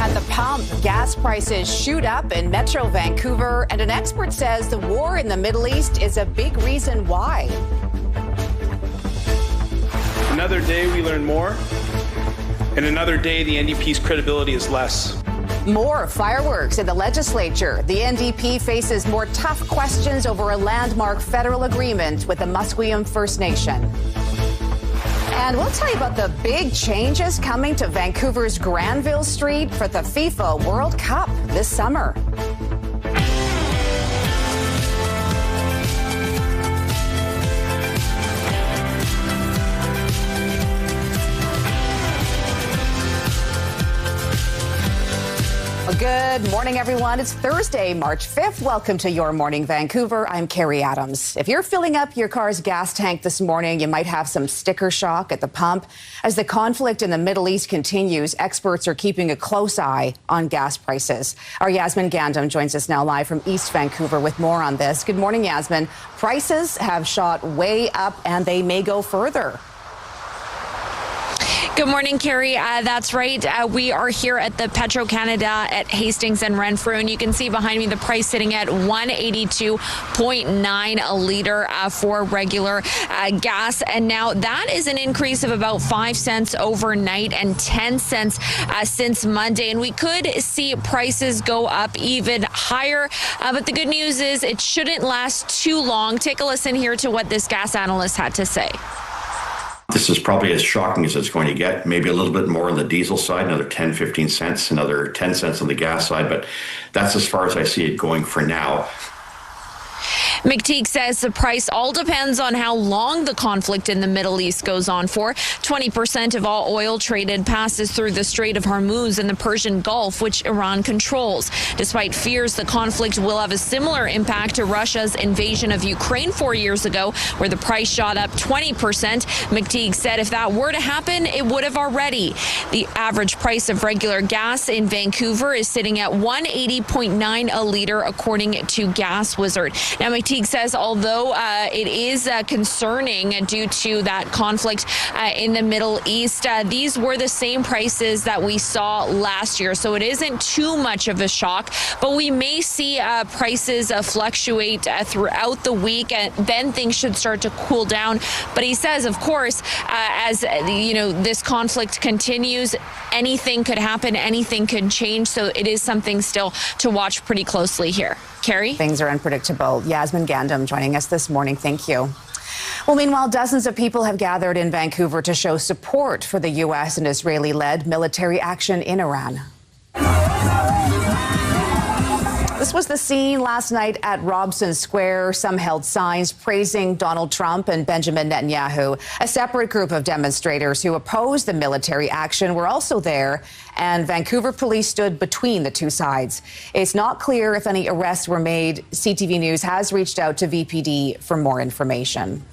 At the pump, gas prices shoot up in Metro Vancouver, and an expert says the war in the Middle East is a big reason why. Another day we learn more, and another day the NDP's credibility is less. More fireworks in the legislature. The NDP faces more tough questions over a landmark federal agreement with the Musqueam First Nation. And we'll tell you about the big changes coming to Vancouver's Granville Street for the FIFA World Cup this summer. Good morning, everyone. It's Thursday, March 5th. Welcome to Your Morning Vancouver. I'm Carrie Adams. If you're filling up your car's gas tank this morning, you might have some sticker shock at the pump. As the conflict in the Middle East continues, experts are keeping a close eye on gas prices. Our Yasmin Gandam joins us now live from East Vancouver with more on this. Good morning, Yasmin. Prices have shot way up and they may go further. Good morning, Carrie. That's right. We are here at the Petro-Canada at Hastings and Renfrew, and you can see behind me the price sitting at $182.9 a liter for regular gas. And now that is an increase of about 5 cents overnight and 10 cents since Monday. And we could see prices go up even higher. But the good news is it shouldn't last too long. Take a listen here to what this gas analyst had to say. This is probably as shocking as it's going to get, maybe a little bit more on the diesel side, another 10, 15 cents, another 10 cents on the gas side, but that's as far as I see it going for now. McTeague says the price all depends on how long the conflict in the Middle East goes on for. 20% of all oil traded passes through the Strait of Hormuz in the Persian Gulf, which Iran controls. Despite fears the conflict will have a similar impact to Russia's invasion of Ukraine 4 years ago, where the price shot up 20%, McTeague said if that were to happen, it would have already. The average price of regular gas in Vancouver is sitting at $180.9 a liter, according to Gas Wizard. Now, McTeague says although it is concerning due to that conflict in the Middle East, these were the same prices that we saw last year. So it isn't too much of a shock, but we may see prices fluctuate throughout the week, and then things should start to cool down. But he says, of course, as this conflict continues, anything could happen, anything could change. So it is something still to watch pretty closely here. Carrie? Things are unpredictable. Yasmin Gandam joining us this morning. Thank you. Well, meanwhile, dozens of people have gathered in Vancouver to show support for the U.S. and Israeli-led military action in Iran. This was the scene last night at Robson Square. Some held signs praising Donald Trump and Benjamin Netanyahu. A separate group of demonstrators who opposed the military action were also there, and Vancouver police stood between the two sides. It's not clear if any arrests were made. CTV News has reached out to VPD for more information.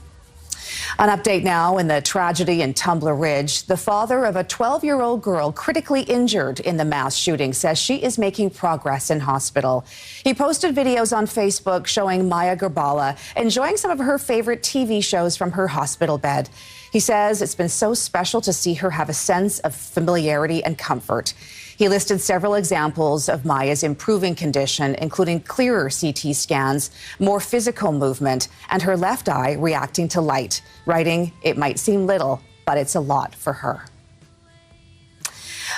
An update now in the tragedy in Tumbler Ridge. The father of a 12-year-old girl critically injured in the mass shooting says she is making progress in hospital. He posted videos on Facebook showing Maya Garbala enjoying some of her favorite TV shows from her hospital bed. He says it's been so special to see her have a sense of familiarity and comfort. He listed several examples of Maya's improving condition, including clearer CT scans, more physical movement, and her left eye reacting to light, writing, "It might seem little, but it's a lot for her."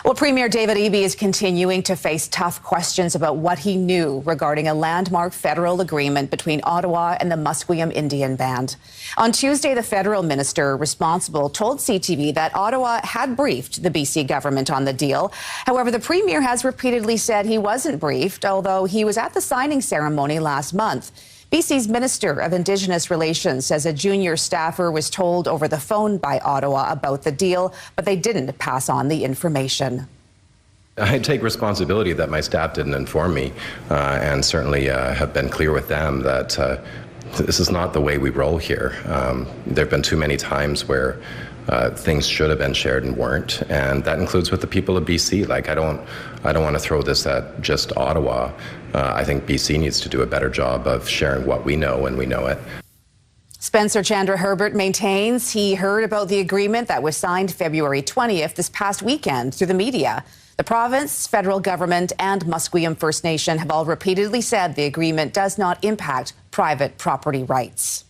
Well, Premier David Eby is continuing to face tough questions about what he knew regarding a landmark federal agreement between Ottawa and the Musqueam Indian Band. On Tuesday, the federal minister responsible told CTV that Ottawa had briefed the BC government on the deal. However, the premier has repeatedly said he wasn't briefed, although he was at the signing ceremony last month. BC's Minister of Indigenous Relations says a junior staffer was told over the phone by Ottawa about the deal, but they didn't pass on the information. I take responsibility that my staff didn't inform me, and certainly have been clear with them that this is not the way we roll here. There have been too many times where things should have been shared and weren't, and that includes with the people of BC. Like, I don't want to throw this at just Ottawa. I think BC needs to do a better job of sharing what we know when we know it. Spencer Chandra Herbert maintains he heard about the agreement that was signed February 20th this past weekend through the media. The province, federal government and Musqueam First Nation have all repeatedly said the agreement does not impact private property rights.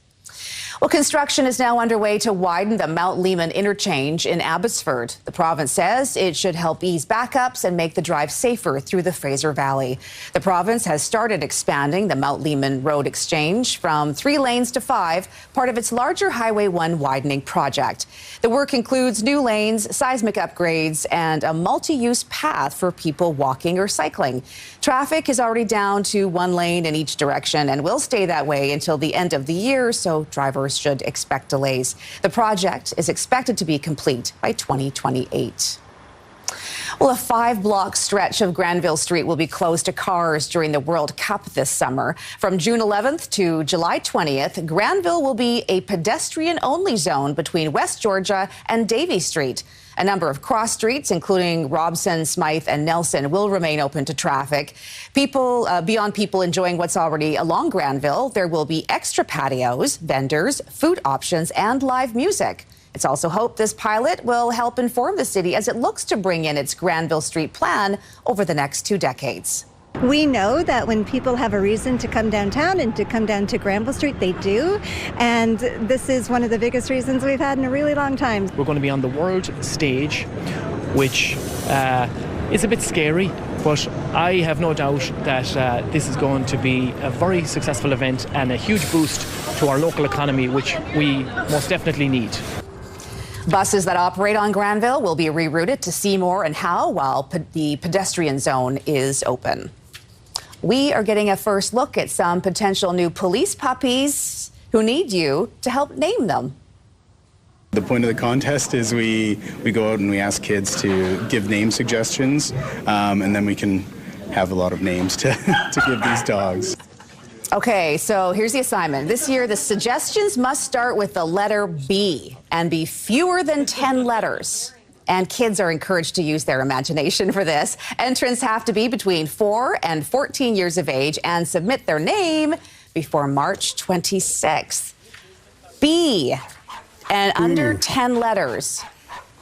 Well, construction is now underway to widen the Mount Lehman interchange in Abbotsford. The province says it should help ease backups and make the drive safer through the Fraser Valley. The province has started expanding the Mount Lehman Road exchange from 3 lanes to 5, part of its larger Highway 1 widening project. The work includes new lanes, seismic upgrades, and a multi-use path for people walking or cycling. Traffic is already down to 1 lane in each direction and will stay that way until the end of the year, so drivers should expect delays. The project is expected to be complete by 2028. Well, a 5-block stretch of Granville Street will be closed to cars during the World Cup this summer. From June 11th to July 20th, Granville will be a pedestrian-only zone between West Georgia and Davie Street. A number of cross streets, including Robson, Smythe and Nelson, will remain open to traffic. Beyond people enjoying what's already along Granville, there will be extra patios, vendors, food options and live music. It's also hoped this pilot will help inform the city as it looks to bring in its Granville Street plan over the next 2 decades. We know that when people have a reason to come downtown and to come down to Granville Street, they do. And this is one of the biggest reasons we've had in a really long time. We're going to be on the world stage, which is a bit scary, but I have no doubt that this is going to be a very successful event and a huge boost to our local economy, which we most definitely need. Buses that operate on Granville will be rerouted to Seymour and Howe while the pedestrian zone is open. We are getting a first look at some potential new police puppies who need you to help name them. The point of the contest is we go out and we ask kids to give name suggestions, and then we can have a lot of names to give these dogs. Okay, so here's the assignment. This year, the suggestions must start with the letter B and be fewer than 10 letters. And kids are encouraged to use their imagination for this. Entrants have to be between 4 and 14 years of age and submit their name before March 26th. B and under 10 letters.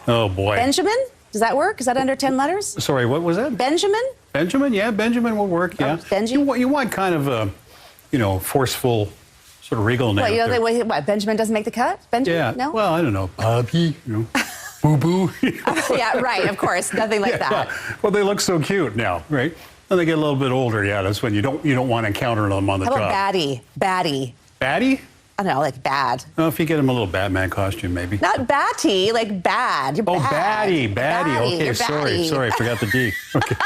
Oh, boy. Benjamin? Does that work? Is that under 10 letters? Sorry, what was that? Benjamin? Benjamin? Yeah, Benjamin will work, yeah. Benji? You want kind of a, forceful, sort of regal name. What, Benjamin doesn't make the cut? Benjamin? Yeah. No? Well, I don't know. Puppy, boo-boo. Yeah, right, of course. Nothing like that. Well, they look so cute now, right? When they get a little bit older, yeah, that's when you don't want to encounter them on the job. job. How about Batty? Batty? I don't know, like bad. Oh, if you get him a little Batman costume, maybe. Not batty, like bad. You're bad. Batty. Okay, sorry, forgot the D. Okay.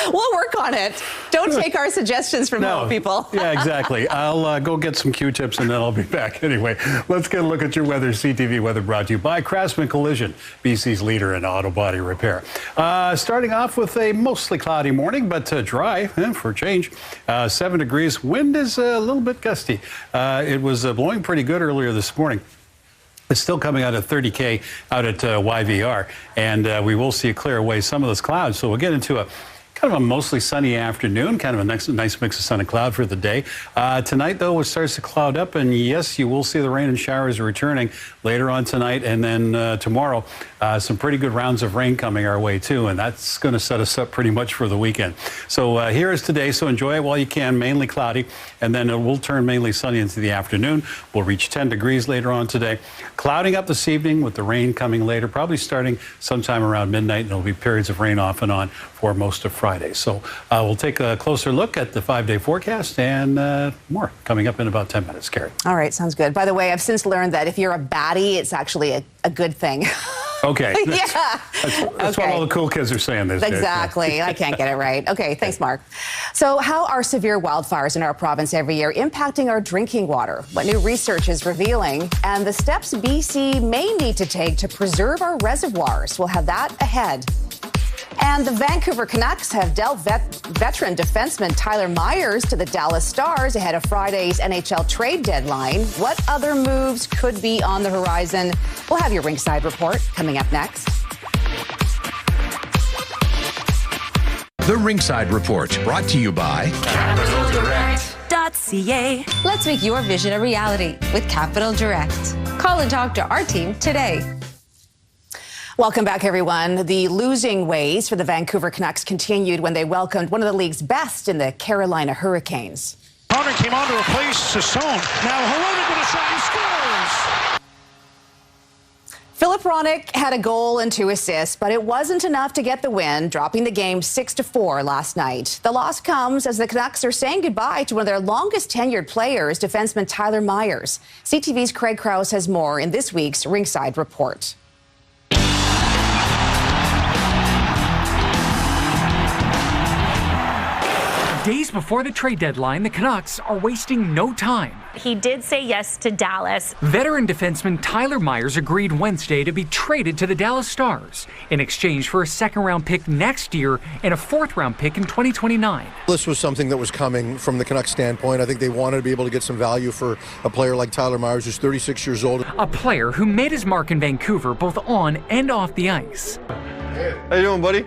We'll work on it. Don't take our suggestions from home, people. Yeah, exactly. I'll go get some Q-tips and then I'll be back. Anyway, let's get a look at your weather. CTV weather brought to you by Craftsman Collision, BC's leader in auto body repair. Starting off with a mostly cloudy morning, but dry for a change. 7 degrees. Wind is a little bit gusty. It was blowing pretty good earlier this morning. It's still coming out at 30K out at YVR, and we will see it clear away some of those clouds. So we'll get into a kind of a mostly sunny afternoon, kind of a nice mix of sun and cloud for the day. Tonight, though, it starts to cloud up, and yes, you will see the rain and showers returning later on tonight, and then tomorrow, some pretty good rounds of rain coming our way, too, and that's going to set us up pretty much for the weekend. So here is today, so enjoy it while you can, mainly cloudy, and then it will turn mainly sunny into the afternoon. We'll reach 10 degrees later on today. Clouding up this evening with the rain coming later, probably starting sometime around midnight, and there'll be periods of rain off and on for most of Friday. So we'll take a closer look at the 5-day forecast and more coming up in about 10 minutes, Carrie. All right, sounds good. By the way, I've since learned that if you're a baddie, it's actually a good thing. Okay. That's what all the cool kids are saying these days. Exactly. I can't get it right. Okay, thanks, Mark. So how are severe wildfires in our province every year impacting our drinking water? What new research is revealing? And the steps BC may need to take to preserve our reservoirs. We'll have that ahead. And the Vancouver Canucks have dealt veteran defenseman Tyler Myers to the Dallas Stars ahead of Friday's NHL trade deadline. What other moves could be on the horizon? We'll have your ringside report coming up next. The Ringside Report, brought to you by Capital Direct. CapitalDirect.ca. Let's make your vision a reality with Capital Direct. Call and talk to our team today. Welcome back, everyone. The losing ways for the Vancouver Canucks continued when they welcomed one of the league's best in the Carolina Hurricanes. Connor came on to replace Sassone. Now Hirota with a shot, he scores! Philip Hronek had a goal and 2 assists, but it wasn't enough to get the win, dropping the game 6-4 last night. The loss comes as the Canucks are saying goodbye to one of their longest tenured players, defenseman Tyler Myers. CTV's Craig Krause has more in this week's Ringside Report. Days before the trade deadline, the Canucks are wasting no time. He did say yes to Dallas. Veteran defenseman Tyler Myers agreed Wednesday to be traded to the Dallas Stars in exchange for a second-round pick next year and a fourth-round pick in 2029. This was something that was coming from the Canucks standpoint. I think they wanted to be able to get some value for a player like Tyler Myers, who's 36 years old. A player who made his mark in Vancouver both on and off the ice. How you doing, buddy?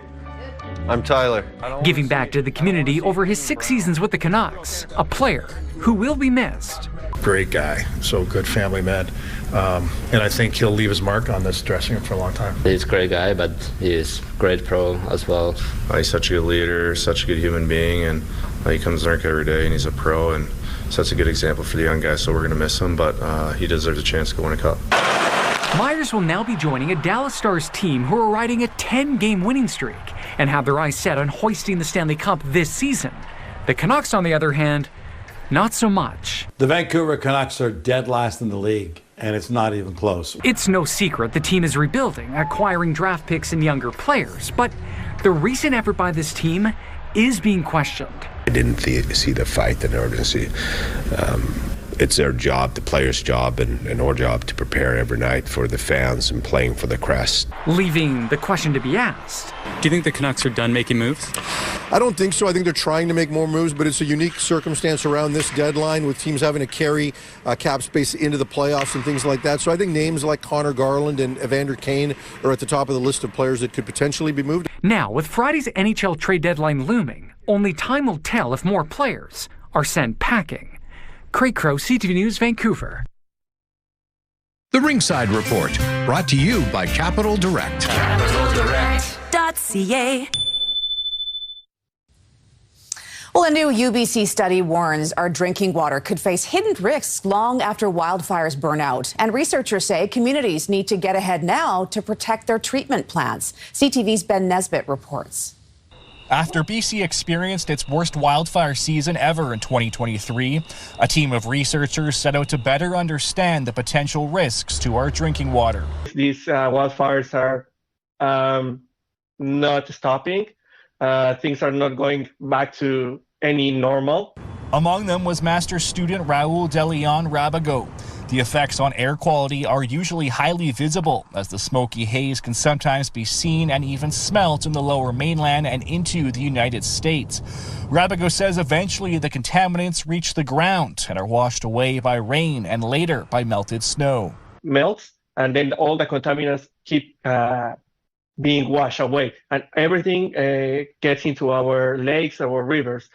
I'm Tyler. Giving back to the community over his 6 seasons with the Canucks, a player who will be missed. Great guy, so good family man, and I think he'll leave his mark on this dressing room for a long time. He's a great guy, but he's great pro as well. He's such a good leader, such a good human being, and he comes to work every day, and he's a pro, and sets a good example for the young guys, so we're going to miss him, but he deserves a chance to go win a cup. Myers will now be joining a Dallas Stars team who are riding a 10-game winning streak and have their eyes set on hoisting the Stanley Cup this season. The Canucks, on the other hand, not so much. The Vancouver Canucks are dead last in the league, and it's not even close. It's no secret the team is rebuilding, acquiring draft picks and younger players, but the recent effort by this team is being questioned. I didn't see the fight and urgency. It's their job, the players' job, and our job to prepare every night for the fans and playing for the crest. Leaving the question to be asked. Do you think the Canucks are done making moves? I don't think so. I think they're trying to make more moves, but it's a unique circumstance around this deadline with teams having to carry cap space into the playoffs and things like that. So I think names like Connor Garland and Evander Kane are at the top of the list of players that could potentially be moved. Now, with Friday's NHL trade deadline looming, only time will tell if more players are sent packing. Craig Krause, CTV News, Vancouver. The Ringside Report, brought to you by Capital Direct. CapitalDirect.ca. Well, a new UBC study warns our drinking water could face hidden risks long after wildfires burn out. And researchers say communities need to get ahead now to protect their treatment plants. CTV's Ben Nesbitt reports. After BC experienced its worst wildfire season ever in 2023, a team of researchers set out to better understand the potential risks to our drinking water. These wildfires are not stopping. Things are not going back to any normal. Among them was master's student Raul de Leon Rabago. The effects on air quality are usually highly visible, as the smoky haze can sometimes be seen and even smelt in the lower mainland and into the United States. Rabago says eventually the contaminants reach the ground and are washed away by rain and later by melted snow. Melts, and then all the contaminants keep being washed away, and everything gets into our lakes, our rivers.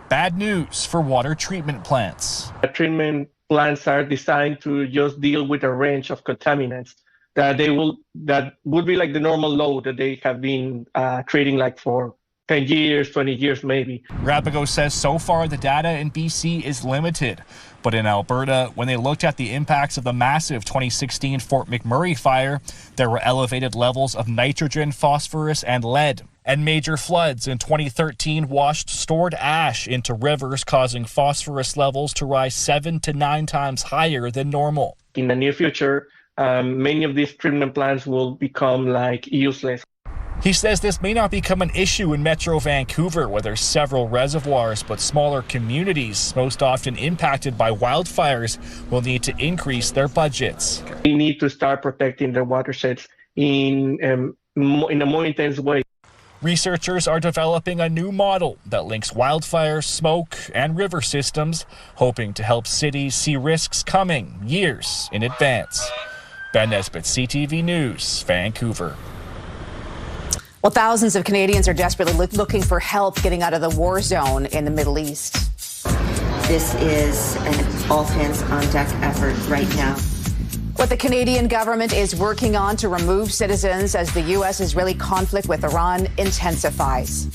Bad news for water treatment plants. The treatment plants are designed to just deal with a range of contaminants that would be like the normal load that they have been treating like for 10 years, 20 years maybe. Rabago says so far the data in BC is limited. But in Alberta, when they looked at the impacts of the massive 2016 Fort McMurray fire, there were elevated levels of nitrogen, phosphorus, and lead. And major floods in 2013 washed stored ash into rivers, causing phosphorus levels to rise 7 to 9 times higher than normal. In the near future, many of these treatment plants will become like useless. He says this may not become an issue in Metro Vancouver, where there's several reservoirs, but smaller communities, most often impacted by wildfires, will need to increase their budgets. We need to start protecting their watersheds in a more intense way. Researchers are developing a new model that links wildfires, smoke, and river systems, hoping to help cities see risks coming years in advance. Ben Nesbitt, CTV News, Vancouver. Well, thousands of Canadians are desperately looking for help getting out of the war zone in the Middle East. This is an all-hands-on-deck effort right now. What the Canadian government is working on to remove citizens as the U.S.-Israeli conflict with Iran intensifies.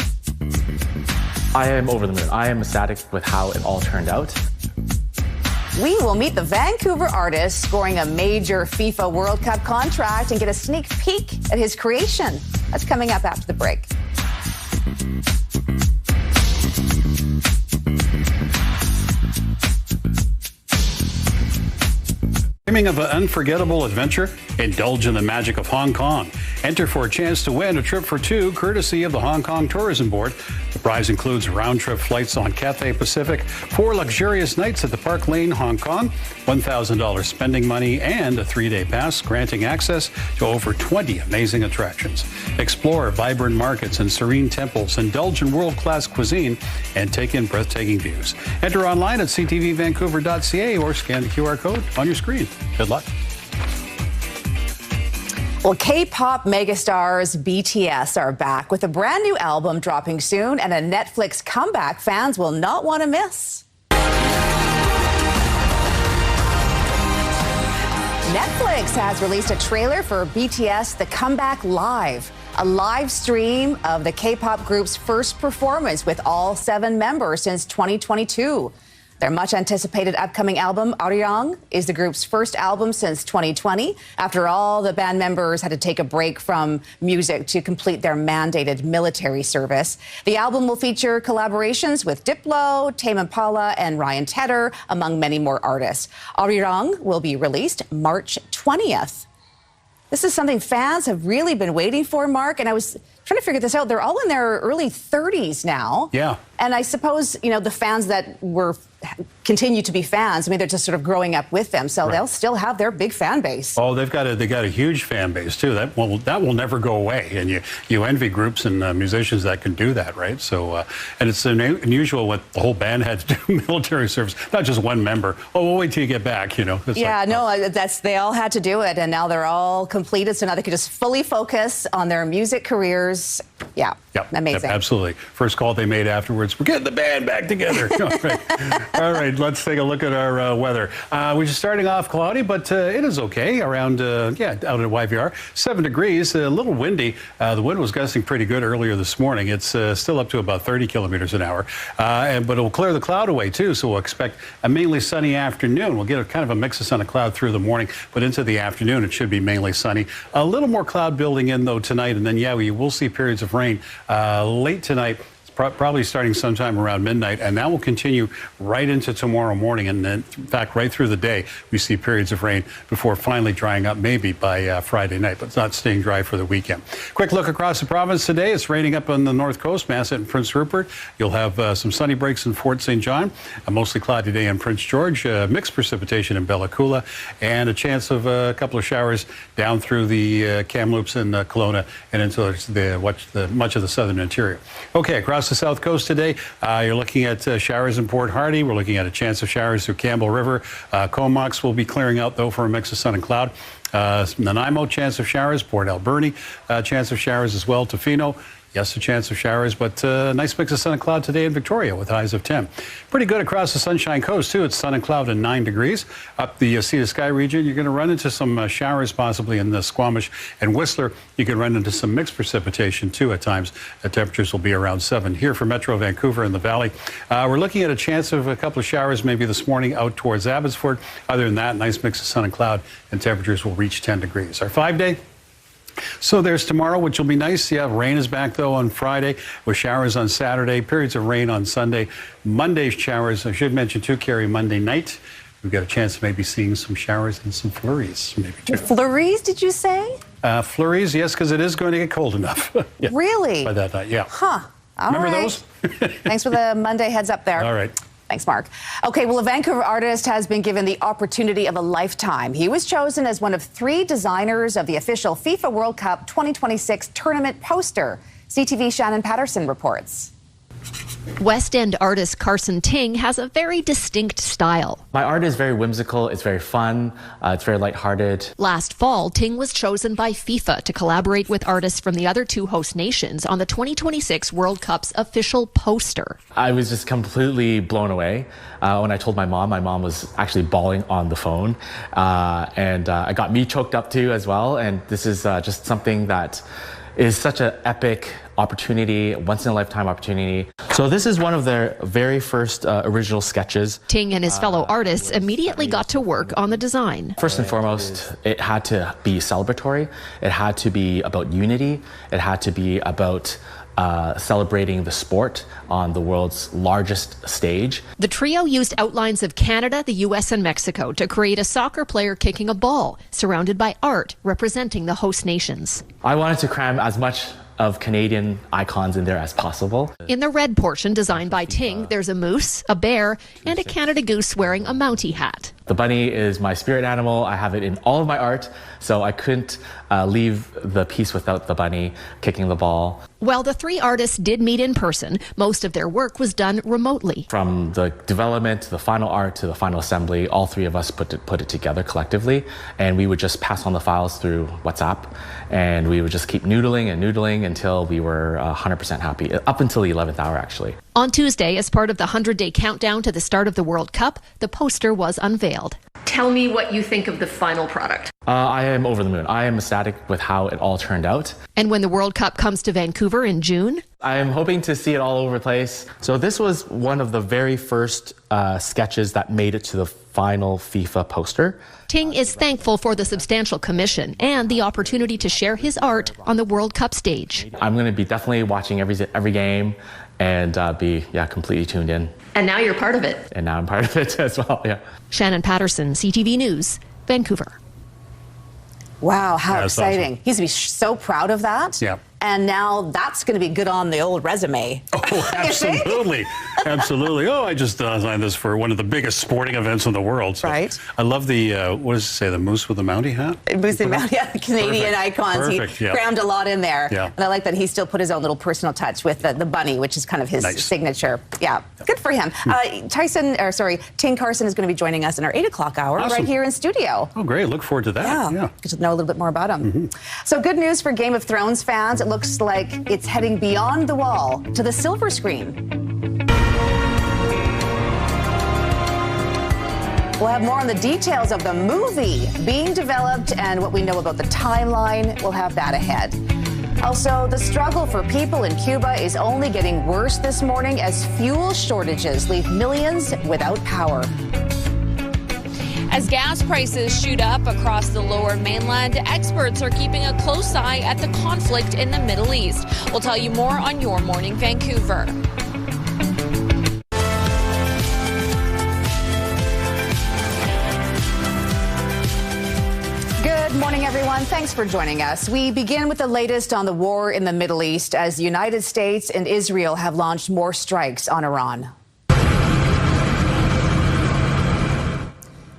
I am over the moon. I am ecstatic with how it all turned out. We will meet the Vancouver artist scoring a major FIFA World Cup contract and get a sneak peek at his creation. That's coming up after the break. Dreaming of an unforgettable adventure? Indulge in the magic of Hong Kong. Enter for a chance to win a trip for two, courtesy of the Hong Kong Tourism Board. The prize includes round-trip flights on Cathay Pacific, 4 luxurious nights at the Park Lane, Hong Kong, $1,000 spending money, and a 3-day pass granting access to over 20 amazing attractions. Explore vibrant markets and serene temples, indulge in world-class cuisine, and take in breathtaking views. Enter online at ctvvancouver.ca or scan the QR code on your screen. Good luck. Well, K-pop megastars BTS are back with a brand new album dropping soon and a Netflix comeback fans will not want to miss. Netflix has released a trailer for BTS The Comeback Live, a live stream of the K-pop group's first performance with all 7 members since 2022. Their much-anticipated upcoming album, Arirang, is the group's first album since 2020, after all the band members had to take a break from music to complete their mandated military service. The album will feature collaborations with Diplo, Tame Impala, and Ryan Tedder, among many more artists. Arirang will be released March 20th. This is something fans have really been waiting for, Mark, and I was trying to figure this out. They're all in their early 30s now. Yeah. And I suppose, you know, the fans that continue to be fans, I mean, they're just sort of growing up with them, so they'll still have their big fan base. Oh, they got a huge fan base too. That will never go away, and you envy groups and musicians that can do that, right? So, and it's unusual what the whole band had to do military service, not just one member. Oh, we'll wait till you get back, you know. It's they all had to do it, and now they're all completed, so now they can just fully focus on their music careers. Yeah, amazing. Absolutely. First call they made afterwards, we're getting the band back together. All right, let's take a look at our weather. We're just starting off cloudy, but it is okay around, out at YVR. 7 degrees, a little windy. The wind was gusting pretty good earlier this morning. It's still up to about 30 kilometers an hour, but it will clear the cloud away too, so we'll expect a mainly sunny afternoon. We'll get a kind of a mix of sun and cloud through the morning, but into the afternoon it should be mainly sunny. A little more cloud building in though tonight, and then we will see periods of rain late tonight. Probably starting sometime around midnight, and that will continue right into tomorrow morning, and then, in fact, right through the day, we see periods of rain before finally drying up maybe by Friday night, but it's not staying dry for the weekend. Quick look across the province today. It's raining up on the north coast, Masset and Prince Rupert. You'll have some sunny breaks in Fort St. John, a mostly cloudy day in Prince George, mixed precipitation in Bella Coola, and a chance of a couple of showers down through the Kamloops and Kelowna and into much of the southern interior. Okay, across the south coast today, you're looking at showers in Port Hardy. We're looking at a chance of showers through Campbell River. Comox will be clearing out, though, for a mix of sun and cloud. Nanaimo, chance of showers. Port Alberni, chance of showers as well. Tofino, yes, a chance of showers, but nice mix of sun and cloud today in Victoria with highs of 10. Pretty good across the Sunshine Coast, too. It's sun and cloud and 9 degrees. Up the Sea to Sky region, you're going to run into some showers possibly in the Squamish and Whistler. You can run into some mixed precipitation, too, at times. The temperatures will be around 7. Here for Metro Vancouver and the Valley, we're looking at a chance of a couple of showers maybe this morning out towards Abbotsford. Other than that, nice mix of sun and cloud, and temperatures will reach 10 degrees. Our 5-day. So there's tomorrow, which will be nice. Yeah, rain is back, though, on Friday with showers on Saturday, periods of rain on Sunday. Monday's showers, I should mention, too, Carrie, Monday night. We've got a chance of maybe seeing some showers and some flurries, maybe, too. Flurries, did you say? Flurries, yes, because it is going to get cold enough. Yeah, really? By that night, yeah. Huh. All Remember right. those? Thanks for the Monday heads up there. All right. Thanks, Mark. Okay, well, a Vancouver artist has been given the opportunity of a lifetime. He was chosen as one of 3 designers of the official FIFA World Cup 2026 tournament poster. CTV Shannon Patterson reports. West End artist Carson Ting has a very distinct style. My art is very whimsical, it's very fun, it's very lighthearted. Last fall, Ting was chosen by FIFA to collaborate with artists from the other two host nations on the 2026 World Cup's official poster. I was just completely blown away when I told my mom was actually bawling on the phone. And it got me choked up too as well. And this is just something that is such an epic opportunity, once-in-a-lifetime opportunity. So this is one of their very first original sketches. Ting and his fellow artists immediately got to work on the design. First and foremost, it had to be celebratory. It had to be about unity. It had to be about celebrating the sport on the world's largest stage. The trio used outlines of Canada, the US, and Mexico to create a soccer player kicking a ball, surrounded by art representing the host nations. I wanted to cram as much of Canadian icons in there as possible. In the red portion designed by Ting, there's a moose, a bear, and a Canada goose wearing a Mountie hat. The bunny is my spirit animal. I have it in all of my art, so I couldn't leave the piece without the bunny kicking the ball. While the three artists did meet in person, most of their work was done remotely. From the development to the final art to the final assembly, all three of us put it together collectively, and we would just pass on the files through WhatsApp, and we would just keep noodling and noodling until we were 100% happy, up until the 11th hour actually. On Tuesday, as part of the 100-day countdown to the start of the World Cup, the poster was unveiled. Tell me what you think of the final product. I am over the moon. I am ecstatic with how it all turned out. And when the World Cup comes to Vancouver in June? I am hoping to see it all over the place. So this was one of the very first sketches that made it to the final FIFA poster. Ting is thankful for the substantial commission and the opportunity to share his art on the World Cup stage. I'm going to be definitely watching every game and be completely tuned in. And now you're part of it. And now I'm part of it as well, yeah. Shannon Patterson, CTV News, Vancouver. Wow, how exciting. Awesome. He's going to be so proud of that. Yeah. And now that's going to be good on the old resume. Oh, absolutely. Absolutely. Oh, I just designed this for one of the biggest sporting events in the world. So right. I love the, what does it say, the moose with the Mountie hat? Moose with the Mountie, yeah, Canadian icons. Perfect, he crammed a lot in there. Yeah. And I like that he still put his own little personal touch with the bunny, which is kind of his signature. Yeah, good for him. Ting Carson is going to be joining us in our 8 o'clock hour right here in studio. Oh, great. Look forward to that. Yeah. Get to know a little bit more about him. So good news for Game of Thrones fans. It looks like it's heading beyond the wall to the silver screen. We'll have more on the details of the movie being developed and what we know about the timeline. We'll have that ahead. Also, the struggle for people in Cuba is only getting worse this morning as fuel shortages leave millions without power. As gas prices shoot up across the lower mainland, experts are keeping a close eye at the conflict in the Middle East. We'll tell you more on Your Morning Vancouver. Good morning, everyone. Thanks for joining us. We begin with the latest on the war in the Middle East as the United States and Israel have launched more strikes on Iran.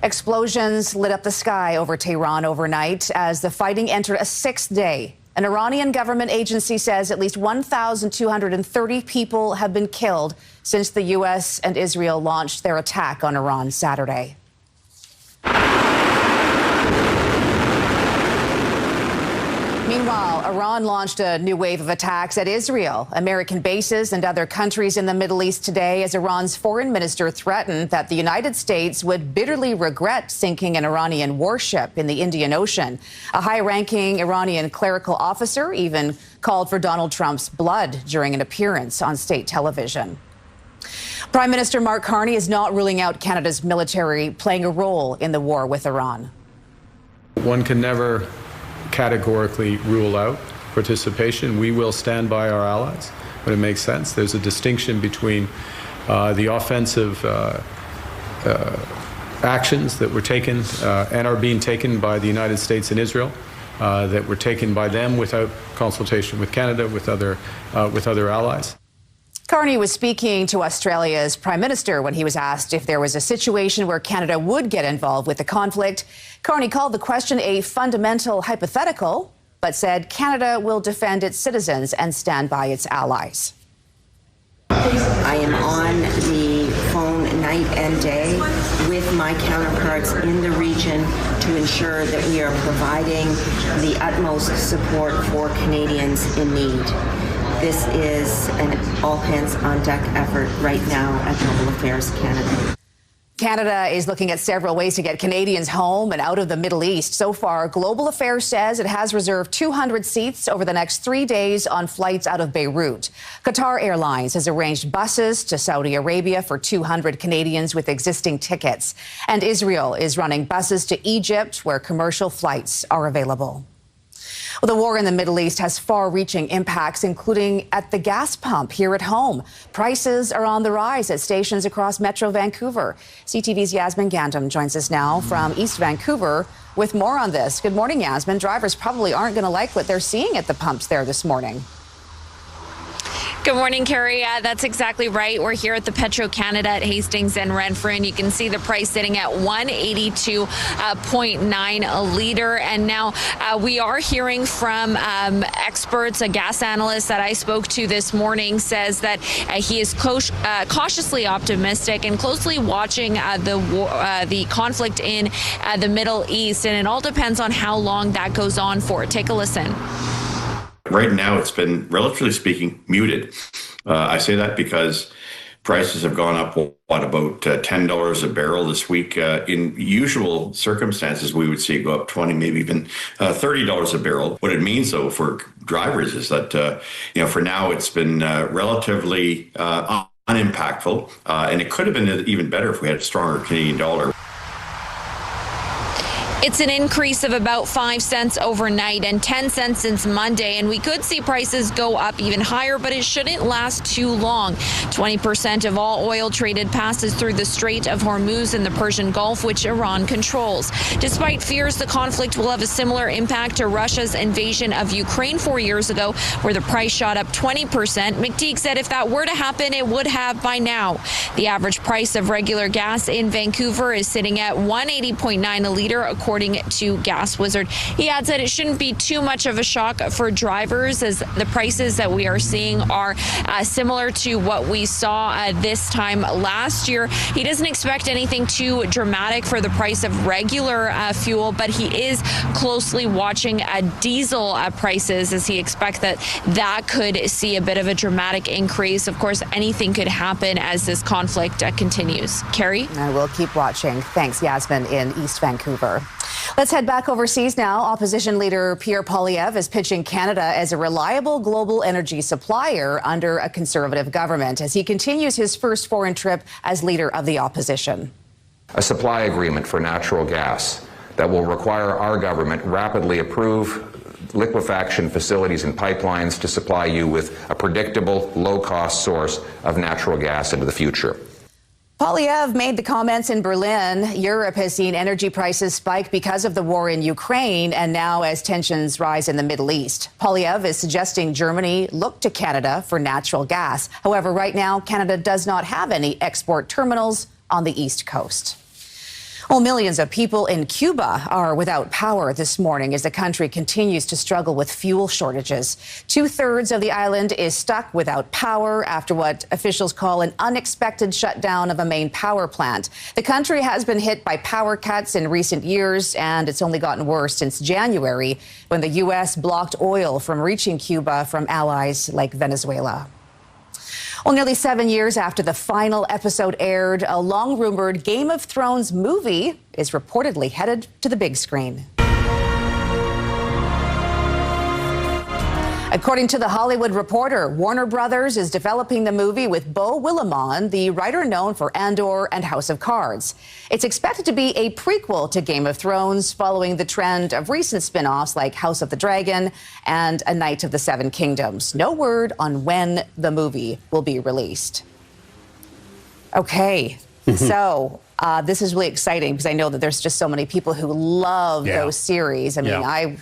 Explosions lit up the sky over Tehran overnight as the fighting entered a sixth day. An Iranian government agency says at least 1,230 people have been killed since the U.S. and Israel launched their attack on Iran Saturday. Meanwhile, Iran launched a new wave of attacks at Israel, American bases, and other countries in the Middle East today as Iran's foreign minister threatened that the United States would bitterly regret sinking an Iranian warship in the Indian Ocean. A high-ranking Iranian clerical officer even called for Donald Trump's blood during an appearance on state television. Prime Minister Mark Carney is not ruling out Canada's military playing a role in the war with Iran. One can never categorically rule out participation. We will stand by our allies when it makes sense. There's a distinction between the offensive actions that were taken and are being taken by the United States and Israel, that were taken by them without consultation with Canada, with other allies. Carney was speaking to Australia's Prime Minister when he was asked if there was a situation where Canada would get involved with the conflict. Carney called the question a fundamental hypothetical, but said Canada will defend its citizens and stand by its allies. I am on the phone night and day with my counterparts in the region to ensure that we are providing the utmost support for Canadians in need. This is an all-hands-on-deck effort right now at Global Affairs Canada. Canada is looking at several ways to get Canadians home and out of the Middle East. So far, Global Affairs says it has reserved 200 seats over the next 3 days on flights out of Beirut. Qatar Airlines has arranged buses to Saudi Arabia for 200 Canadians with existing tickets. And Israel is running buses to Egypt, where commercial flights are available. Well, the war in the Middle East has far-reaching impacts, including at the gas pump here at home. Prices are on the rise at stations across Metro Vancouver. CTV's Yasmin Gandam joins us now from East Vancouver with more on this. Good morning, Yasmin. Drivers probably aren't going to like what they're seeing at the pumps there this morning. Good morning, Carrie. That's exactly right. We're here at the Petro-Canada at Hastings and Renfrew, and you can see the price sitting at $182.9 a liter. And now we are hearing from experts. A gas analyst that I spoke to this morning says that he is cautiously optimistic and closely watching the conflict in the Middle East. And it all depends on how long that goes on for. Take a listen. Right now, it's been, relatively speaking, muted. I say that because prices have gone up, about $10 a barrel this week. In usual circumstances, we would see it go up 20, maybe even $30 a barrel. What it means, though, for drivers is that, for now, it's been relatively unimpactful, and it could have been even better if we had a stronger Canadian dollar. It's an increase of about 5 cents overnight and 10 cents since Monday, and we could see prices go up even higher, but it shouldn't last too long. 20% of all oil traded passes through the Strait of Hormuz in the Persian Gulf, which Iran controls. Despite fears the conflict will have a similar impact to Russia's invasion of Ukraine 4 years ago, where the price shot up 20%, McTeague said if that were to happen, it would have by now. The average price of regular gas in Vancouver is sitting at $180.9 a liter, according to Gas Wizard. He adds that it shouldn't be too much of a shock for drivers, as the prices that we are seeing are similar to what we saw this time last year. He doesn't expect anything too dramatic for the price of regular fuel, but he is closely watching diesel prices, as he expects that could see a bit of a dramatic increase. Of course, anything could happen as this conflict continues. Carrie? And we'll keep watching. Thanks, Yasmin, in East Vancouver. Let's head back overseas now. Opposition leader Pierre Poilievre is pitching Canada as a reliable global energy supplier under a Conservative government as he continues his first foreign trip as leader of the opposition. A supply agreement for natural gas that will require our government rapidly approve liquefaction facilities and pipelines to supply you with a predictable, low-cost source of natural gas into the future. Poilievre made the comments in Berlin. Europe has seen energy prices spike because of the war in Ukraine and now as tensions rise in the Middle East. Poilievre is suggesting Germany look to Canada for natural gas. However, right now, Canada does not have any export terminals on the East Coast. Well, millions of people in Cuba are without power this morning as the country continues to struggle with fuel shortages. 2/3 of the island is stuck without power after what officials call an unexpected shutdown of a main power plant. The country has been hit by power cuts in recent years, and it's only gotten worse since January, when the U.S. blocked oil from reaching Cuba from allies like Venezuela. Well, nearly 7 years after the final episode aired, a long-rumored Game of Thrones movie is reportedly headed to the big screen. According to The Hollywood Reporter, Warner Brothers is developing the movie with Beau Willimon, the writer known for Andor and House of Cards. It's expected to be a prequel to Game of Thrones, following the trend of recent spin-offs like House of the Dragon and A Knight of the Seven Kingdoms. No word on when the movie will be released. Okay, so this is really exciting because I know that there's just so many people who love those series. I mean,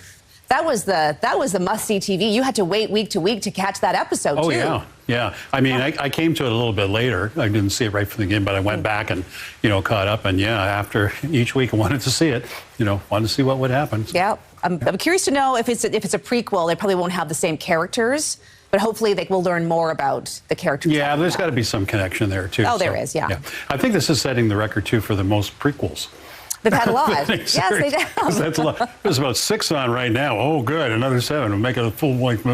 That was the must-see TV. You had to wait week to week to catch that episode, too. Oh, yeah. I mean, I came to it a little bit later. I didn't see it right from the beginning, but I went back and, caught up. And, after each week I wanted to see it, wanted to see what would happen. Yeah. I'm curious to know if it's a prequel. They probably won't have the same characters But hopefully they will learn more about the characters. Yeah, there's got to be some connection there, too. Oh, there is, yeah. I think this is setting the record, too, for the most prequels. They've had a lot. Yes, they have. That's a lot. There's about 6 on right now. Oh, good. Another 7. We'll make it a full-length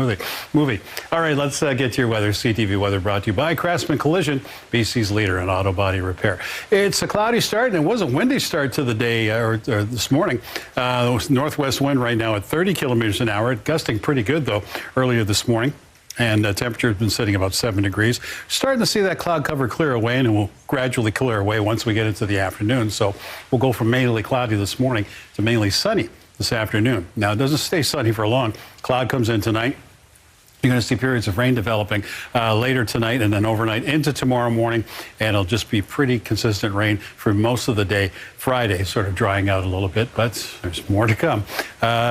movie. All right, let's get to your weather. CTV weather brought to you by Craftsman Collision, BC's leader in auto body repair. It's a cloudy start, and it was a windy start to the day, or this morning. Northwest wind right now at 30 kilometers an hour. Gusting pretty good, though, earlier this morning. And the temperature has been sitting about 7 degrees. Starting to see that cloud cover clear away, and it will gradually clear away once we get into the afternoon. So we'll go from mainly cloudy this morning to mainly sunny this afternoon. Now, it doesn't stay sunny for long. Cloud comes in tonight. You're going to see periods of rain developing later tonight and then overnight into tomorrow morning, and it'll just be pretty consistent rain for most of the day. Friday sort of drying out a little bit, but there's more to come.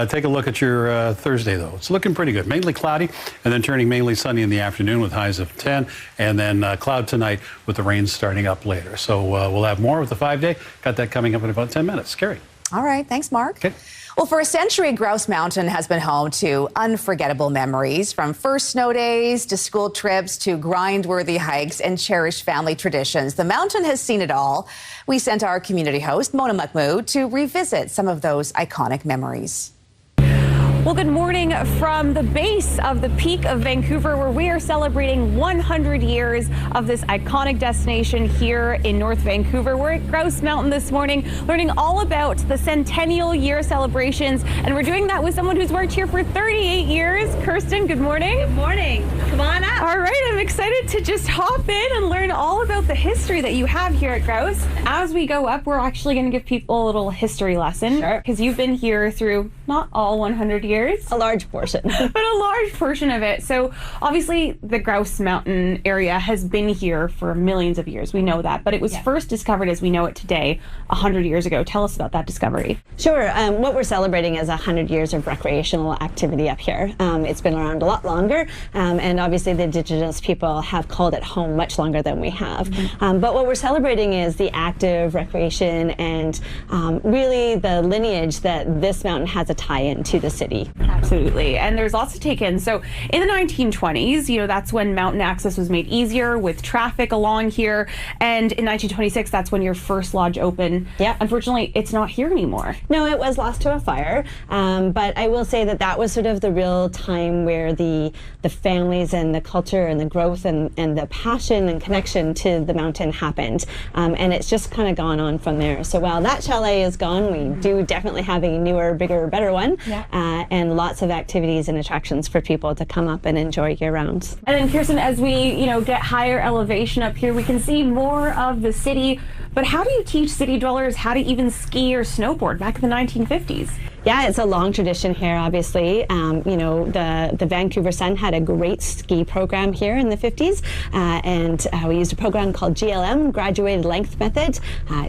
Take a look at your Thursday, though. It's looking pretty good. Mainly cloudy and then turning mainly sunny in the afternoon with highs of 10, and then cloud tonight with the rain starting up later. So we'll have more with the 5-day. Got that coming up in about 10 minutes. Carrie. All right. Thanks, Mark. Okay. Well, for a century, Grouse Mountain has been home to unforgettable memories, from first snow days to school trips to grind-worthy hikes and cherished family traditions. The mountain has seen it all. We sent our community host, Mona Mahmood, to revisit some of those iconic memories. Well, good morning from the base of the peak of Vancouver, where we are celebrating 100 years of this iconic destination here in North Vancouver. We're at Grouse Mountain this morning, learning all about the centennial year celebrations, and we're doing that with someone who's worked here for 38 years. Kirsten, good morning. Good morning. Come on up. All right, I'm excited to just hop in and learn all about the history that you have here at Grouse. As we go up, we're actually going to give people a little history lesson. Sure. Because you've been here through not all 100 years. A large portion. But a large portion of it. So obviously the Grouse Mountain area has been here for millions of years. We know that. But it was first discovered as we know it today 100 years ago. Tell us about that discovery. Sure. What we're celebrating is 100 years of recreational activity up here. It's been around a lot longer. And obviously the Indigenous people have called it home much longer than we have. But what we're celebrating is the active recreation and really the lineage that this mountain has a tie-in to the city. Absolutely. And there's lots to take in. So in the 1920s, you know, that's when mountain access was made easier with traffic along here. And in 1926, that's when your first lodge opened. Yeah. Unfortunately, it's not here anymore. No, it was lost to a fire. But I will say that that was sort of the real time where the families and the culture and the growth and the passion and connection to the mountain happened. And it's just kind of gone on from there. So while that chalet is gone, we do definitely have a newer, bigger, better one. Yeah. And lots of activities and attractions for people to come up and enjoy year-round. And then, Kirsten, as we, get higher elevation up here, we can see more of the city. But how do you teach city dwellers how to even ski or snowboard back in the 1950s? Yeah, it's a long tradition here, obviously. The Vancouver Sun had a great ski program here in the 50s, and we used a program called GLM, Graduated Length Method.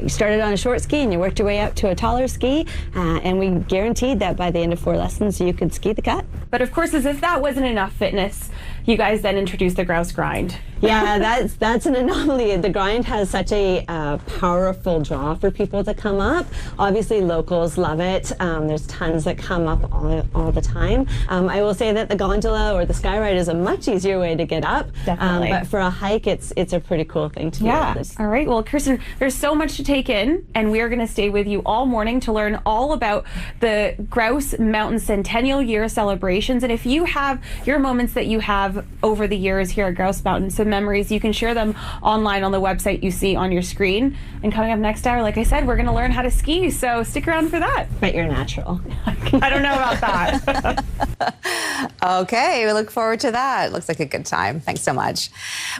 You started on a short ski and you worked your way up to a taller ski, and we guaranteed that by the end of 4 lessons you could ski the cut. But of course, as if that wasn't enough fitness, you guys then introduced the Grouse Grind. Yeah, that's an anomaly. The grind has such a powerful draw for people to come up. Obviously, locals love it. There's tons that come up all the time. I will say that the gondola or the sky ride is a much easier way to get up. Definitely. But for a hike, it's a pretty cool thing to do. Yeah. All right. Well, Kirsten, there's so much to take in, and we are going to stay with you all morning to learn all about the Grouse Mountain Centennial Year celebrations. And if you have your moments that you have over the years here at Grouse Mountain, some memories, you can share them online on the website you see on your screen. And coming up next hour, like I said, we're going to learn how to ski. So stick around for that. But you're natural. I don't know about that. Okay, we look forward to that. Looks like a good time. Thanks so much.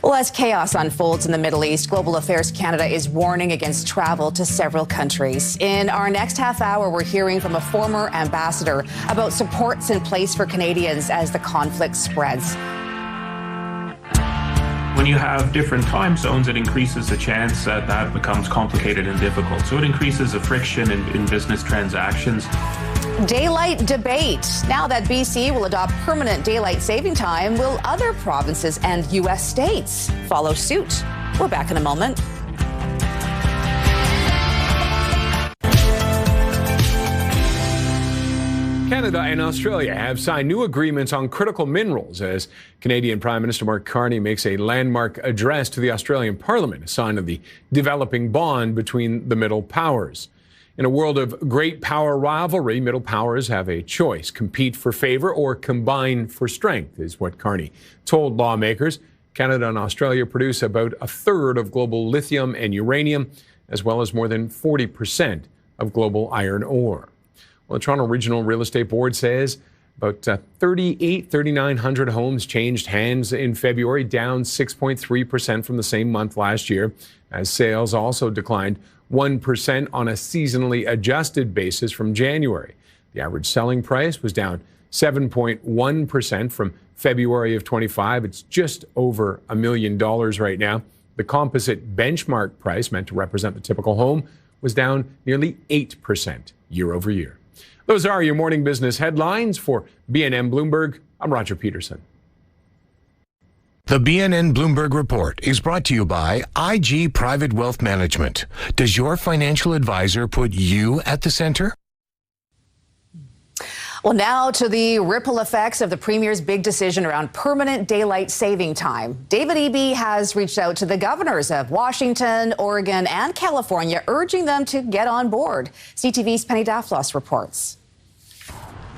Well, as chaos unfolds in the Middle East, Global Affairs Canada is warning against travel to several countries. In our next half hour, we're hearing from a former ambassador about supports in place for Canadians as the conflict spreads. When you have different time zones, it increases the chance that that becomes complicated and difficult. So it increases the friction in business transactions. Daylight debate. Now that BC will adopt permanent daylight saving time, will other provinces and U.S. states follow suit? We're back in a moment. Canada and Australia have signed new agreements on critical minerals as Canadian Prime Minister Mark Carney makes a landmark address to the Australian Parliament, a sign of the developing bond between the middle powers. In a world of great power rivalry, middle powers have a choice: compete for favor or combine for strength, is what Carney told lawmakers. Canada and Australia produce about a third of global lithium and uranium, as well as more than 40% of global iron ore. Well, the Toronto Regional Real Estate Board says about 3,900 homes changed hands in February, down 6.3% from the same month last year, as sales also declined 1% on a seasonally adjusted basis from January. The average selling price was down 7.1% from February of 25. It's just over $1 million right now. The composite benchmark price, meant to represent the typical home, was down nearly 8% year over year. Those are your morning business headlines. For BNN Bloomberg, I'm Roger Peterson. The BNN Bloomberg Report is brought to you by IG Private Wealth Management. Does your financial advisor put you at the center? Well, now to the ripple effects of the Premier's big decision around permanent daylight saving time. David Eby has reached out to the governors of Washington, Oregon, and California, urging them to get on board. CTV's Penny Daflos reports.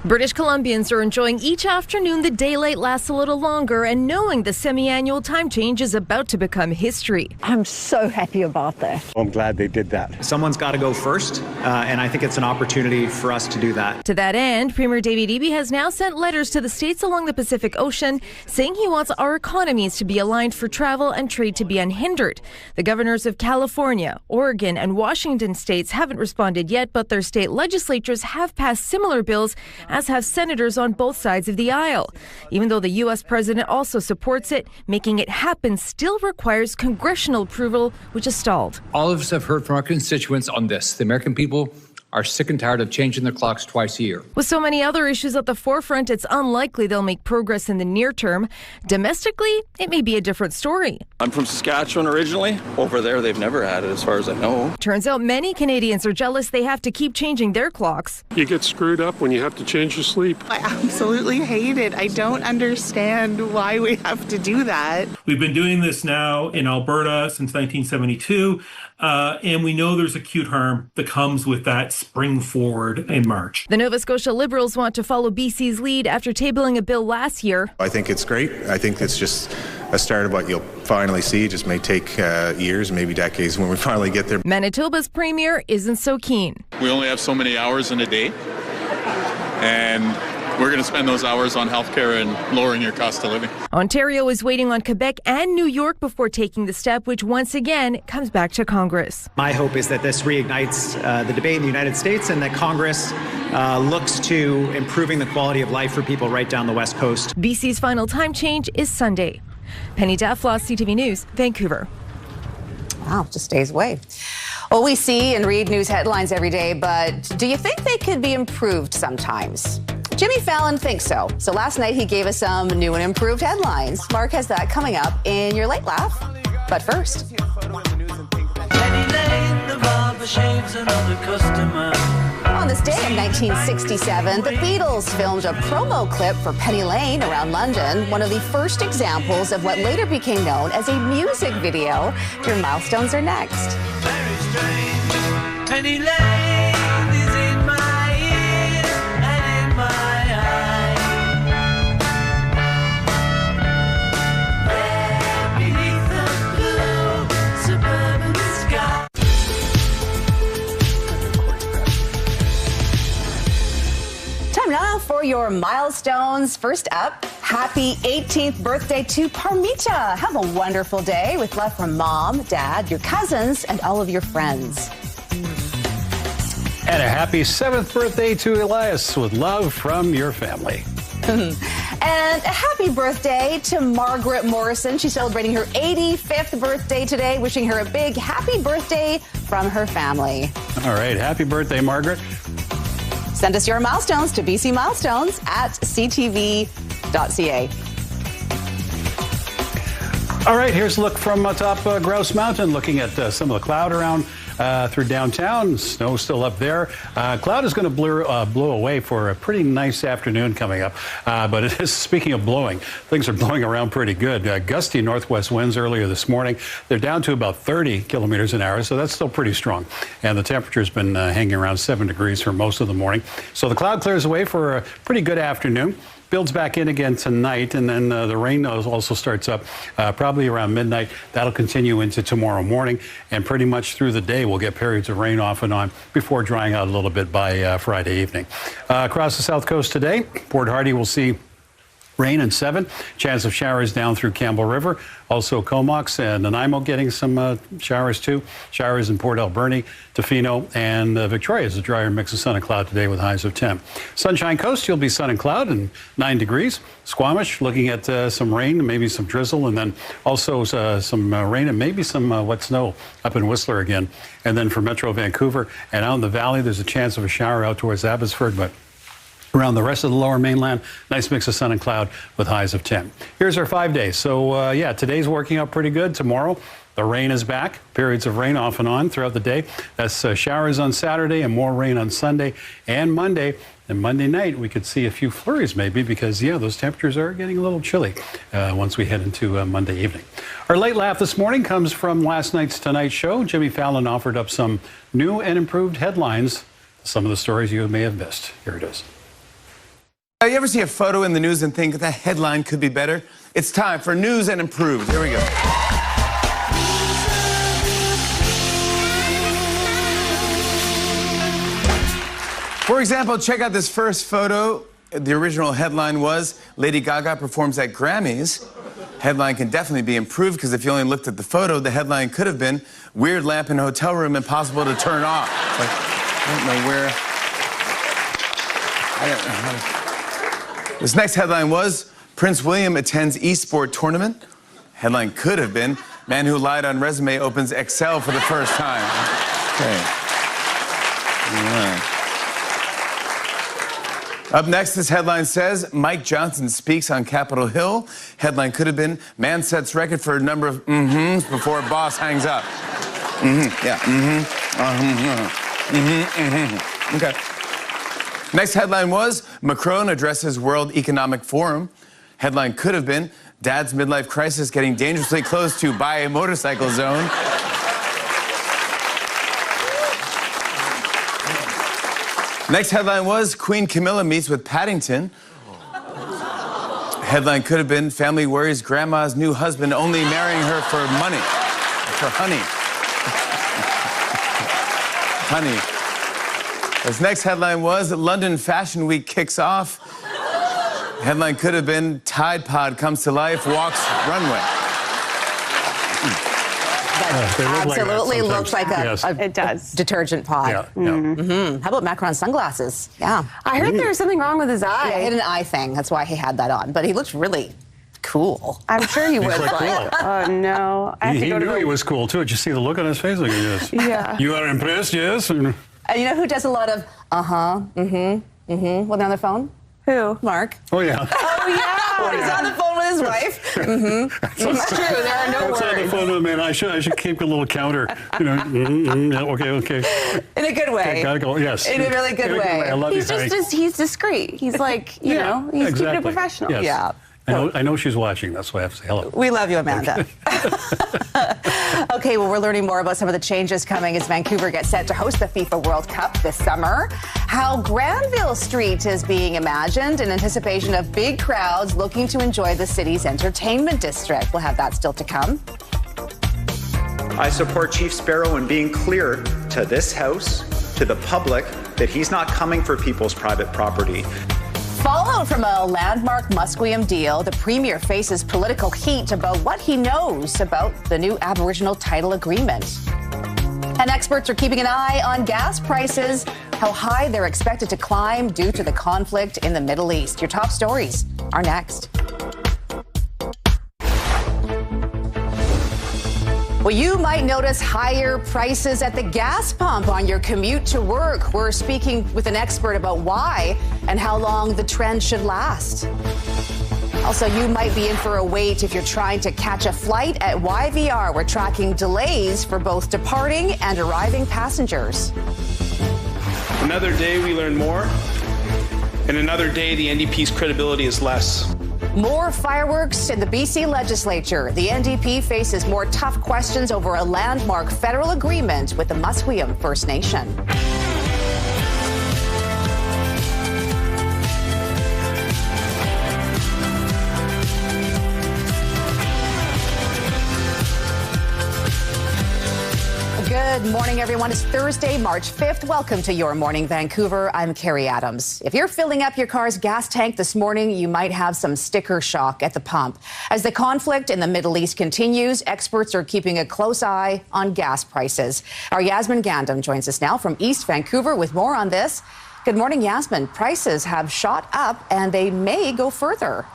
British Columbians are enjoying each afternoon the daylight lasts a little longer and knowing the semi-annual time change is about to become history. I'm so happy about that. I'm glad they did that. Someone's got to go first, and I think it's an opportunity for us to do that. To that end, Premier David Eby has now sent letters to the states along the Pacific Ocean saying he wants our economies to be aligned for travel and trade to be unhindered. The governors of California, Oregon, and Washington states haven't responded yet, but their state legislatures have passed similar bills, as have senators on both sides of the aisle. Even though the U.S. president also supports it, making it happen still requires congressional approval, which is stalled. All of us have heard from our constituents on this. The American people are sick and tired of changing their clocks twice a year. With so many other issues at the forefront, it's unlikely they'll make progress in the near term. Domestically, it may be a different story. I'm from Saskatchewan originally. Over there, they've never had it as far as I know. Turns out many Canadians are jealous they have to keep changing their clocks. You get screwed up when you have to change your sleep. I absolutely hate it. I don't understand why we have to do that. We've been doing this now in Alberta since 1972, and we know there's acute harm that comes with that spring forward in March. The Nova Scotia Liberals want to follow BC's lead after tabling a bill last year. I think it's great. I think it's just a start of what you'll finally see. It just may take years, maybe decades when we finally get there. Manitoba's premier isn't so keen. We only have so many hours in a day, and we're going to spend those hours on healthcare and lowering your cost of living. Ontario is waiting on Quebec and New York before taking the step, which once again comes back to Congress. My hope is that this reignites the debate in the United States and that Congress looks to improving the quality of life for people right down the West Coast. BC's final time change is Sunday. Penny Daflos, CTV News, Vancouver. Wow, just stays away. Well, we see and read news headlines every day, but do you think they could be improved sometimes? Jimmy Fallon thinks so. So last night he gave us some new and improved headlines. Mark has that coming up in your late laugh. But first. On this day in 1967, the Beatles filmed a promo clip for Penny Lane around London, one of the first examples of what later became known as a music video. Your milestones are next. Penny Lane is in my ears and in my eyes. There beneath the blue suburban sky. Time now for your milestones. First up, happy 18th birthday to Parmita. Have a wonderful day with love from Mom, Dad, your cousins, and all of your friends. And a happy 7th birthday to Elias with love from your family. And a happy birthday to Margaret Morrison. She's celebrating her 85th birthday today. Wishing her a big happy birthday from her family. All right. Happy birthday, Margaret. Send us your milestones to bcmilestones@ctv.ca. All right, here's a look from atop Grouse Mountain, looking at some of the cloud around through downtown. Snow still up there. Cloud is going to blow away for a pretty nice afternoon coming up. But it is, speaking of blowing, things are blowing around pretty good. Gusty northwest winds earlier this morning. They're down to about 30 kilometers an hour, so that's still pretty strong. And the temperature's been hanging around 7 degrees for most of the morning. So the cloud clears away for a pretty good afternoon. Builds back in again tonight, and then the rain also starts up probably around midnight. That'll continue into tomorrow morning, and pretty much through the day we'll get periods of rain off and on before drying out a little bit by Friday evening. Across the south coast today, Port Hardy will see rain and 7. Chance of showers down through Campbell River. Also Comox and Nanaimo getting some showers too. Showers in Port Alberni, Tofino, and Victoria is a drier mix of sun and cloud today with highs of 10. Sunshine Coast, you'll be sun and cloud and 9 degrees. Squamish, looking at some rain, maybe some drizzle, and then also some rain and maybe some wet snow up in Whistler again. And then for Metro Vancouver and out in the valley, there's a chance of a shower out towards Abbotsford, but around the rest of the lower mainland, nice mix of sun and cloud with highs of 10. Here's our 5 days. So, yeah, today's working out pretty good. Tomorrow, the rain is back. Periods of rain off and on throughout the day. That's showers on Saturday and more rain on Sunday and Monday. And Monday night, we could see a few flurries maybe because, yeah, those temperatures are getting a little chilly once we head into Monday evening. Our late laugh this morning comes from last night's Tonight Show. Jimmy Fallon offered up some new and improved headlines. Some of the stories you may have missed. Here it is. You ever see a photo in the news and think that headline could be better? It's time for News and Improved. Here we go. For example, check out this first photo. The original headline was, Lady Gaga performs at Grammys. Headline can definitely be improved because if you only looked at the photo, the headline could have been, weird lamp in hotel room impossible to turn off. Like, I don't know where. I don't know how to. This next headline was, Prince William attends eSport tournament. Headline could have been, man who lied on resume opens Excel for the first time. Okay. Yeah. Up next, this headline says, Mike Johnson speaks on Capitol Hill. Headline could have been, man sets record for a number of mm-hms before boss hangs up. Mm-hmm, yeah, mm-hmm, mm-hmm, mm-hmm. Okay. Next headline was, Macron addresses World Economic Forum. Headline could have been, dad's midlife crisis getting dangerously close to buy a motorcycle zone. Next headline was, Queen Camilla meets with Paddington. Headline could have been, family worries grandma's new husband only marrying her for money. For honey. Honey. This next headline was, London Fashion Week kicks off. Headline could have been, Tide Pod comes to life, walks runway. That absolutely looks like it does. Detergent pod. Yeah, yeah. Mm-hmm. How about Macron's sunglasses? Yeah. I heard there was something wrong with his eye. Yeah, he had an eye thing. That's why he had that on. But he looked really cool. I'm sure he was. Like, cool. Oh, no. He knew he was cool, too. Did you see the look on his face? Like, yes. Yeah. You are impressed, yes? And you know who does a lot of when they're on the phone? Who? Mark. Oh, yeah. Oh, yeah. He's on the phone with his wife. It's true. There are no words. On the phone with, man. I should keep a little counter. You know, okay. In a good way. Okay, gotta go. Yes. In a really good way. I love he's you, he's discreet. He's like, you know, he's keeping it professional. Yes. Yeah. I know she's watching. That's why I have to say hello. We love you, Amanda. Okay, well, we're learning more about some of the changes coming as Vancouver gets set to host the FIFA World Cup this summer. How Granville Street is being imagined in anticipation of big crowds looking to enjoy the city's entertainment district. We'll have that still to come. I support Chief Sparrow in being clear to this House, to the public, that he's not coming for people's private property. Fallout from a landmark Musqueam deal, the Premier faces political heat about what he knows about the new Aboriginal title agreement. And experts are keeping an eye on gas prices, how high they're expected to climb due to the conflict in the Middle East. Your top stories are next. Well, you might notice higher prices at the gas pump on your commute to work. We're speaking with an expert about why and how long the trend should last. Also, you might be in for a wait if you're trying to catch a flight at YVR. We're tracking delays for both departing and arriving passengers. Another day we learn more, and another day the NDP's credibility is less. More fireworks in the BC legislature. The NDP faces more tough questions over a landmark federal agreement with the Musqueam First Nation. Good morning, everyone. It's Thursday, March 5th. Welcome to Your Morning Vancouver. I'm Carrie Adams. If you're filling up your car's gas tank this morning, you might have some sticker shock at the pump. As the conflict in the Middle East continues, experts are keeping a close eye on gas prices. Our Yasmin Gandam joins us now from East Vancouver with more on this. Good morning, Yasmin. Prices have shot up and they may go further.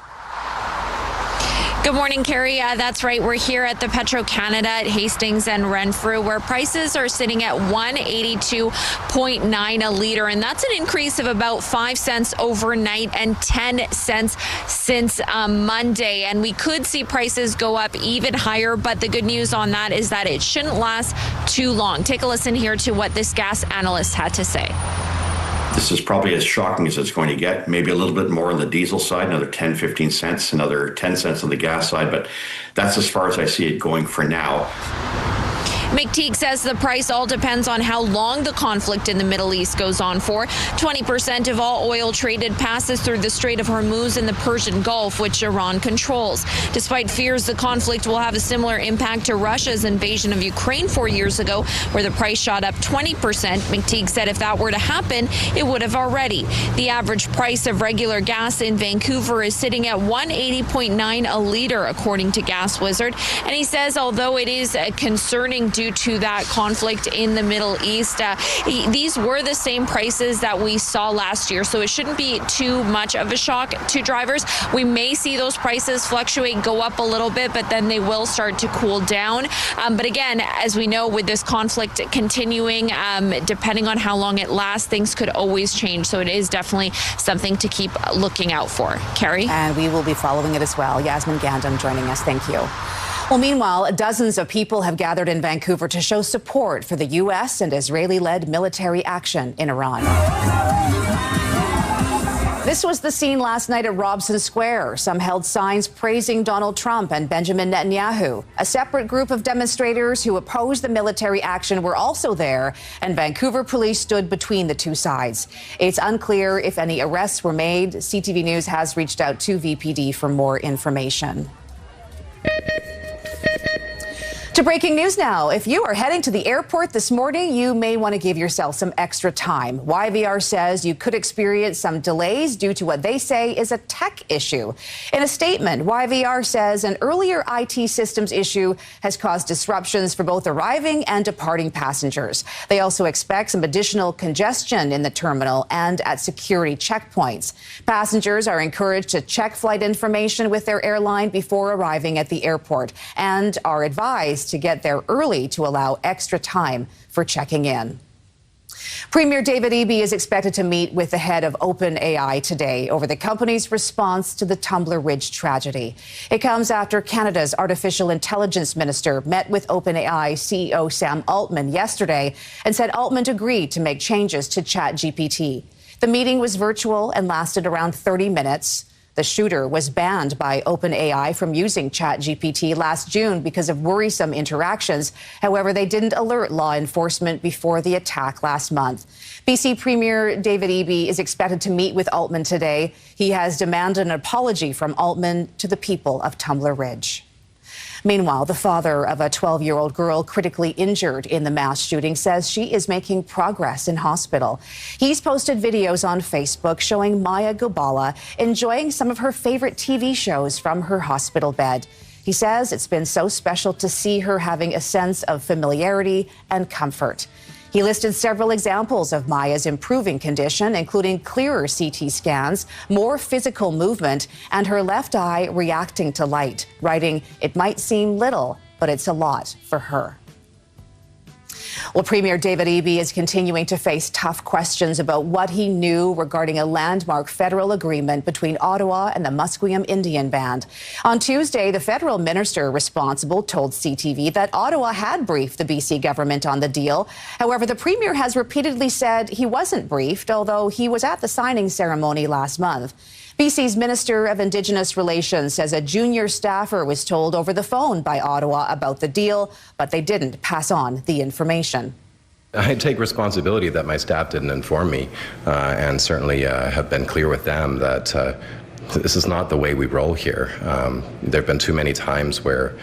Good morning, Carrie. That's right. We're here at the Petro-Canada at Hastings and Renfrew, where prices are sitting at $182.9 a litre. And that's an increase of about 5 cents overnight and 10 cents since Monday. And we could see prices go up even higher. But the good news on that is that it shouldn't last too long. Take a listen here to what this gas analyst had to say. This is probably as shocking as it's going to get, maybe a little bit more on the diesel side, another 10, 15 cents, another 10 cents on the gas side, but that's as far as I see it going for now. McTeague says the price all depends on how long the conflict in the Middle East goes on for. 20% of all oil traded passes through the Strait of Hormuz in the Persian Gulf, which Iran controls. Despite fears the conflict will have a similar impact to Russia's invasion of Ukraine 4 years ago, where the price shot up 20%, McTeague said if that were to happen, it would have already. The average price of regular gas in Vancouver is sitting at $180.9 a litre, according to Gas Wizard. And he says although it is concerning due to that conflict in the Middle East, these were the same prices that we saw last year, so it shouldn't be too much of a shock to drivers. We may see those prices fluctuate, go up a little bit, but then they will start to cool down. But again, as we know, with this conflict continuing, depending on how long it lasts, things could always change. So it is definitely something to keep looking out for. Carrie? And we will be following it as well. Yasmin Gandam joining us. Thank you. Well, meanwhile, dozens of people have gathered in Vancouver to show support for the U.S. and Israeli-led military action in Iran. This was the scene last night at Robson Square. Some held signs praising Donald Trump and Benjamin Netanyahu. A separate group of demonstrators who opposed the military action were also there, and Vancouver police stood between the two sides. It's unclear if any arrests were made. CTV News has reached out to VPD for more information. To breaking news now. If you are heading to the airport this morning, you may want to give yourself some extra time. YVR says you could experience some delays due to what they say is a tech issue. In a statement, YVR says an earlier IT systems issue has caused disruptions for both arriving and departing passengers. They also expect some additional congestion in the terminal and at security checkpoints. Passengers are encouraged to check flight information with their airline before arriving at the airport and are advised to get there early to allow extra time for checking in. Premier David Eby is expected to meet with the head of OpenAI today over the company's response to the Tumbler Ridge tragedy. It comes after Canada's artificial intelligence minister met with OpenAI CEO Sam Altman yesterday and said Altman agreed to make changes to ChatGPT. The meeting was virtual and lasted around 30 minutes. The shooter was banned by OpenAI from using ChatGPT last June because of worrisome interactions. However, they didn't alert law enforcement before the attack last month. BC Premier David Eby is expected to meet with Altman today. He has demanded an apology from Altman to the people of Tumbler Ridge. Meanwhile, the father of a 12-year-old girl critically injured in the mass shooting says she is making progress in hospital. He's posted videos on Facebook showing Maya Gobala enjoying some of her favorite TV shows from her hospital bed. He says it's been so special to see her having a sense of familiarity and comfort. He listed several examples of Maya's improving condition, including clearer CT scans, more physical movement, and her left eye reacting to light, writing, "It might seem little, but it's a lot for her." Well, Premier David Eby is continuing to face tough questions about what he knew regarding a landmark federal agreement between Ottawa and the Musqueam Indian Band. On Tuesday, the federal minister responsible told CTV that Ottawa had briefed the BC government on the deal. However, the premier has repeatedly said he wasn't briefed, although he was at the signing ceremony last month. BC's Minister of Indigenous Relations says a junior staffer was told over the phone by Ottawa about the deal, but they didn't pass on the information. I take responsibility that my staff didn't inform me, and certainly have been clear with them that this is not the way we roll here. There have been too many times where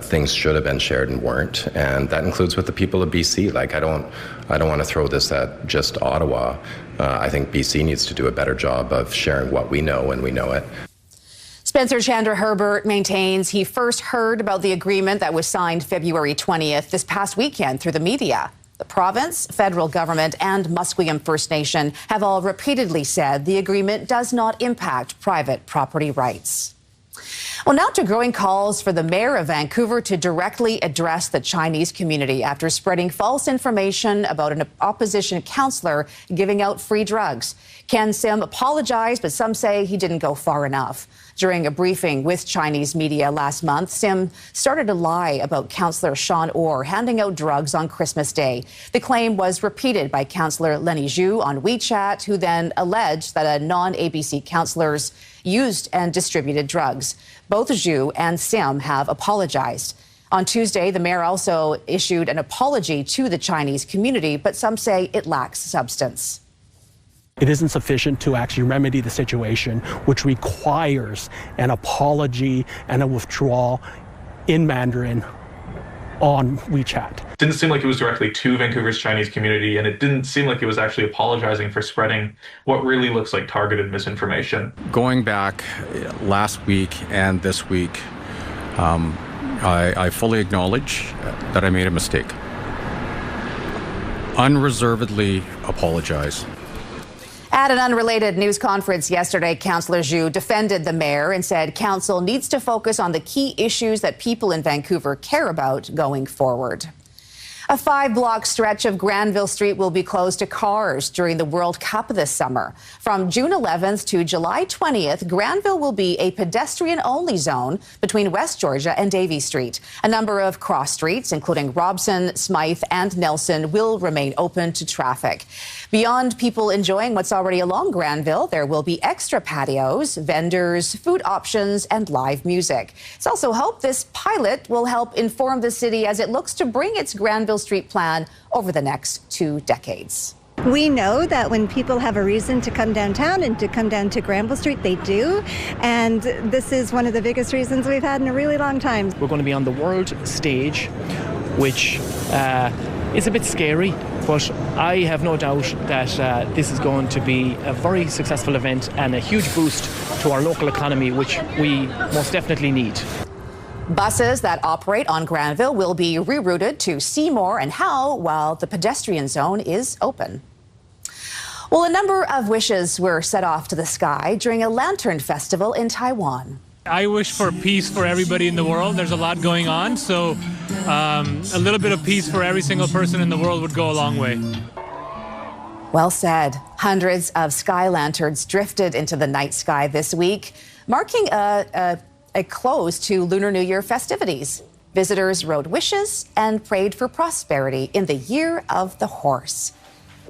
things should have been shared and weren't, and that includes with the people of BC. Like, I don't want to throw this at just Ottawa. I think BC needs to do a better job of sharing what we know when we know it. Spencer Chandra Herbert maintains he first heard about the agreement that was signed February 20th this past weekend through the media. The province, federal government, and Musqueam First Nation have all repeatedly said the agreement does not impact private property rights. Well, now to growing calls for the mayor of Vancouver to directly address the Chinese community after spreading false information about an opposition councillor giving out free drugs. Ken Sim apologized, but some say he didn't go far enough. During a briefing with Chinese media last month, Sim started to lie about Councillor Sean Orr handing out drugs on Christmas Day. The claim was repeated by Councillor Lenny Zhu on WeChat, who then alleged that a non-ABC councillors used and distributed drugs. Both Zhu and Sim have apologized. On Tuesday, the mayor also issued an apology to the Chinese community, but some say it lacks substance. It isn't sufficient to actually remedy the situation, which requires an apology and a withdrawal in Mandarin on WeChat. Didn't seem like it was directly to Vancouver's Chinese community, and it didn't seem like it was actually apologizing for spreading what really looks like targeted misinformation. Going back last week and this week, I fully acknowledge that I made a mistake. Unreservedly apologize. At an unrelated news conference yesterday, Councillor Zhu defended the mayor and said council needs to focus on the key issues that people in Vancouver care about going forward. A 5-block stretch of Granville Street will be closed to cars during the World Cup this summer. From June 11th to July 20th, Granville will be a pedestrian-only zone between West Georgia and Davie Street. A number of cross streets, including Robson, Smythe, and Nelson, will remain open to traffic. Beyond people enjoying what's already along Granville, there will be extra patios, vendors, food options, and live music. It's also hoped this pilot will help inform the city as it looks to bring its Granville Street plan over the next 2 decades. We know that when people have a reason to come downtown and to come down to Granville Street, they do. And this is one of the biggest reasons we've had in a really long time. We're going to be on the world stage, which is a bit scary, but I have no doubt that this is going to be a very successful event and a huge boost to our local economy, which we most definitely need. Buses that operate on Granville will be rerouted to Seymour and Howe while the pedestrian zone is open. Well, a number of wishes were set off to the sky during a lantern festival in Taiwan. I wish for peace for everybody in the world. There's a lot going on, so a little bit of peace for every single person in the world would go a long way. Well said. Hundreds of sky lanterns drifted into the night sky this week, marking a close to Lunar New Year festivities. Visitors wrote wishes and prayed for prosperity in the Year of the Horse.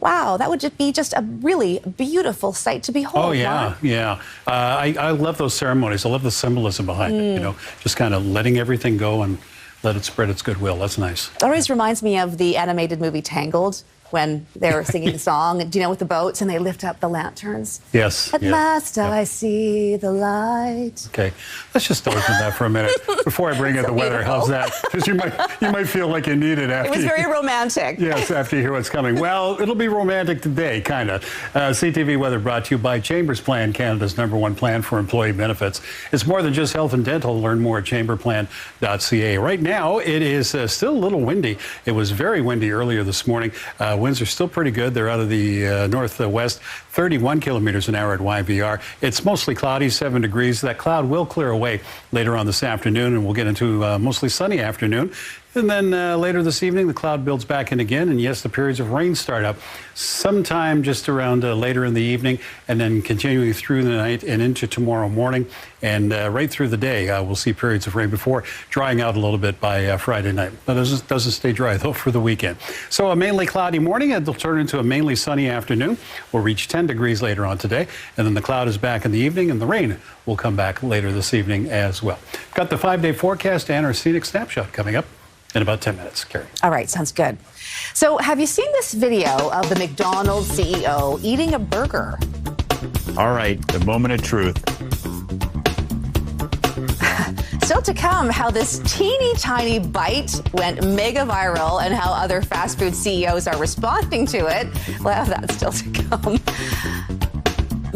Wow, that would be just a really beautiful sight to behold. Oh, yeah, Mark. yeah. I love those ceremonies. I love the symbolism behind it, you know, just kind of letting everything go and let it spread its goodwill. That's nice. It always reminds me of the animated movie Tangled, when they're singing the song, do you know, with the boats, and they lift up the lanterns. Yes. At last I see the light. Okay, let's just open that for a minute before I bring in the weather. How's that? Because you might feel like you need it after. It was very romantic. Yes, after you hear what's coming. Well, it'll be romantic today, kind of. CTV weather brought to you by Chambers Plan, Canada's #1 plan for employee benefits. It's more than just health and dental. Learn more at chamberplan.ca. Right now, it is still a little windy. It was very windy earlier this morning. Winds are still pretty good. They're out of the northwest, 31 kilometers an hour at YVR. It's mostly cloudy, 7 degrees. That cloud will clear away later on this afternoon, and we'll get into mostly sunny afternoon. And then later this evening, the cloud builds back in again. And yes, the periods of rain start up sometime just around later in the evening, and then continuing through the night and into tomorrow morning. And right through the day, we'll see periods of rain before drying out a little bit by Friday night. But it doesn't stay dry, though, for the weekend. So a mainly cloudy morning, and it'll turn into a mainly sunny afternoon. We'll reach 10 degrees later on today. And then the cloud is back in the evening, and the rain will come back later this evening as well. Got the 5-day forecast and our scenic snapshot coming up in about 10 minutes. Carrie. All right, sounds good. So have you seen this video of the McDonald's CEO eating a burger? All right, the moment of truth. Still to come, how this teeny tiny bite went mega viral and how other fast food CEOs are responding to it. We'll have that still to come.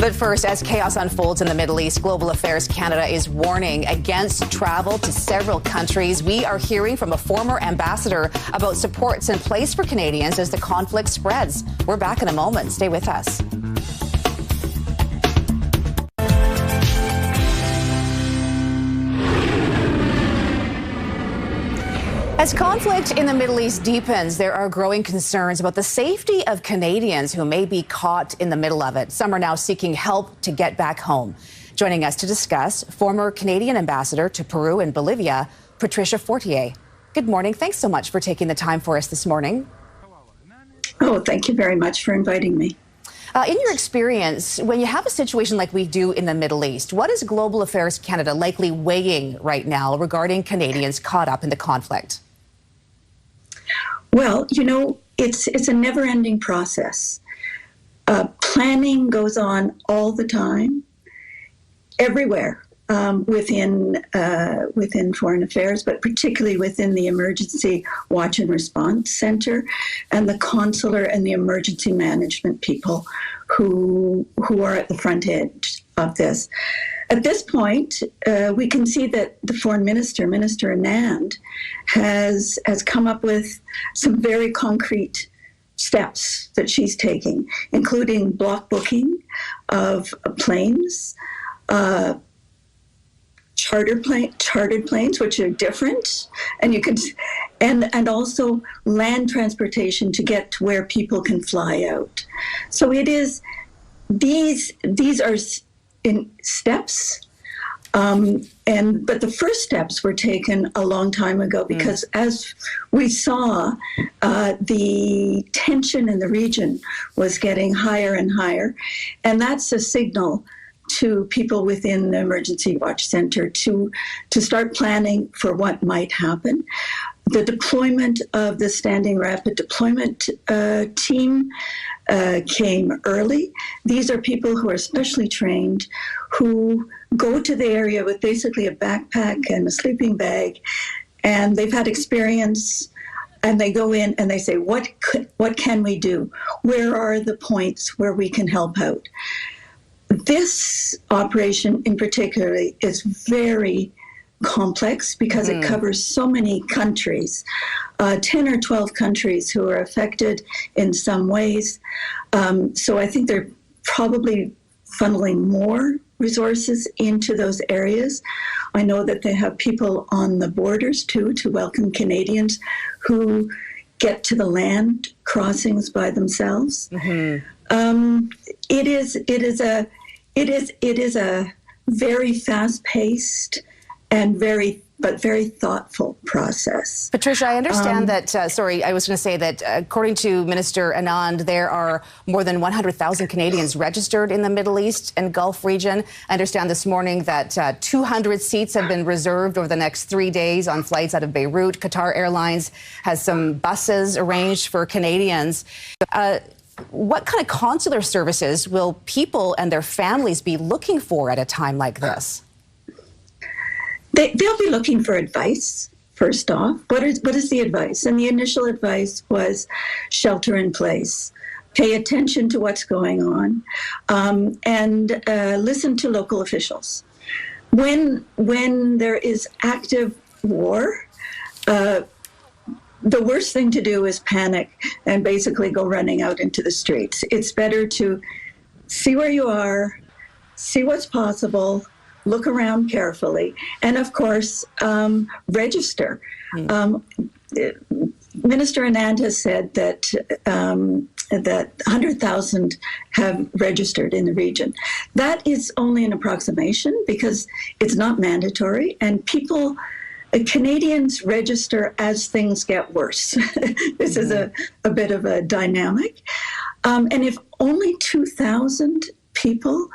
But first, as chaos unfolds in the Middle East, Global Affairs Canada is warning against travel to several countries. We are hearing from a former ambassador about supports in place for Canadians as the conflict spreads. We're back in a moment. Stay with us. As conflict in the Middle East deepens, there are growing concerns about the safety of Canadians who may be caught in the middle of it. Some are now seeking help to get back home. Joining us to discuss, former Canadian ambassador to Peru and Bolivia, Patricia Fortier. Good morning. Thanks so much for taking the time for us this morning. Oh, thank you very much for inviting me. In your experience, when you have a situation like we do in the Middle East, what is Global Affairs Canada likely weighing right now regarding Canadians caught up in the conflict? Well, you know, it's a never-ending process. Planning goes on all the time, everywhere within Foreign Affairs, but particularly within the Emergency Watch and Response Center and the consular and the emergency management people who are at the front edge of this. At this point, we can see that the Foreign Minister, Minister Anand, has come up with some very concrete steps that she's taking, including block booking of planes, chartered planes, which are different, and you could, and also land transportation to get to where people can fly out. So it is these are in steps, but the first steps were taken a long time ago because as we saw, the tension in the region was getting higher and higher, and that's a signal to people within the Emergency Watch Center to start planning for what might happen. The deployment of the Standing Rapid Deployment Team came early. These are people who are specially trained, who go to the area with basically a backpack and a sleeping bag, and they've had experience, and they go in and they say, what can we do? Where are the points where we can help out? This operation in particular is very complex because it covers so many countries, 10 or 12 countries who are affected in some ways. So I think they're probably funneling more resources into those areas. I know that they have people on the borders too to welcome Canadians who get to the land crossings by themselves. It is a very fast-paced and very thoughtful process. Patricia, I understand that, I was going to say that according to Minister Anand, there are more than 100,000 Canadians registered in the Middle East and Gulf region. I understand this morning that 200 seats have been reserved over the next 3 days on flights out of Beirut. Qatar Airlines has some buses arranged for Canadians. What kind of consular services will people and their families be looking for at a time like this? They'll be looking for advice, first off. What is the advice? And the initial advice was shelter in place. Pay attention to what's going on, and listen to local officials. When there is active war, the worst thing to do is panic and basically go running out into the streets. It's better to see where you are, see what's possible, look around carefully, and of course, register. Minister Anand has said that that 100,000 have registered in the region. That is only an approximation because it's not mandatory, and Canadians register as things get worse. This is a bit of a dynamic. And if only 2,000 people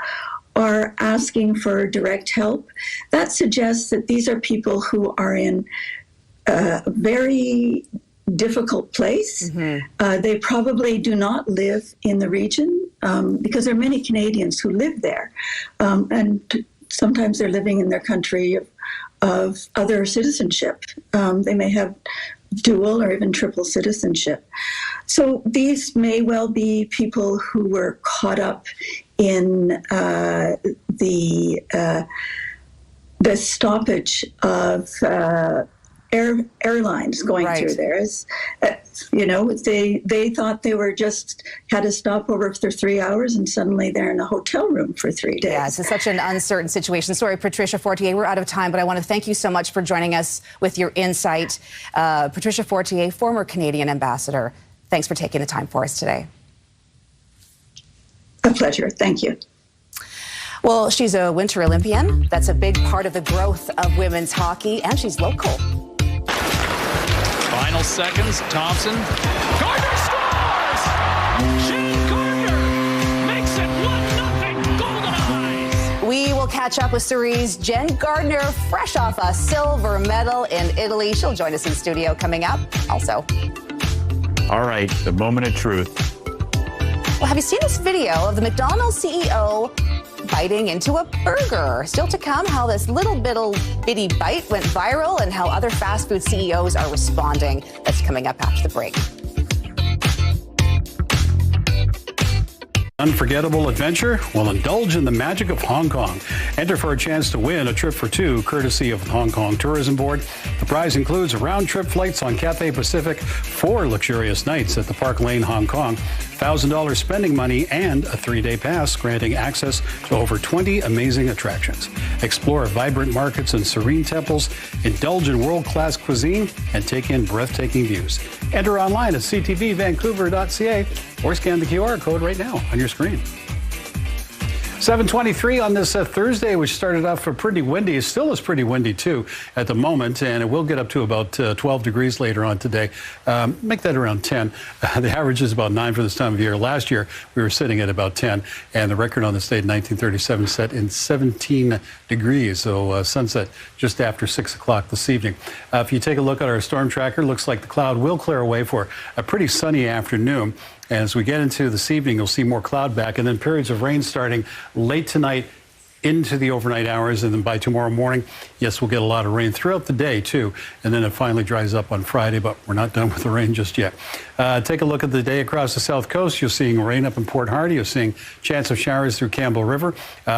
are asking for direct help, that suggests that these are people who are in a very difficult place. They probably do not live in the region because there are many Canadians who live there. And sometimes they're living in their country of other citizenship. They may have dual or even triple citizenship. So these may well be people who were caught up in the stoppage of airlines going through there. They thought they were just had a stopover for 3 hours, and suddenly they're in a hotel room for 3 days. Yeah, it's such an uncertain situation. Sorry, Patricia Fortier, we're out of time, but I want to thank you so much for joining us with your insight. Patricia Fortier, former Canadian ambassador, thanks for taking the time for us today. A pleasure. Thank you. Well, she's a Winter Olympian. That's a big part of the growth of women's hockey, and she's local. Final seconds, Thompson. Gardner scores! Shane Gardner makes it 1-0 Golden Eyes. We will catch up with Surrey's Jen Gardner, fresh off a silver medal in Italy. She'll join us in studio coming up also. All right, the moment of truth. Well, have you seen this video of the McDonald's CEO biting into a burger? Still to come, how this little bitty bite went viral and how other fast food CEOs are responding. That's coming up after the break. Unforgettable adventure? Well, indulge in the magic of Hong Kong. Enter for a chance to win a trip for two, courtesy of the Hong Kong Tourism Board. The prize includes round-trip flights on Cathay Pacific, 4 luxurious nights at the Park Lane, Hong Kong, $1,000 spending money, and a 3-day pass granting access to over 20 amazing attractions. Explore vibrant markets and serene temples, indulge in world-class cuisine, and take in breathtaking views. Enter online at ctvvancouver.ca or scan the QR code right now on your screen. 7:23 on this Thursday, which started off pretty windy. It still is pretty windy, too, at the moment, and it will get up to about 12 degrees later on today. Make that around 10. The average is about 9 for this time of year. Last year, we were sitting at about 10, and the record on this date in 1937 set in 17 degrees, so sunset just after 6 o'clock this evening. If you take a look at our storm tracker, looks like the cloud will clear away for a pretty sunny afternoon. As we get into this evening, you'll see more cloud back, and then periods of rain starting late tonight into the overnight hours, and then by tomorrow morning, yes, we'll get a lot of rain throughout the day, too, and then it finally dries up on Friday, but we're not done with the rain just yet. Take a look at the day across the south coast. You're seeing rain up in Port Hardy. You're seeing chance of showers through Campbell River.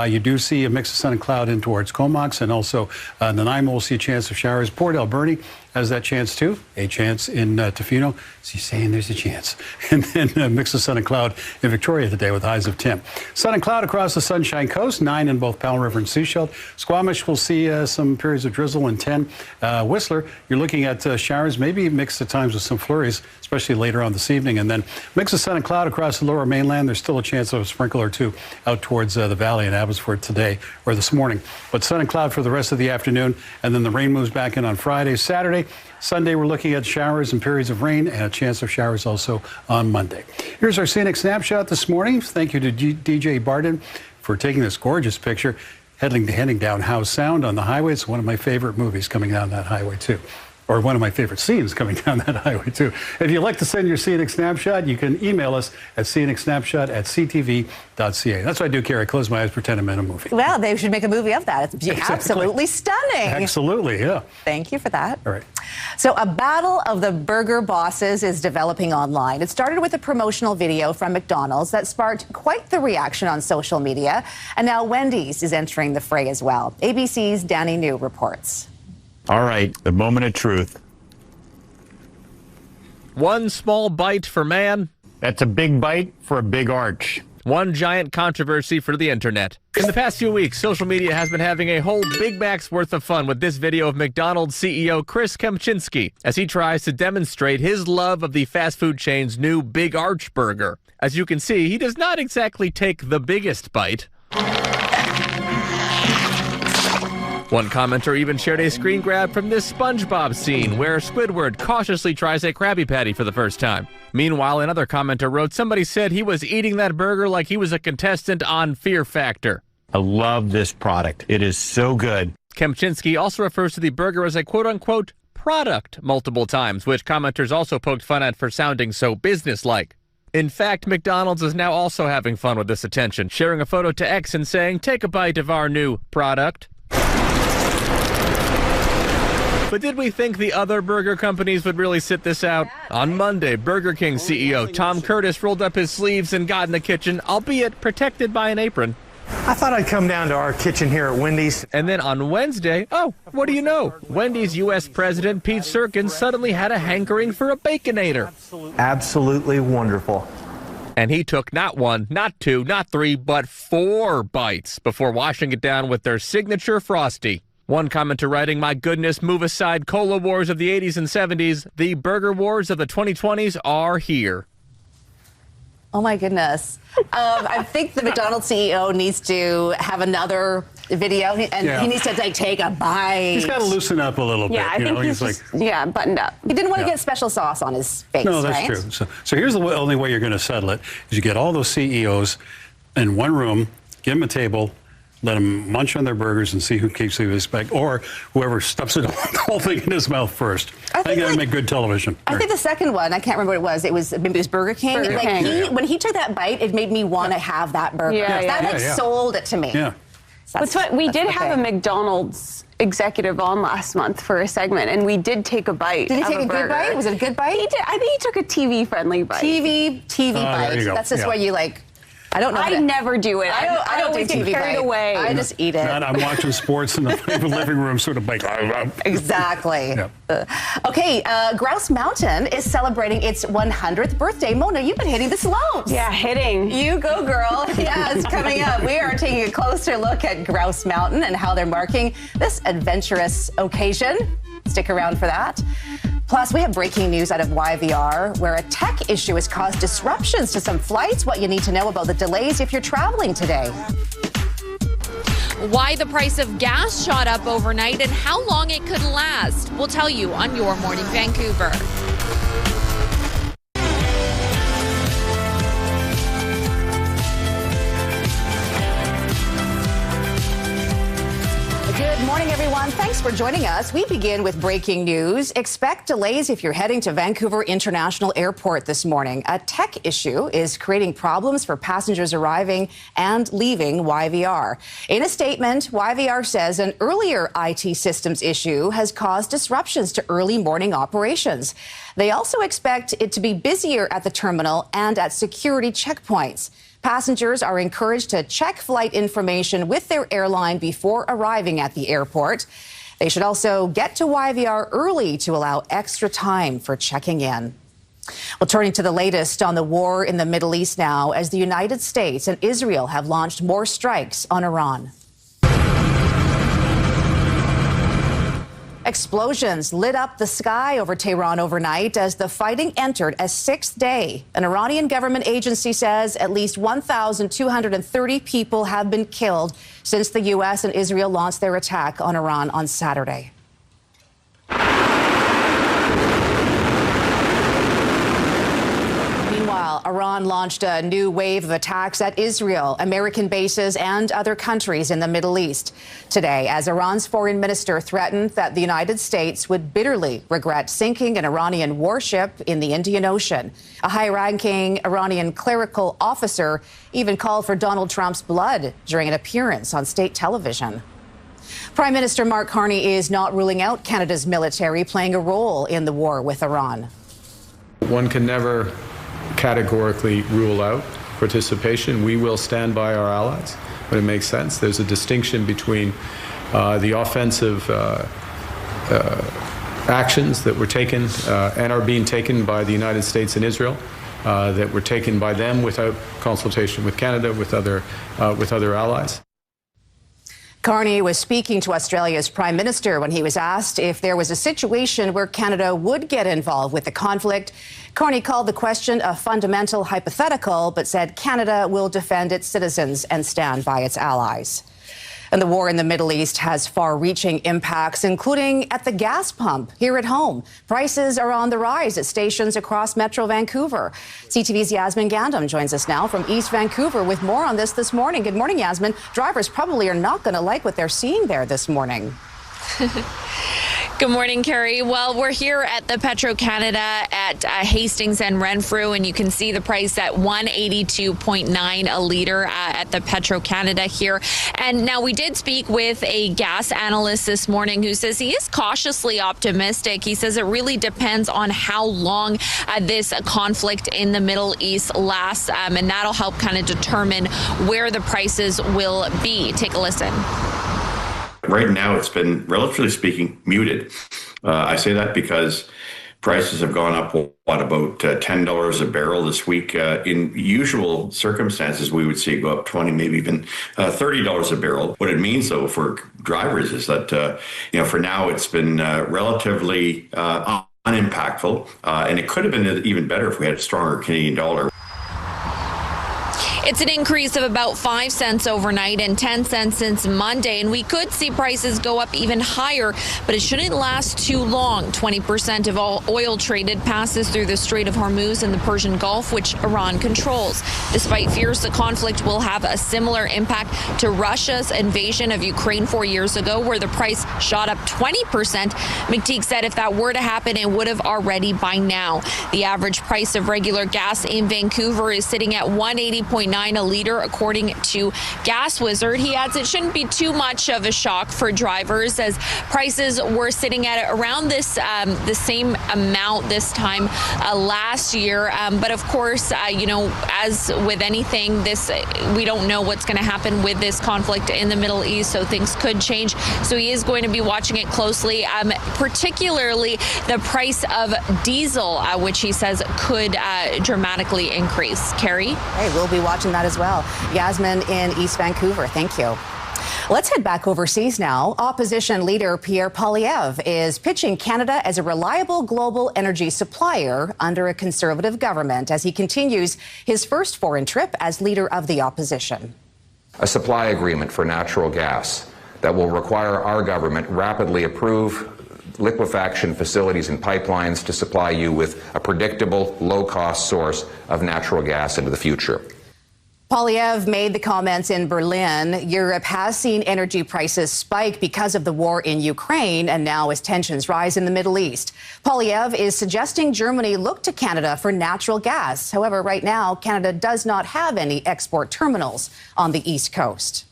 You do see a mix of sun and cloud in towards Comox, and also Nanaimo will see a chance of showers. Port Alberni has that chance, too. A chance in Tofino. So you're saying there's a chance. And then a mix of sun and cloud in Victoria today with highs of 10. Sun and cloud across the Sunshine Coast, 9 in both Powell River and Sechelt. Squamish will see some periods of drizzle and 10. Whistler, you're looking at showers, maybe mixed at times with some flurries, especially later on this evening. And then mix of sun and cloud across the lower mainland. There's still a chance of a sprinkle or two out towards the valley in Abbotsford today or this morning. But sun and cloud for the rest of the afternoon. And then the rain moves back in on Friday, Saturday. Sunday, we're looking at showers and periods of rain and a chance of showers also on Monday. Here's our scenic snapshot this morning. Thank you to DJ Barden for taking this gorgeous picture, heading down Howe Sound on the highway. It's one of my favorite movies coming down that highway, too. Or one of my favorite scenes coming down that highway, too. If you'd like to send your scenic snapshot, you can email us at scenicsnapshot@ctv.ca. That's what I do, Carrie. I close my eyes, pretend I'm in a movie. Well, they should make a movie of that. It's absolutely stunning. Absolutely, yeah. Thank you for that. All right. So a battle of the burger bosses is developing online. It started with a promotional video from McDonald's that sparked quite the reaction on social media. And now Wendy's is entering the fray as well. ABC's Danny New reports. All right, the moment of truth. One small bite for man. That's a big bite for a big arch. one giant controversy for the internet. In the past few weeks, social media has been having a whole Big Mac's worth of fun with this video of McDonald's CEO Chris Kempczinski as he tries to demonstrate his love of the fast food chain's new Big Arch burger. As you can see, he does not exactly take the biggest bite. One commenter even shared a screen grab from this SpongeBob scene where Squidward cautiously tries a Krabby Patty for the first time. Meanwhile, another commenter wrote, somebody said he was eating that burger like he was a contestant on Fear Factor. I love this product. It is so good. Kempczinski also refers to the burger as a quote-unquote product multiple times, which commenters also poked fun at for sounding so businesslike. In fact, McDonald's is now also having fun with this attention, sharing a photo to X and saying, take a bite of our new product. But did we think the other burger companies would really sit this out? On Monday, Burger King CEO Tom Curtis rolled up his sleeves and got in the kitchen, albeit protected by an apron. I thought I'd come down to our kitchen here at Wendy's. And then on Wednesday, oh, what do you know? Wendy's U.S. President Pete Serkin suddenly had a hankering for a Baconator. Absolutely wonderful. And he took not one, not two, not three, but 4 bites before washing it down with their signature Frosty. One commenter writing, my goodness, move aside cola wars of the 80s and 70s. The burger wars of the 2020s are here. Oh, my goodness. I think the McDonald's CEO needs to have another video, and he needs to take a bite. He's got to loosen up a little bit. I think he's just, buttoned up. He didn't want to get special sauce on his face, No, that's right? true. So here's the only way you're going to settle it, is you get all those CEOs in one room, give them a table, let them munch on their burgers and see who keeps the respect, or whoever stuffs the whole thing in his mouth first. I think that would make good television. I think the second one, I can't remember what it was. Maybe it was Burger King. Burger King. When he took that bite, it made me want to have that burger. That sold it to me. Yeah. We did have a McDonald's executive on last month for a segment, and we did take a bite. Did he take a burger. good bite? Was it a good bite? He did. I think he took a TV-friendly bite. TV bite. There you go. That's just what you like. I don't know. I never do it. I don't do TV carried bite. away. I just eat it. I'm watching sports in the living room, sort of like. Exactly. Okay, Grouse Mountain is celebrating its 100th birthday. Mona, you've been hitting the slopes. Yeah, hitting. You go, girl. Yeah, it's coming up. We are taking a closer look at Grouse Mountain and how they're marking this adventurous occasion. Stick around for that. Plus, we have breaking news out of YVR, where a tech issue has caused disruptions to some flights. What you need to know about the delays if you're traveling today. Why the price of gas shot up overnight and how long it could last. We'll tell you on Your Morning Vancouver. Good morning, everyone. Thanks for joining us. We begin with breaking news. Expect delays if you're heading to Vancouver International Airport this morning. A tech issue is creating problems for passengers arriving and leaving YVR. In a statement, YVR says an earlier IT systems issue has caused disruptions to early morning operations. They also expect it to be busier at the terminal and at security checkpoints. Passengers are encouraged to check flight information with their airline before arriving at the airport. They should also get to YVR early to allow extra time for checking in. Well, turning to the latest on the war in the Middle East now, as the United States and Israel have launched more strikes on Iran. Explosions lit up the sky over Tehran overnight as the fighting entered a 6th day. An Iranian government agency says at least 1,230 people have been killed since the U.S. and Israel launched their attack on Iran on Saturday. Meanwhile, Iran launched a new wave of attacks at Israel, American bases, and other countries in the Middle East today, as Iran's foreign minister threatened that the United States would bitterly regret sinking an Iranian warship in the Indian Ocean. A high-ranking Iranian clerical officer even called for Donald Trump's blood during an appearance on state television. Prime Minister Mark Carney is not ruling out Canada's military playing a role in the war with Iran. One can never categorically rule out participation. We will stand by our allies when it makes sense. There's a distinction between the offensive actions that were taken and are being taken by the United States and Israel that were taken by them without consultation with Canada, with other allies. Carney was speaking to Australia's Prime Minister when he was asked if there was a situation where Canada would get involved with the conflict. Carney called the question a fundamental hypothetical, but said Canada will defend its citizens and stand by its allies. And the war in the Middle East has far-reaching impacts, including at the gas pump here at home. Prices are on the rise at stations across Metro Vancouver. CTV's Yasmin Gandam joins us now from East Vancouver with more on this morning. Good morning, Yasmin. Drivers probably are not going to like what they're seeing there this morning. Good morning, Carrie. Well, we're here at the Petro-Canada at Hastings and Renfrew, and you can see the price at $182.9 a litre at the Petro-Canada here. And now we did speak with a gas analyst this morning who says he is cautiously optimistic. He says it really depends on how long this conflict in the Middle East lasts, and that'll help kind of determine where the prices will be. Take a listen. Right now, it's been, relatively speaking, muted. I say that because prices have gone up, about $10 a barrel this week. In usual circumstances, we would see it go up 20, maybe even $30 a barrel. What it means, though, for drivers is that, for now, it's been relatively unimpactful, and it could have been even better if we had a stronger Canadian dollar. It's an increase of about 5 cents overnight and 10 cents since Monday, and we could see prices go up even higher, but it shouldn't last too long. 20% of all oil traded passes through the Strait of Hormuz and the Persian Gulf, which Iran controls. Despite fears the conflict will have a similar impact to Russia's invasion of Ukraine 4 years ago, where the price shot up 20%. McTeague said if that were to happen, it would have already by now. The average price of regular gas in Vancouver is sitting at $180.9 a litre, according to Gas Wizard. He adds it shouldn't be too much of a shock for drivers, as prices were sitting at around this the same amount this time last year. But of course, as with anything, we don't know what's going to happen with this conflict in the Middle East, so things could change. So he is going to be watching it closely, particularly the price of diesel, which he says could dramatically increase. Carrie? Hey, we'll be watching that as well. Yasmin in East Vancouver, thank you. Let's head back overseas now. Opposition leader Pierre Poilievre is pitching Canada as a reliable global energy supplier under a Conservative government as he continues his first foreign trip as leader of the opposition. A supply agreement for natural gas that will require our government rapidly approve liquefaction facilities and pipelines to supply you with a predictable, low-cost source of natural gas into the future. Poilievre made the comments in Berlin. Europe has seen energy prices spike because of the war in Ukraine, and now as tensions rise in the Middle East. Poilievre is suggesting Germany look to Canada for natural gas. However, right now, Canada does not have any export terminals on the East Coast.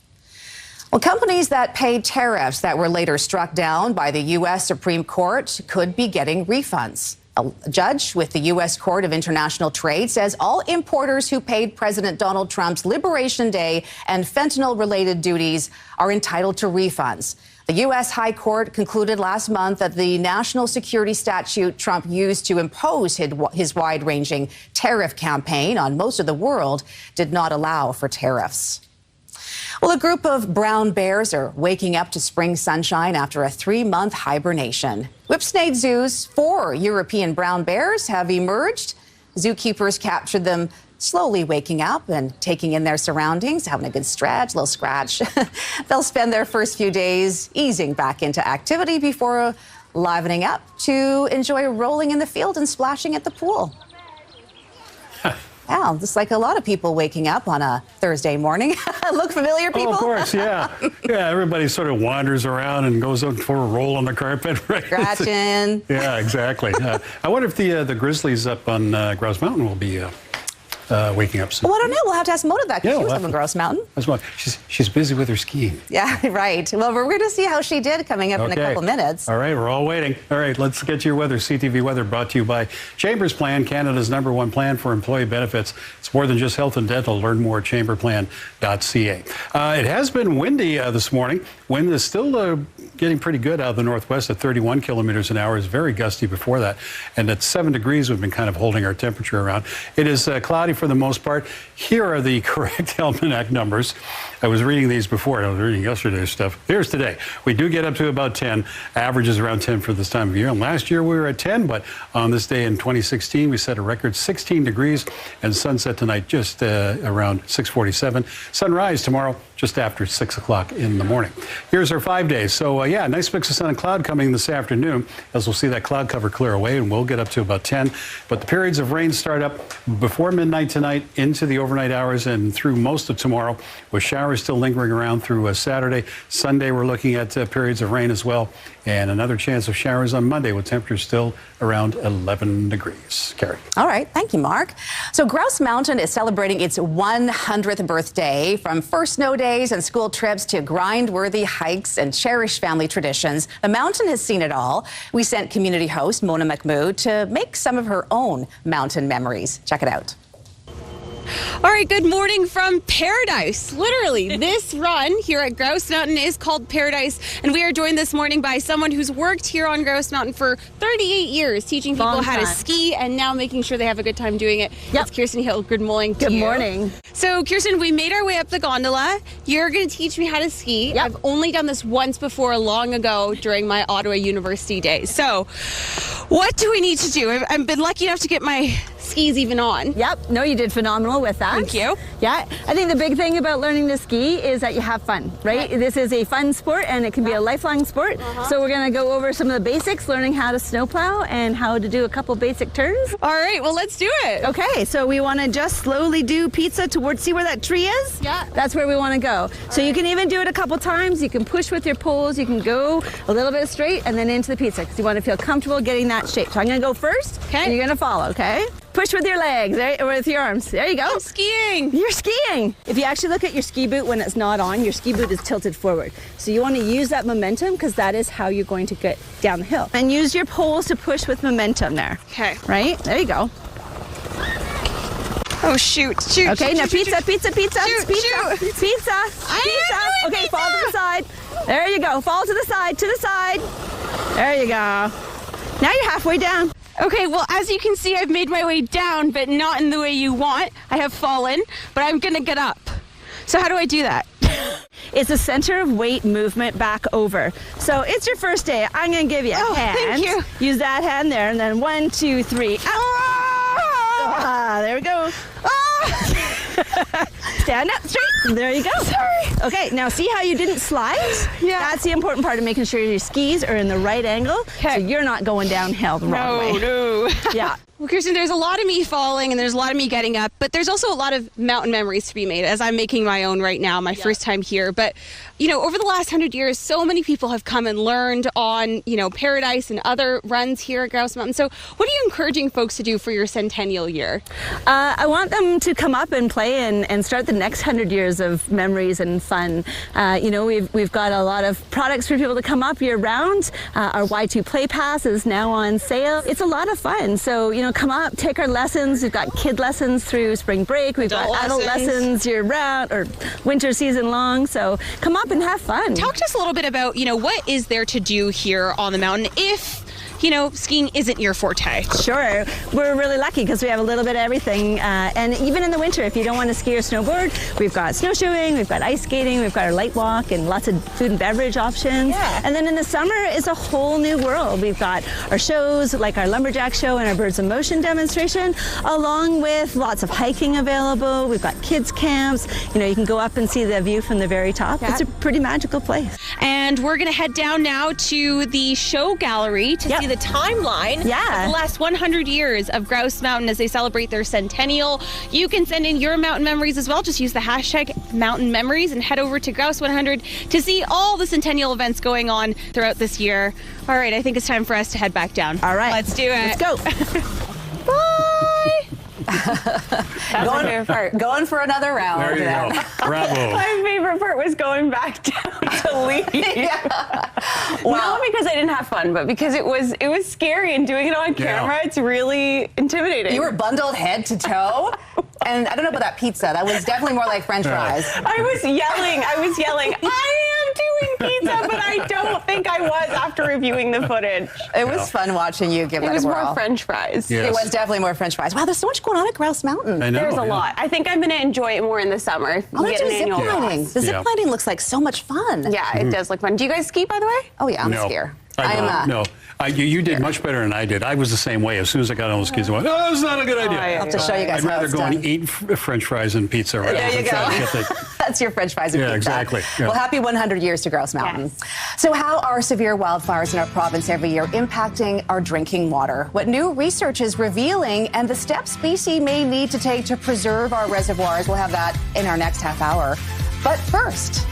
Well, companies that paid tariffs that were later struck down by the U.S. Supreme Court could be getting refunds. A judge with the U.S. Court of International Trade says all importers who paid President Donald Trump's Liberation Day and fentanyl-related duties are entitled to refunds. The U.S. High Court concluded last month that the national security statute Trump used to impose his wide-ranging tariff campaign on most of the world did not allow for tariffs. Well, a group of brown bears are waking up to spring sunshine after a 3-month hibernation. Whipsnade Zoo's 4 European brown bears have emerged. Zookeepers captured them slowly waking up and taking in their surroundings, having a good stretch, little scratch. They'll spend their first few days easing back into activity before livening up to enjoy rolling in the field and splashing at the pool. Wow, just like a lot of people waking up on a Thursday morning. Look familiar, people? Oh, of course, yeah. Yeah, everybody sort of wanders around and goes out for a roll on the carpet. Right? Scratching. Yeah, exactly. I wonder if the Grizzlies up on Grouse Mountain will be waking up soon. Well, I don't know. We'll have to ask Mona that because she was up on Grouse Mountain. She's busy with her skiing. Yeah, right. Well, we're going to see how she did coming up in a couple minutes. All right, we're all waiting. All right, let's get your weather. CTV Weather brought to you by Chambers Plan, Canada's #1 plan for employee benefits. It's more than just health and dental. Learn more at chamberplan.ca. It has been windy this morning. Wind is still getting pretty good out of the northwest at 31 kilometers an hour. It's very gusty before that. And at 7 degrees, we've been kind of holding our temperature around. It is cloudy for the most part. Here are the correct almanac numbers. I was reading these before. I was reading yesterday's stuff. Here's today. We do get up to about 10. Average is around 10 for this time of year. And last year we were at 10, but on this day in 2016, we set a record 16 degrees, and sunset tonight just around 6:47. Sunrise tomorrow just after 6 o'clock in the morning. Here's our 5 days. So yeah, nice mix of sun and cloud coming this afternoon, as we'll see that cloud cover clear away, and we'll get up to about 10. But the periods of rain start up before midnight tonight into the overnight hours and through most of tomorrow, with showers still lingering around through Saturday. Sunday, we're looking at periods of rain as well, and another chance of showers on Monday with temperatures still around 11 degrees. Carrie. All right. Thank you, Mark. So Grouse Mountain is celebrating its 100th birthday. From first snow days and school trips to grind-worthy hikes and cherished family traditions, the mountain has seen it all. We sent community host Mona McMood to make some of her own mountain memories. Check it out. All right, good morning from paradise. Literally, this run here at Grouse Mountain is called Paradise, and we are joined this morning by someone who's worked here on Grouse Mountain for 38 years, teaching people how to ski and now making sure they have a good time doing it. Yep. It's Kirsten Hill. Good morning to you. Good morning. So, Kirsten, we made our way up the gondola. You're going to teach me how to ski. Yep. I've only done this once before, long ago, during my Ottawa University days. So, what do we need to do? I've been lucky enough to get my skis even on. Yep. No, you did phenomenal with that. Thank you. Yeah. I think the big thing about learning to ski is that you have fun, right? This is a fun sport and it can be a lifelong sport. So we're going to go over some of the basics, learning how to snowplow and how to do a couple basic turns. All right. Well, let's do it. Okay. So we want to just slowly do pizza towards, see where that tree is? Yeah. That's where we want to go. So you can even do it a couple times. You can push with your poles. You can go a little bit straight and then into the pizza because you want to feel comfortable getting that shape. So I'm going to go first. Okay. And you're going to follow. Okay. Push with your legs, right? Or with your arms. There you go. I'm skiing. You're skiing. If you actually look at your ski boot when it's not on, your ski boot is tilted forward. So you want to use that momentum because that is how you're going to get down the hill. And use your poles to push with momentum there. Okay. Right? There you go. Oh, shoot. Shoot. Okay, now pizza. Shoot. Pizza. Shoot. Pizza. Okay, fall to the side. There you go. Fall to the side. There you go. Now you're halfway down. Okay, well, as you can see, I've made my way down, but not in the way you want. I have fallen, but I'm going to get up. So how do I do that? It's a center of weight movement back over. So it's your first day. I'm going to give you a hand. Thank you. Use that hand there, and then 1, 2, 3. There we go. Stand up straight. There you go. Sorry. Okay, now see how you didn't slide? Yeah. That's the important part of making sure your skis are in the right angle so you're not going downhill the wrong way. No. Yeah. Well, Kirsten, there's a lot of me falling and there's a lot of me getting up, but there's also a lot of mountain memories to be made as I'm making my own right now, my first time here. But, you know, over the last 100 years, so many people have come and learned on, you know, Paradise and other runs here at Grouse Mountain. So what are you encouraging folks to do for your centennial year? I want them to come up and play and start the next 100 years of memories and fun. You know, we've got a lot of products for people to come up year round. Our Y2 Play Pass is now on sale. It's a lot of fun. So, you know, come up, take our lessons. We've got kid lessons through spring break. We've got adult lessons year round or winter season long. So come up and have fun. Talk to us a little bit about, you know, what is there to do here on the mountain if, you know, skiing isn't your forte? Sure. We're really lucky because we have a little bit of everything. And even in the winter, if you don't want to ski or snowboard, we've got snowshoeing, we've got ice skating, we've got our light walk and lots of food and beverage options. Yeah. And then in the summer, it's a whole new world. We've got our shows like our Lumberjack show and our Birds of Motion demonstration, along with lots of hiking available. We've got kids camps. You know, you can go up and see the view from the very top. Yeah. It's a pretty magical place. And we're going to head down now to the show gallery to see the timeline of the last 100 years of Grouse Mountain as they celebrate their centennial. You can send in your mountain memories as well. Just use the hashtag mountain memories and head over to Grouse 100 to see all the centennial events going on throughout this year. All right, I think it's time for us to head back down. All right. Let's do it. Let's go. Bye. That's my favorite part. Going for another round. There you go. Bravo. My favorite part was going back down to leave. Well, Not because I didn't have fun, but because it was scary and doing it on camera, it's really intimidating. You were bundled head to toe. And I don't know about that pizza. That was definitely more like French fries. I was yelling. I am doing pizza, but I don't think I was after reviewing the footage. It was fun watching you give it a whirl. It was more French fries. Yes. It was definitely more French fries. Wow, there's so much going on at Grouse Mountain. I know, There's a lot. I think I'm going to enjoy it more in the summer. Oh, let's do zip lining. The zip lining looks like so much fun. Yeah, it does look fun. Do you guys ski, by the way? Oh, yeah, I'm a skier. No. You did much better than I did. I was the same way. As soon as I got on those skis, I went, oh, that's not a good idea. I'll have to show you guys I'd rather how go it's and eat French fries and pizza right There you go. That's your French fries and pizza. Exactly. Yeah. Well, happy 100 years to Grouse Mountain. Yes. So how are severe wildfires in our province every year impacting our drinking water? What new research is revealing and the steps BC may need to take to preserve our reservoirs? We'll have that in our next half hour. But first...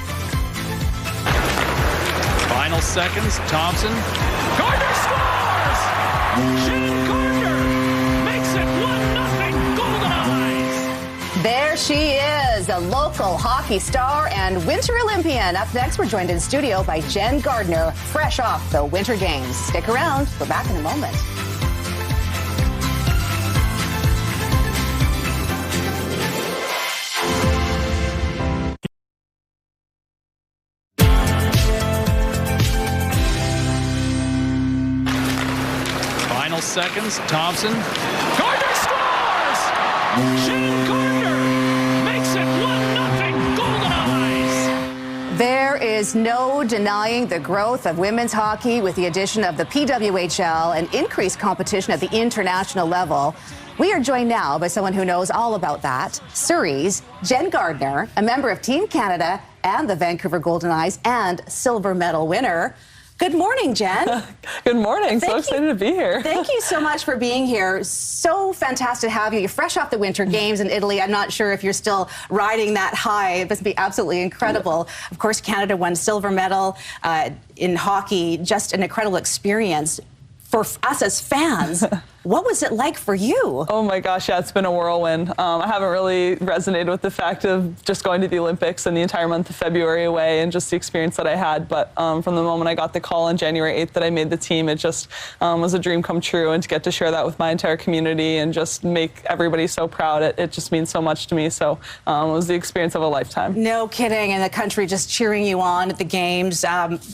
Final seconds, Thompson. Gardner scores! Shane Gardner makes it 1-0 Golden Eyes. There she is, a local hockey star and Winter Olympian. Up next, we're joined in studio by Jen Gardner, fresh off the Winter Games. Stick around. We're back in a moment. Seconds, Thompson. Gardner scores! Shane Gardner makes it 1-0 Golden Eyes. There is no denying the growth of women's hockey with the addition of the PWHL and increased competition at the international level. We are joined now by someone who knows all about that. Surrey's Jen Gardner, a member of Team Canada and the Vancouver Golden Eyes and silver medal winner. Good morning, Jen. Good morning. So excited to be here. Thank you so much for being here. So fantastic to have you. You're fresh off the Winter Games in Italy. I'm not sure if you're still riding that high. It must be absolutely incredible. Of course, Canada won silver medal in hockey. Just an incredible experience for us as fans. What was it like for you? Oh my gosh, yeah, it's been a whirlwind. I haven't really resonated with the fact of just going to the Olympics and the entire month of February away and just the experience that I had. But from the moment I got the call on January 8th that I made the team, it just was a dream come true. And to get to share that with my entire community and just make everybody so proud, it just means so much to me. So it was the experience of a lifetime. No kidding. And the country just cheering you on at the games.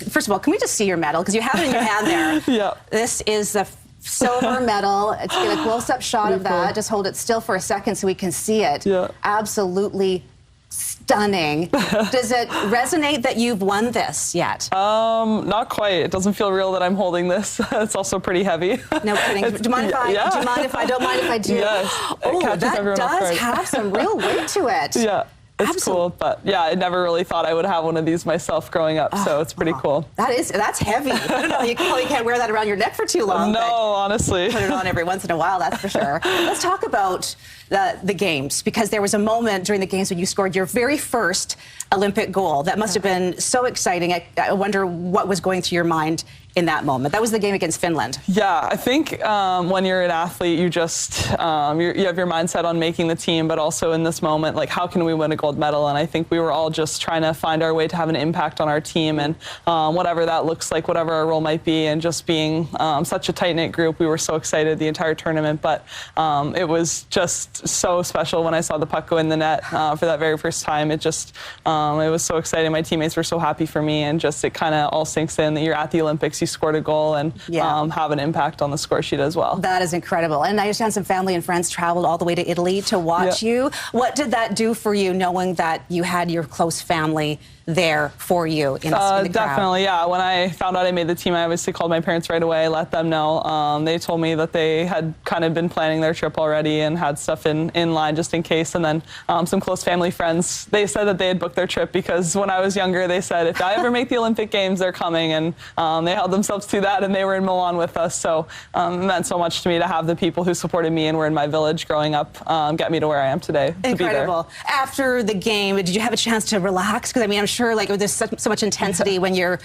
First of all, can we just see your medal? Because you have it in your hand there. Yeah. This is the silver medal. It's a close-up shot of that. Just hold it still for a second so we can see it. Yeah. Absolutely stunning. Does it resonate that you've won this yet? Not quite. It doesn't feel real that I'm holding this. It's also pretty heavy. No kidding. Do you mind if I? Yeah. Do you mind if I? Don't mind if I do. Yes. Oh, that does have some real weight to it. Yeah. It's cool, but yeah, I never really thought I would have one of these myself growing up, so it's pretty cool. That's heavy. I don't know, you probably can't wear that around your neck for too long. No, honestly. Put it on every once in a while, that's for sure. Let's talk about the games, because there was a moment during the games when you scored your very first Olympic goal. That must have been so exciting. I wonder what was going through your mind in that moment. That was the game against Finland. Yeah, I think when you're an athlete, you just you have your mindset on making the team, but also in this moment, like, how can we win a gold medal? And I think we were all just trying to find our way to have an impact on our team, and whatever that looks like, whatever our role might be, and just being such a tight-knit group. We were so excited the entire tournament, but it was just so special when I saw the puck go in the net for that very first time. It just it was so exciting. My teammates were so happy for me, and just it kind of all sinks in that you're at the Olympics, you scored a goal, and have an impact on the score sheet as well. That is incredible. And I understand some family and friends traveled all the way to Italy to watch you. What did that do for you, knowing that you had your close family there for you in the crowd? Definitely, yeah. When I found out I made the team, I obviously called my parents right away, let them know. They told me that they had kind of been planning their trip already and had stuff in line just in case. And then some close family friends, they said that they had booked their trip because when I was younger, they said, if I ever make the Olympic Games, they're coming. And they held themselves to that, and they were in Milan with us. So it meant so much to me to have the people who supported me and were in my village growing up get me to where I am today. Incredible. After the game, did you have a chance to relax? Because I mean, I'm sure like there's so much intensity when you're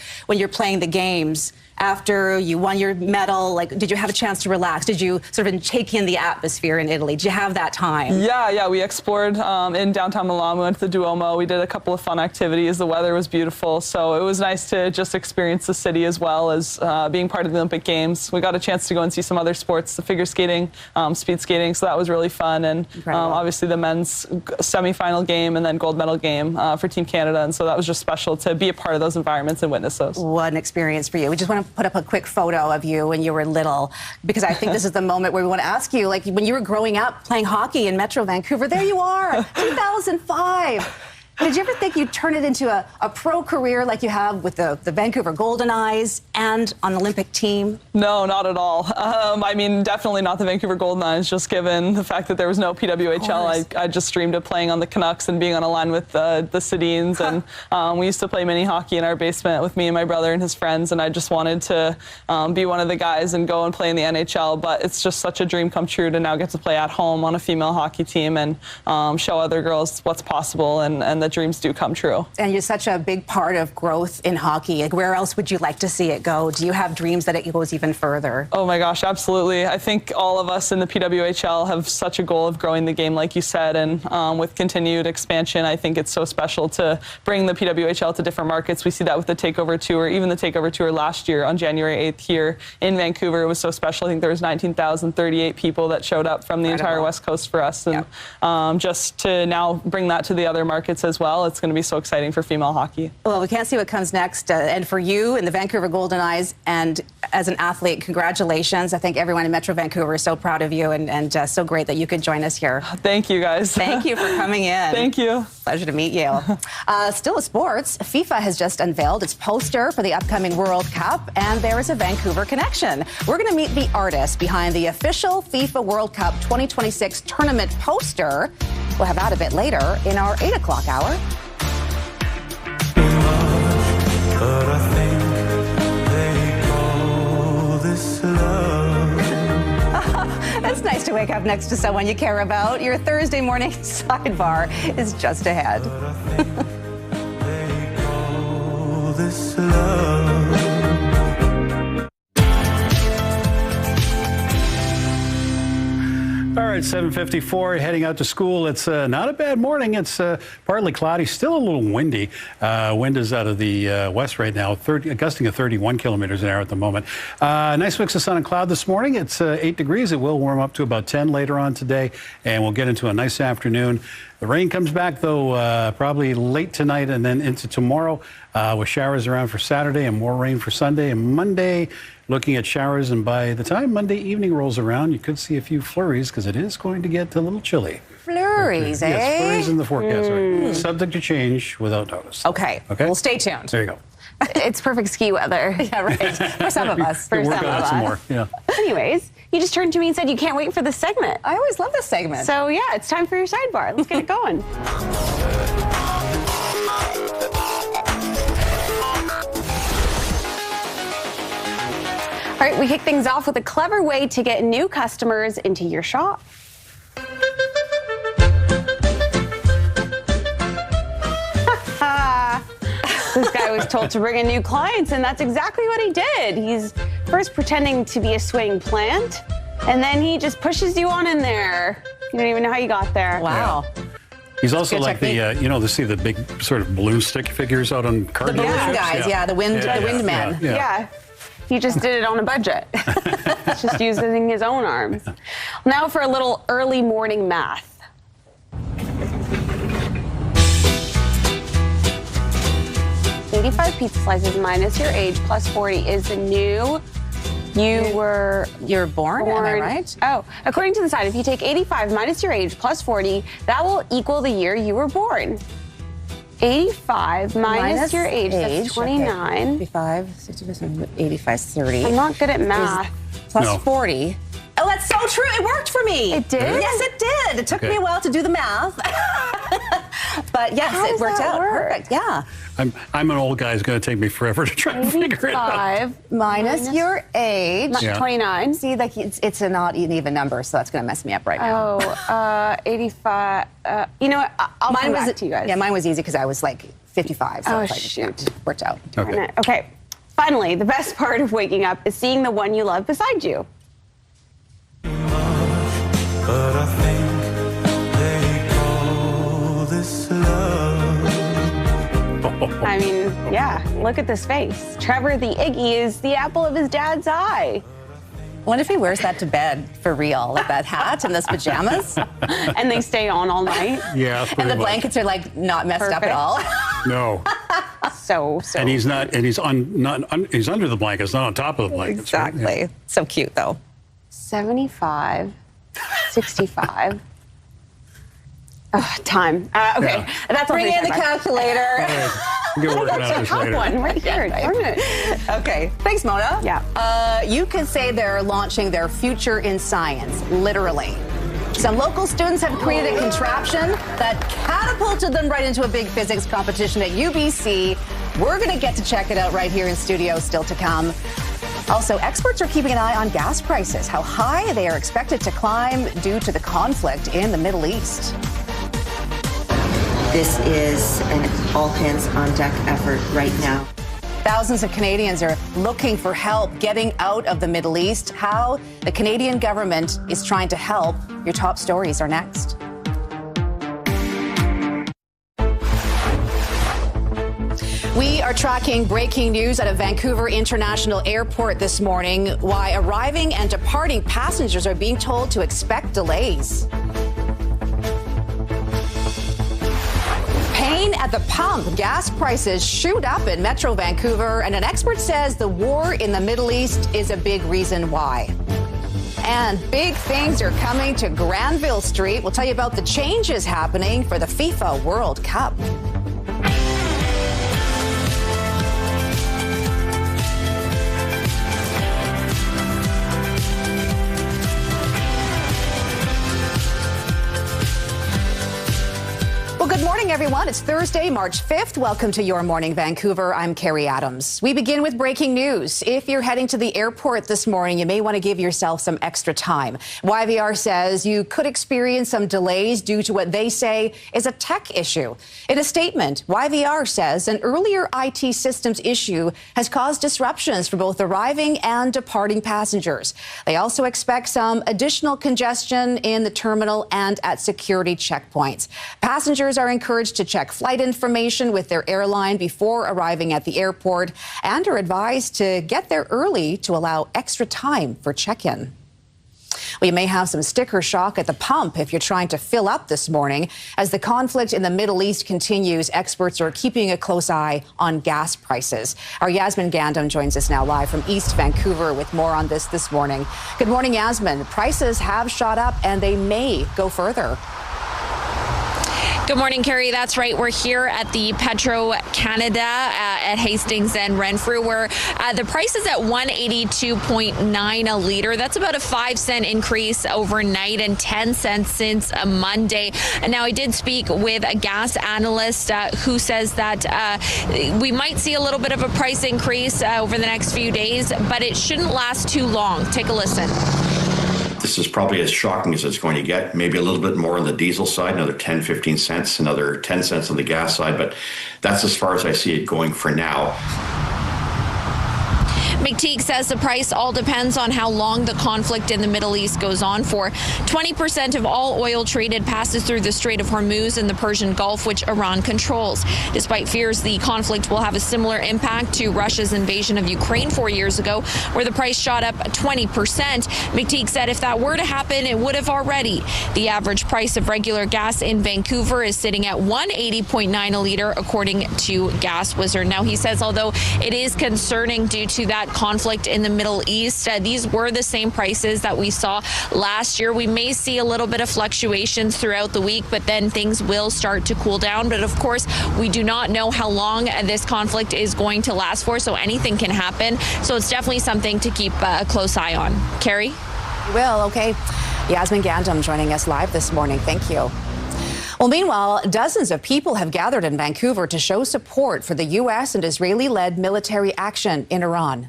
playing the games. After you won your medal, like, did you have a chance to relax? Did you sort of take in the atmosphere in Italy? Did you have that time? Yeah, we explored in downtown Milan. We went to the Duomo. We did a couple of fun activities. The weather was beautiful, so it was nice to just experience the city as well as being part of the Olympic Games. We got a chance to go and see some other sports, the figure skating, speed skating, so that was really fun. And obviously the men's semifinal game and then gold medal game for Team Canada. And so that was just special to be a part of those environments and witness those. What an experience for you. We just want to put up a quick photo of you when you were little, because I think this is the moment where we want to ask you, like when you were growing up playing hockey in Metro Vancouver, there you are, 2005. Did you ever think you'd turn it into a pro career like you have with the Vancouver Golden Eyes and on the Olympic team? No, not at all. I mean, definitely not the Vancouver Golden Eyes, just given the fact that there was no PWHL. I just dreamed of playing on the Canucks and being on a line with the Sedins. And we used to play mini hockey in our basement with me and my brother and his friends. And I just wanted to be one of the guys and go and play in the NHL. But it's just such a dream come true to now get to play at home on a female hockey team and show other girls what's possible and that dreams do come true. And you're such a big part of growth in hockey. Like, where else would you like to see it go? Do you have dreams that it goes even further? Oh my gosh, absolutely. I think all of us in the PWHL have such a goal of growing the game, like you said, and with continued expansion, I think it's so special to bring the PWHL to different markets. We see that with the Takeover Tour, even the Takeover Tour last year on January 8th here in Vancouver. It was so special. I think there was 19,038 people that showed up from the entire West Coast for us. And just to now bring that to the other markets as well, it's going to be so exciting for female hockey. Well, we can't see what comes next. And for you and the Vancouver Golden Eyes, and as an athlete, congratulations. I think everyone in Metro Vancouver is so proud of you and so great that you could join us here. Thank you, guys. Thank you for coming in. Thank you. Pleasure to meet you. Still with sports, FIFA has just unveiled its poster for the upcoming World Cup, and there is a Vancouver connection. We're going to meet the artist behind the official FIFA World Cup 2026 tournament poster. We'll have that a bit later in our 8 o'clock hour. But I think they call this love. It's nice to wake up next to someone you care about. Your Thursday morning sidebar is just ahead. They call this love. All right, 7:54, heading out to school. It's not a bad morning. It's partly cloudy, still a little windy. Wind is out of the west right now, gusting at 31 kilometers an hour at the moment. Nice mix of sun and cloud this morning. It's 8 degrees. It will warm up to about 10 later on today, and we'll get into a nice afternoon. The rain comes back, though, probably late tonight and then into tomorrow, with showers around for Saturday and more rain for Sunday. And Monday, looking at showers, and by the time Monday evening rolls around, you could see a few flurries because it is going to get a little chilly. Flurries, Yes, flurries in the forecast. Right? Subject to change without notice. Okay. Well, stay tuned. There you go. It's perfect ski weather. Yeah, right. For some of us. We'll work on that some more. Yeah. Anyways, you just turned to me and said you can't wait for this segment. I always love this segment. So yeah, it's time for your sidebar. Let's get it going. All right, we kick things off with a clever way to get new customers into your shop. This guy was told to bring in new clients, and that's exactly what he did. He's first pretending to be a swaying plant, and then he just pushes you on in there. You don't even know how you got there. Wow. Yeah. He's also like technique. the big sort of balloon stick figures out on car The balloon dealerships. guys, the wind men. Yeah. He just did it on a budget. Just using his own arms. Now for a little early morning math. $85 pizza slices minus your age plus 40 is the new. You're born, am I right? Oh, according to the site, if you take 85 minus your age plus 40, that will equal the year you were born. 85 minus your age, that's 29. Okay. 55, 60%, 85, 30. I'm not good at math. Plus 40. Oh, that's so true. It worked for me. It did? Yes, it did. It took me a while to do the math. But yes, How it does worked that out. work? Perfect. Yeah. I'm an old guy. It's going to take me forever to try and figure it out. 85 minus your age. Yeah. 29. See, like it's a not an even number, so that's going to mess me up right now. Oh, 85. You know what? I'll come back to you guys. Yeah, mine was easy because I was like 55. So Oh, it's like, shoot. yeah, worked out. Okay. Finally, the best part of waking up is seeing the one you love beside you. But I think they call this love. I mean, yeah. Yeah, look at this face. Trevor the Iggy is the apple of his dad's eye. I wonder if he wears that to bed for real, like that hat and those pajamas. And they stay on all night. Yeah, and the blankets are like not messed up at all. No. So. And he's not. And he's he's under the blankets, not on top of the blankets. Exactly. Right? Yeah. So cute, though. 75, 65. Time. Okay, Yeah. That's all. Bring in the calculator. Get working on this later. One right here. Darn it. Okay. Thanks, Mona. Yeah. You could say they're launching their future in science, literally. Some local students have created a contraption that catapulted them right into a big physics competition at UBC. We're going to get to check it out right here in studio, still to come. Also, experts are keeping an eye on gas prices, how high they are expected to climb due to the conflict in the Middle East. This is an all-hands-on-deck effort right now. Thousands of Canadians are looking for help getting out of the Middle East. How the Canadian government is trying to help. Your top stories are next. We are tracking breaking news out of Vancouver International Airport this morning. Why arriving and departing passengers are being told to expect delays. Pain at the pump. Gas prices shoot up in Metro Vancouver, and an expert says the war in the Middle East is a big reason why. And big things are coming to Granville Street. We'll tell you about the changes happening for the FIFA World Cup. Well, good morning, everyone. It's Thursday, March 5th. Welcome to Your Morning Vancouver. I'm Carrie Adams. We begin with breaking news. If you're heading to the airport this morning, you may want to give yourself some extra time. YVR says you could experience some delays due to what they say is a tech issue. In a statement, YVR says an earlier IT systems issue has caused disruptions for both arriving and departing passengers. They also expect some additional congestion in the terminal and at security checkpoints. Passengers are encouraged to check flight information with their airline before arriving at the airport and are advised to get there early to allow extra time for check-in. We may have some sticker shock at the pump if you're trying to fill up this morning. As the conflict in the Middle East continues, experts are keeping a close eye on gas prices. Our Yasmin Gandam joins us now live from East Vancouver with more on this morning. Good morning, Yasmin. Prices have shot up and they may go further. Good morning, Carrie. That's right. We're here at the Petro Canada at Hastings and Renfrew, where the price is at $182.9 a liter. That's about a 5-cent increase overnight and 10 cents since Monday. And now I did speak with a gas analyst who says that we might see a little bit of a price increase over the next few days, but it shouldn't last too long. Take a listen. This is probably as shocking as it's going to get. Maybe a little bit more on the diesel side, another 10, 15 cents, another 10 cents on the gas side, but that's as far as I see it going for now. McTeague says the price all depends on how long the conflict in the Middle East goes on for. 20% of all oil traded passes through the Strait of Hormuz in the Persian Gulf, which Iran controls. Despite fears the conflict will have a similar impact to Russia's invasion of Ukraine 4 years ago, where the price shot up 20%, McTeague said if that were to happen, it would have already. The average price of regular gas in Vancouver is sitting at $180.9 a liter, according to Gas Wizard. Now, he says although it is concerning due to that conflict in the Middle East, these were the same prices that we saw last year. We may see a little bit of fluctuations throughout the week, but then things will start to cool down. But of course, we do not know how long this conflict is going to last for, so anything can happen. So it's definitely something to keep a close eye on. Carrie? Well, okay. Yasmin Gandam joining us live this morning. Thank you. Well, meanwhile, dozens of people have gathered in Vancouver to show support for the U.S. and Israeli-led military action in Iran.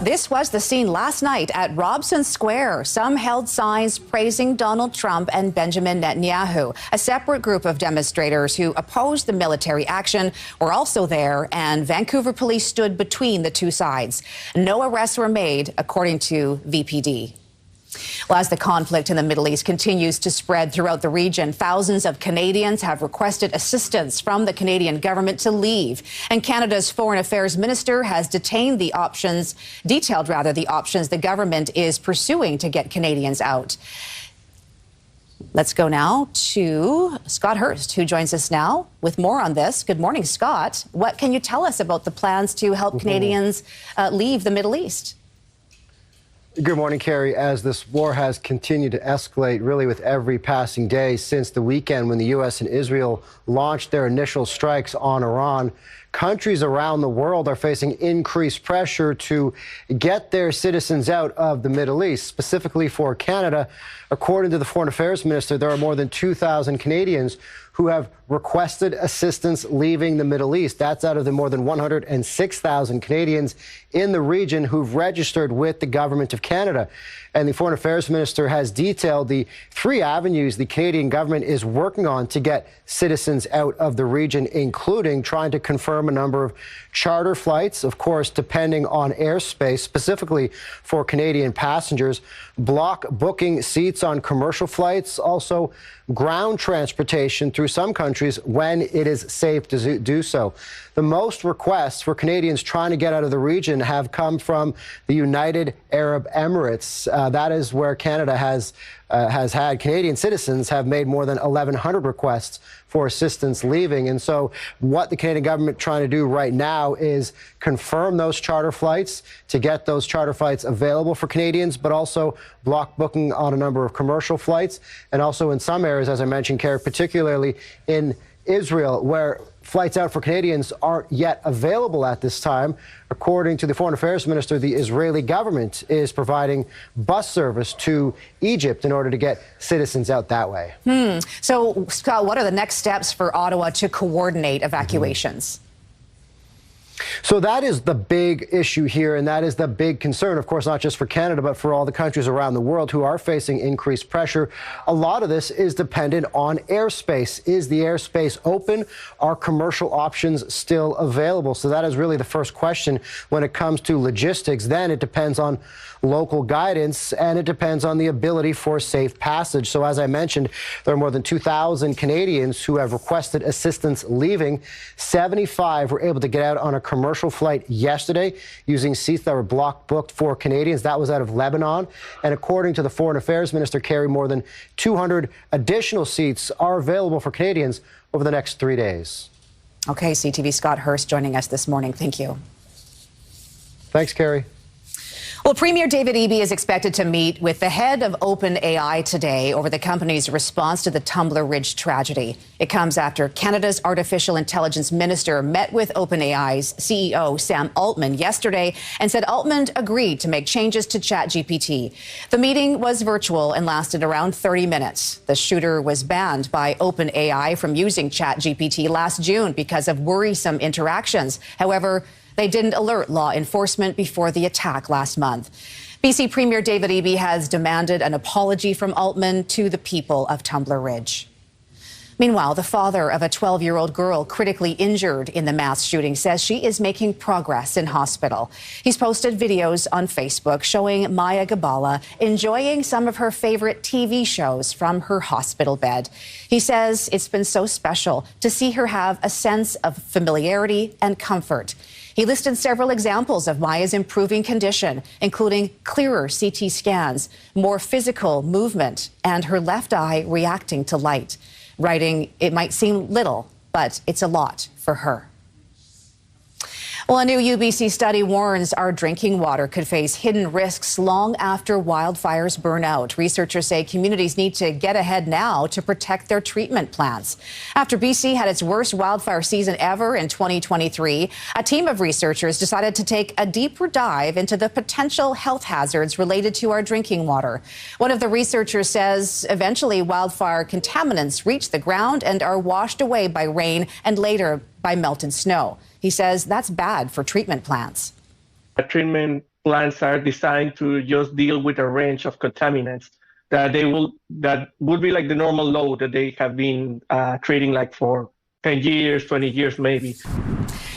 This was the scene last night at Robson Square. Some held signs praising Donald Trump and Benjamin Netanyahu. A separate group of demonstrators who opposed the military action were also there, and Vancouver police stood between the two sides. No arrests were made, according to VPD. Well, as the conflict in the Middle East continues to spread throughout the region, thousands of Canadians have requested assistance from the Canadian government to leave. And Canada's Foreign Affairs Minister has detailed the options the government is pursuing to get Canadians out. Let's go now to Scott Hurst, who joins us now with more on this. Good morning, Scott. What can you tell us about the plans to help Canadians leave the Middle East? Good morning, Carrie. As this war has continued to escalate really with every passing day since the weekend when the U.S. and Israel launched their initial strikes on Iran, countries around the world are facing increased pressure to get their citizens out of the Middle East. Specifically for Canada, according to the Foreign Affairs Minister, there are more than 2,000 Canadians who have requested assistance leaving the Middle East. That's out of the more than 106,000 Canadians in the region who've registered with the Government of Canada. And the Foreign Affairs Minister has detailed the 3 avenues the Canadian government is working on to get citizens out of the region, including trying to confirm a number of charter flights, of course, depending on airspace, specifically for Canadian passengers, block booking seats on commercial flights, also ground transportation through some countries when it is safe to do so. The most requests for Canadians trying to get out of the region have come from the United Arab Emirates. That is where Canada has had Canadian citizens have made more than 1,100 requests for assistance leaving. And so what the Canadian government trying to do right now is confirm those charter flights to get those charter flights available for Canadians, but also block booking on a number of commercial flights. And also in some areas, as I mentioned, Carrie, particularly in Israel, where flights out for Canadians aren't yet available at this time. According to the Foreign Affairs Minister, the Israeli government is providing bus service to Egypt in order to get citizens out that way. So, Scott, what are the next steps for Ottawa to coordinate evacuations? So that is the big issue here, and that is the big concern, of course, not just for Canada, but for all the countries around the world who are facing increased pressure. A lot of this is dependent on airspace. Is the airspace open? Are commercial options still available? So that is really the first question when it comes to logistics. Then it depends on local guidance, and it depends on the ability for safe passage. So as I mentioned, there are more than 2,000 Canadians who have requested assistance leaving. 75 were able to get out on a commercial flight yesterday using seats that were block booked for Canadians. That was out of Lebanon. And according to the Foreign Affairs Minister, Kerry, more than 200 additional seats are available for Canadians over the next 3 days. Okay, CTV Scott Hurst joining us this morning. Thank you. Thanks, Kerry. Well, Premier David Eby is expected to meet with the head of OpenAI today over the company's response to the Tumbler Ridge tragedy. It comes after Canada's artificial intelligence minister met with OpenAI's CEO, Sam Altman, yesterday and said Altman agreed to make changes to ChatGPT. The meeting was virtual and lasted around 30 minutes. The shooter was banned by OpenAI from using ChatGPT last June because of worrisome interactions. However, they didn't alert law enforcement before the attack last month. BC Premier David Eby has demanded an apology from Altman to the people of Tumbler Ridge. Meanwhile, the father of a 12-year-old girl critically injured in the mass shooting says she is making progress in hospital. He's posted videos on Facebook showing Maya Gabala enjoying some of her favorite TV shows from her hospital bed. He says it's been so special to see her have a sense of familiarity and comfort. He listed several examples of Maya's improving condition, including clearer CT scans, more physical movement, and her left eye reacting to light, writing, "It might seem little, but it's a lot for her." Well, a new UBC study warns our drinking water could face hidden risks long after wildfires burn out. Researchers say communities need to get ahead now to protect their treatment plants. After BC had its worst wildfire season ever in 2023, a team of researchers decided to take a deeper dive into the potential health hazards related to our drinking water. One of the researchers says eventually wildfire contaminants reach the ground and are washed away by rain and later by melted snow. He says that's bad for treatment plants. Treatment plants are designed to just deal with a range of contaminants that would be like the normal load that they have been treating like for 10 years, 20 years maybe.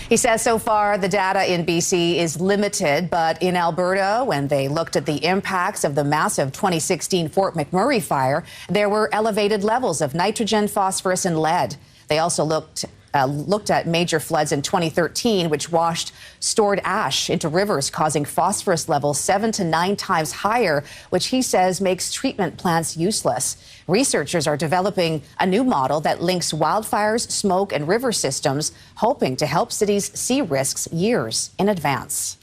He says so far the data in BC is limited, but in Alberta, when they looked at the impacts of the massive 2016 Fort McMurray fire, there were elevated levels of nitrogen, phosphorus, and lead. They also looked at major floods in 2013, which washed stored ash into rivers, causing phosphorus levels 7 to 9 times higher, which he says makes treatment plants useless. Researchers are developing a new model that links wildfires, smoke, and river systems, hoping to help cities see risks years in advance.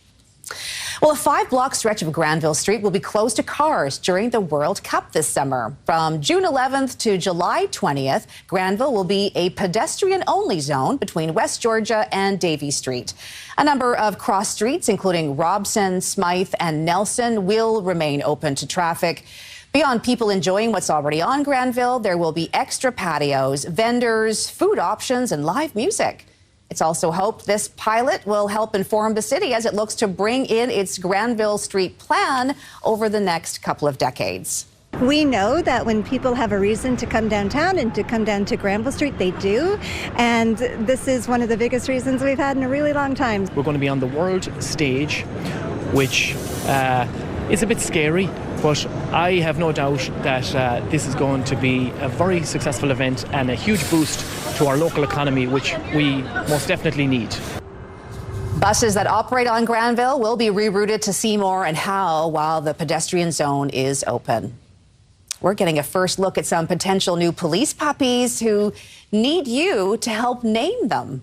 Well, a 5-block stretch of Granville Street will be closed to cars during the World Cup this summer. From June 11th to July 20th, Granville will be a pedestrian-only zone between West Georgia and Davie Street. A number of cross streets, including Robson, Smythe, and Nelson, will remain open to traffic. Beyond people enjoying what's already on Granville, there will be extra patios, vendors, food options, and live music. It's also hoped this pilot will help inform the city as it looks to bring in its Granville Street plan over the next couple of decades. We know that when people have a reason to come downtown and to come down to Granville Street, they do. And this is one of the biggest reasons we've had in a really long time. We're going to be on the world stage, which is a bit scary, but I have no doubt that this is going to be a very successful event and a huge boost to our local economy, which we most definitely need. Buses that operate on Granville will be rerouted to Seymour and Howe while the pedestrian zone is open. We're getting a first look at some potential new police puppies who need you to help name them.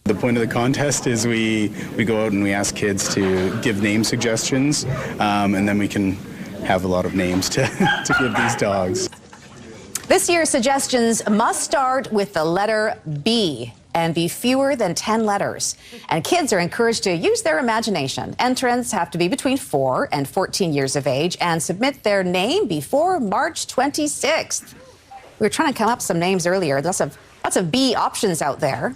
The point of the contest is we go out and we ask kids to give name suggestions, and then we can have a lot of names to give these dogs. This year's suggestions must start with the letter B and be fewer than 10 letters. And kids are encouraged to use their imagination. Entrants have to be between 4 and 14 years of age and submit their name before March 26th. We were trying to come up with some names earlier. Lots of B options out there.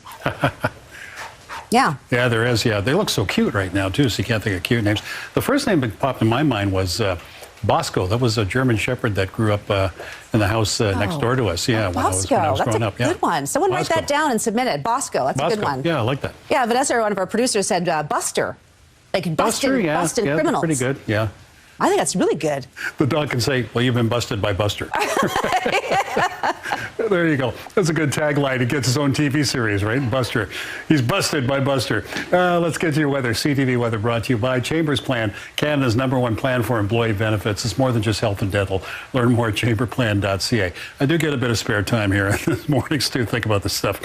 Yeah. Yeah, there is. Yeah, they look so cute right now, too, so you can't think of cute names. The first name that popped in my mind was Bosco. That was a German Shepherd that grew up in the house next door to us. Yeah, when I was growing up. That's a good one. Someone write that down and submit it. Bosco. That's a good one. Yeah, I like that. Yeah, Vanessa, one of our producers, said Buster. Like Buster, busting criminals. Pretty good. Yeah. I think that's really good. The dog can say, well, you've been busted by Buster. There you go. That's a good tagline. He gets his own TV series, right? Buster. He's busted by Buster. Let's get to your weather. CTV weather brought to you by Chambers Plan, Canada's #1 plan for employee benefits. It's more than just health and dental. Learn more at chamberplan.ca. I do get a bit of spare time here this morning to think about this stuff.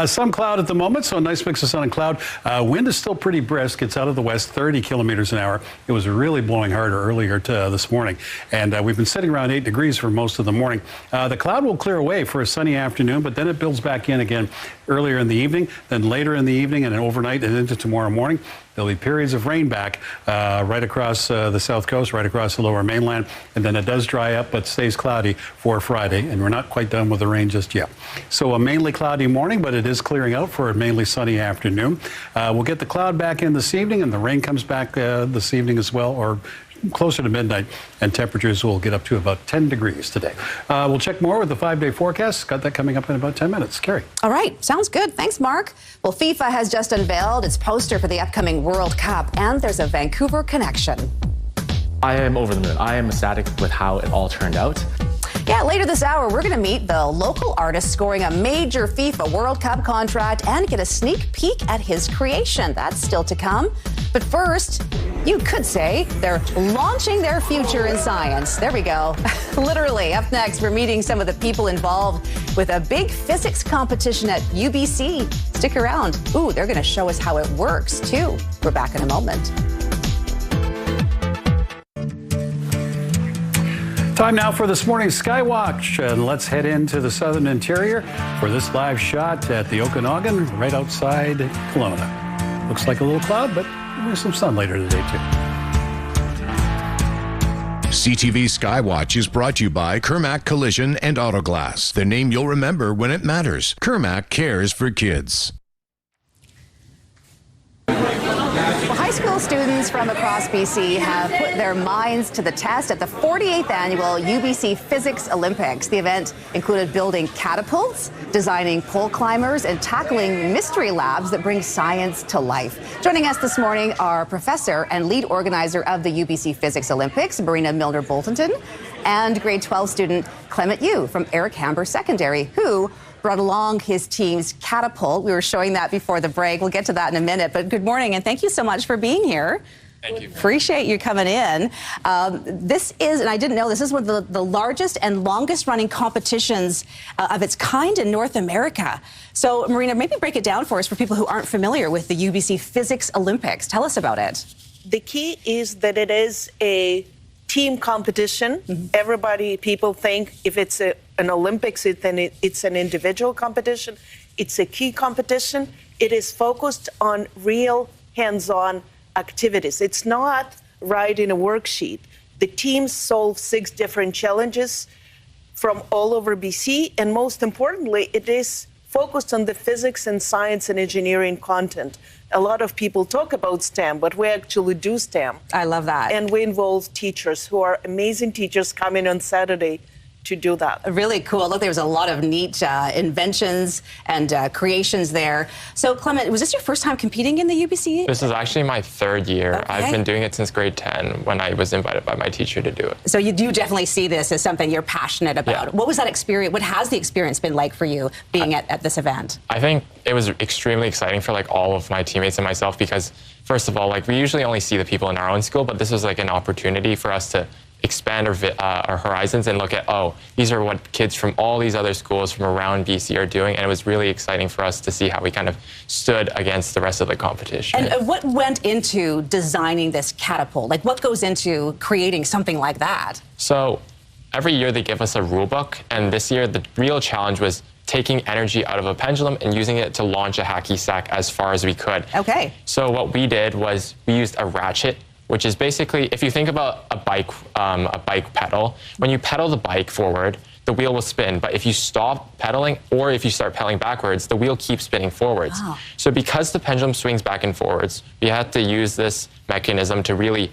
Some cloud at the moment, so a nice mix of sun and cloud. Wind is still pretty brisk. It's out of the west, 30 kilometers an hour. It was really blowing harder earlier this morning, and we've been sitting around 8 degrees for most of the morning. The cloud will clear away for a sunny afternoon, but then it builds back in again earlier in the evening, then later in the evening and overnight and into tomorrow morning. There'll be periods of rain back right across the south coast, right across the lower mainland, and then it does dry up but stays cloudy for Friday, and we're not quite done with the rain just yet. So a mainly cloudy morning, but it is clearing out for a mainly sunny afternoon. We'll get the cloud back in this evening, and the rain comes back this evening as well, or closer to midnight, and temperatures will get up to about 10 degrees today. We'll check more with the 5-day forecast. Got that coming up in about 10 minutes. Carrie. All right. Sounds good. Thanks, Mark. Well, FIFA has just unveiled its poster for the upcoming World Cup, and there's a Vancouver connection. I am over the moon. I am ecstatic with how it all turned out. Yeah, later this hour, we're going to meet the local artist scoring a major FIFA World Cup contract and get a sneak peek at his creation. That's still to come. But first, you could say they're launching their future in science. There we go. Literally. Up next, we're meeting some of the people involved with a big physics competition at UBC. Stick around. Ooh, they're going to show us how it works, too. We're back in a moment. Time now for this morning's Skywatch, and let's head into the southern interior for this live shot at the Okanagan, right outside Kelowna. Looks like a little cloud, but there's some sun later today, too. CTV Skywatch is brought to you by Kermac Collision and Autoglass, the name you'll remember when it matters. Kermac cares for kids. Well, high school school students from across BC have put their minds to the test at the 48th annual UBC Physics Olympics. The event included building catapults, designing pole climbers, and tackling mystery labs that bring science to life. Joining us this morning are professor and lead organizer of the UBC Physics Olympics, Marina Milner-Boltonton, and grade 12 student Clement Yu from Eric Hamber Secondary, who brought along his team's catapult. We were showing that before the break. We'll get to that in a minute. But good morning, and thank you so much for being here. Thank you. Appreciate you coming in. This is, and I didn't know, this is one of the largest and longest running competitions of its kind in North America. So, Marina, maybe break it down for us for people who aren't familiar with the UBC Physics Olympics. Tell us about it. The key is that it is a team competition. People think if it's an Olympics, then it's an individual competition. It's a key competition. It is focused on real hands-on activities. It's not writing a worksheet. The teams solve 6 different challenges from all over BC, and most importantly, it is focused on the physics and science and engineering content. A lot of people talk about STEM, but we actually do STEM. I love that. And we involve teachers who are amazing teachers coming on Saturday to do that. Really cool. Look, there's a lot of neat inventions and creations there. So, Clement, was this your first time competing in the UBC? This is actually my 3rd year. Okay. I've been doing it since grade 10 when I was invited by my teacher to do it. So you do definitely see this as something you're passionate about. Yeah. What was that experience? What has the experience been like for you being at this event? I think it was extremely exciting for all of my teammates and myself because, first of all, we usually only see the people in our own school, but this was an opportunity for us to expand our horizons and look at, these are what kids from all these other schools from around BC are doing. And it was really exciting for us to see how we kind of stood against the rest of the competition. And what went into designing this catapult? What goes into creating something like that? So every year they give us a rule book. And this year, the real challenge was taking energy out of a pendulum and using it to launch a hacky sack as far as we could. Okay. So what we did was we used a ratchet, which is basically, if you think about a bike pedal, when you pedal the bike forward, the wheel will spin. But if you stop pedaling or if you start pedaling backwards, the wheel keeps spinning forwards. Wow. So because the pendulum swings back and forwards, we had to use this mechanism to really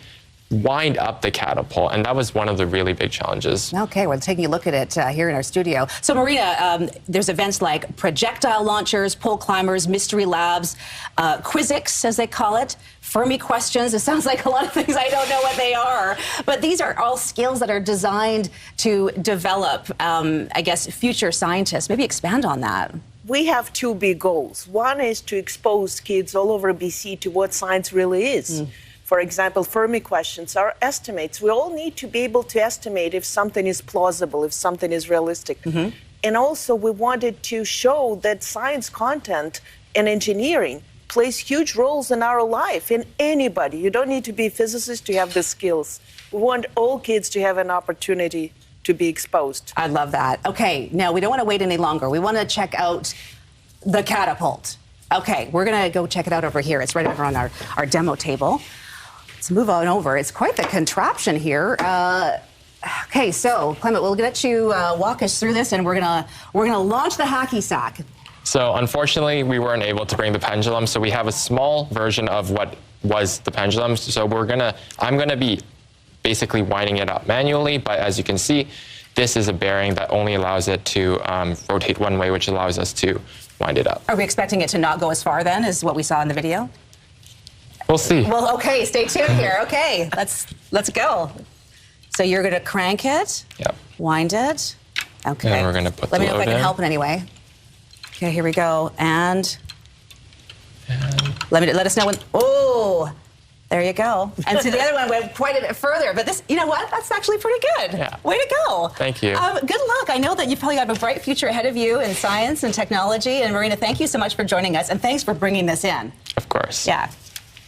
wind up the catapult, and that was one of the really big challenges. Okay, we're taking a look at it here in our studio. So, Marina, there's events like projectile launchers, pole climbers, mystery labs, Quizzics, as they call it, Fermi questions. It sounds like a lot of things. I don't know what they are, but these are all skills that are designed to develop, I guess, future scientists. Maybe expand on that. We have 2 big goals. One is to expose kids all over BC to what science really is. For example, Fermi questions are estimates. We all need to be able to estimate if something is plausible, if something is realistic. And also, we wanted to show that science content and engineering plays huge roles in our life, in anybody. You don't need to be a physicist to have the skills. We want all kids to have an opportunity to be exposed. I love that. Okay, now we don't want to wait any longer. We want to check out the catapult. Okay, we're going to go check it out over here. It's right over on our demo table. Let's move on over. It's quite the contraption here. Okay, so Clement, we'll let you walk us through this, and we're gonna launch the hacky sack. So unfortunately, we weren't able to bring the pendulum, so we have a small version of what was the pendulum. So I'm gonna be basically winding it up manually, but as you can see, this is a bearing that only allows it to rotate one way, which allows us to wind it up. Are we expecting it to not go as far then, as what we saw in the video? We'll see. Well, okay, stay tuned here. Okay, let's go. So you're gonna crank it. Yep. Wind it. Okay. And we're gonna put Let the me know if I load can in. help in any way. Okay, here we go. And let us know when. Oh, there you go. And so the other one went quite a bit further. But this, you know what? That's actually pretty good. Yeah. Way to go. Thank you. Good luck. I know that you've probably got a bright future ahead of you in science and technology. And Marina, thank you so much for joining us, and thanks for bringing this in. Of course. Yeah.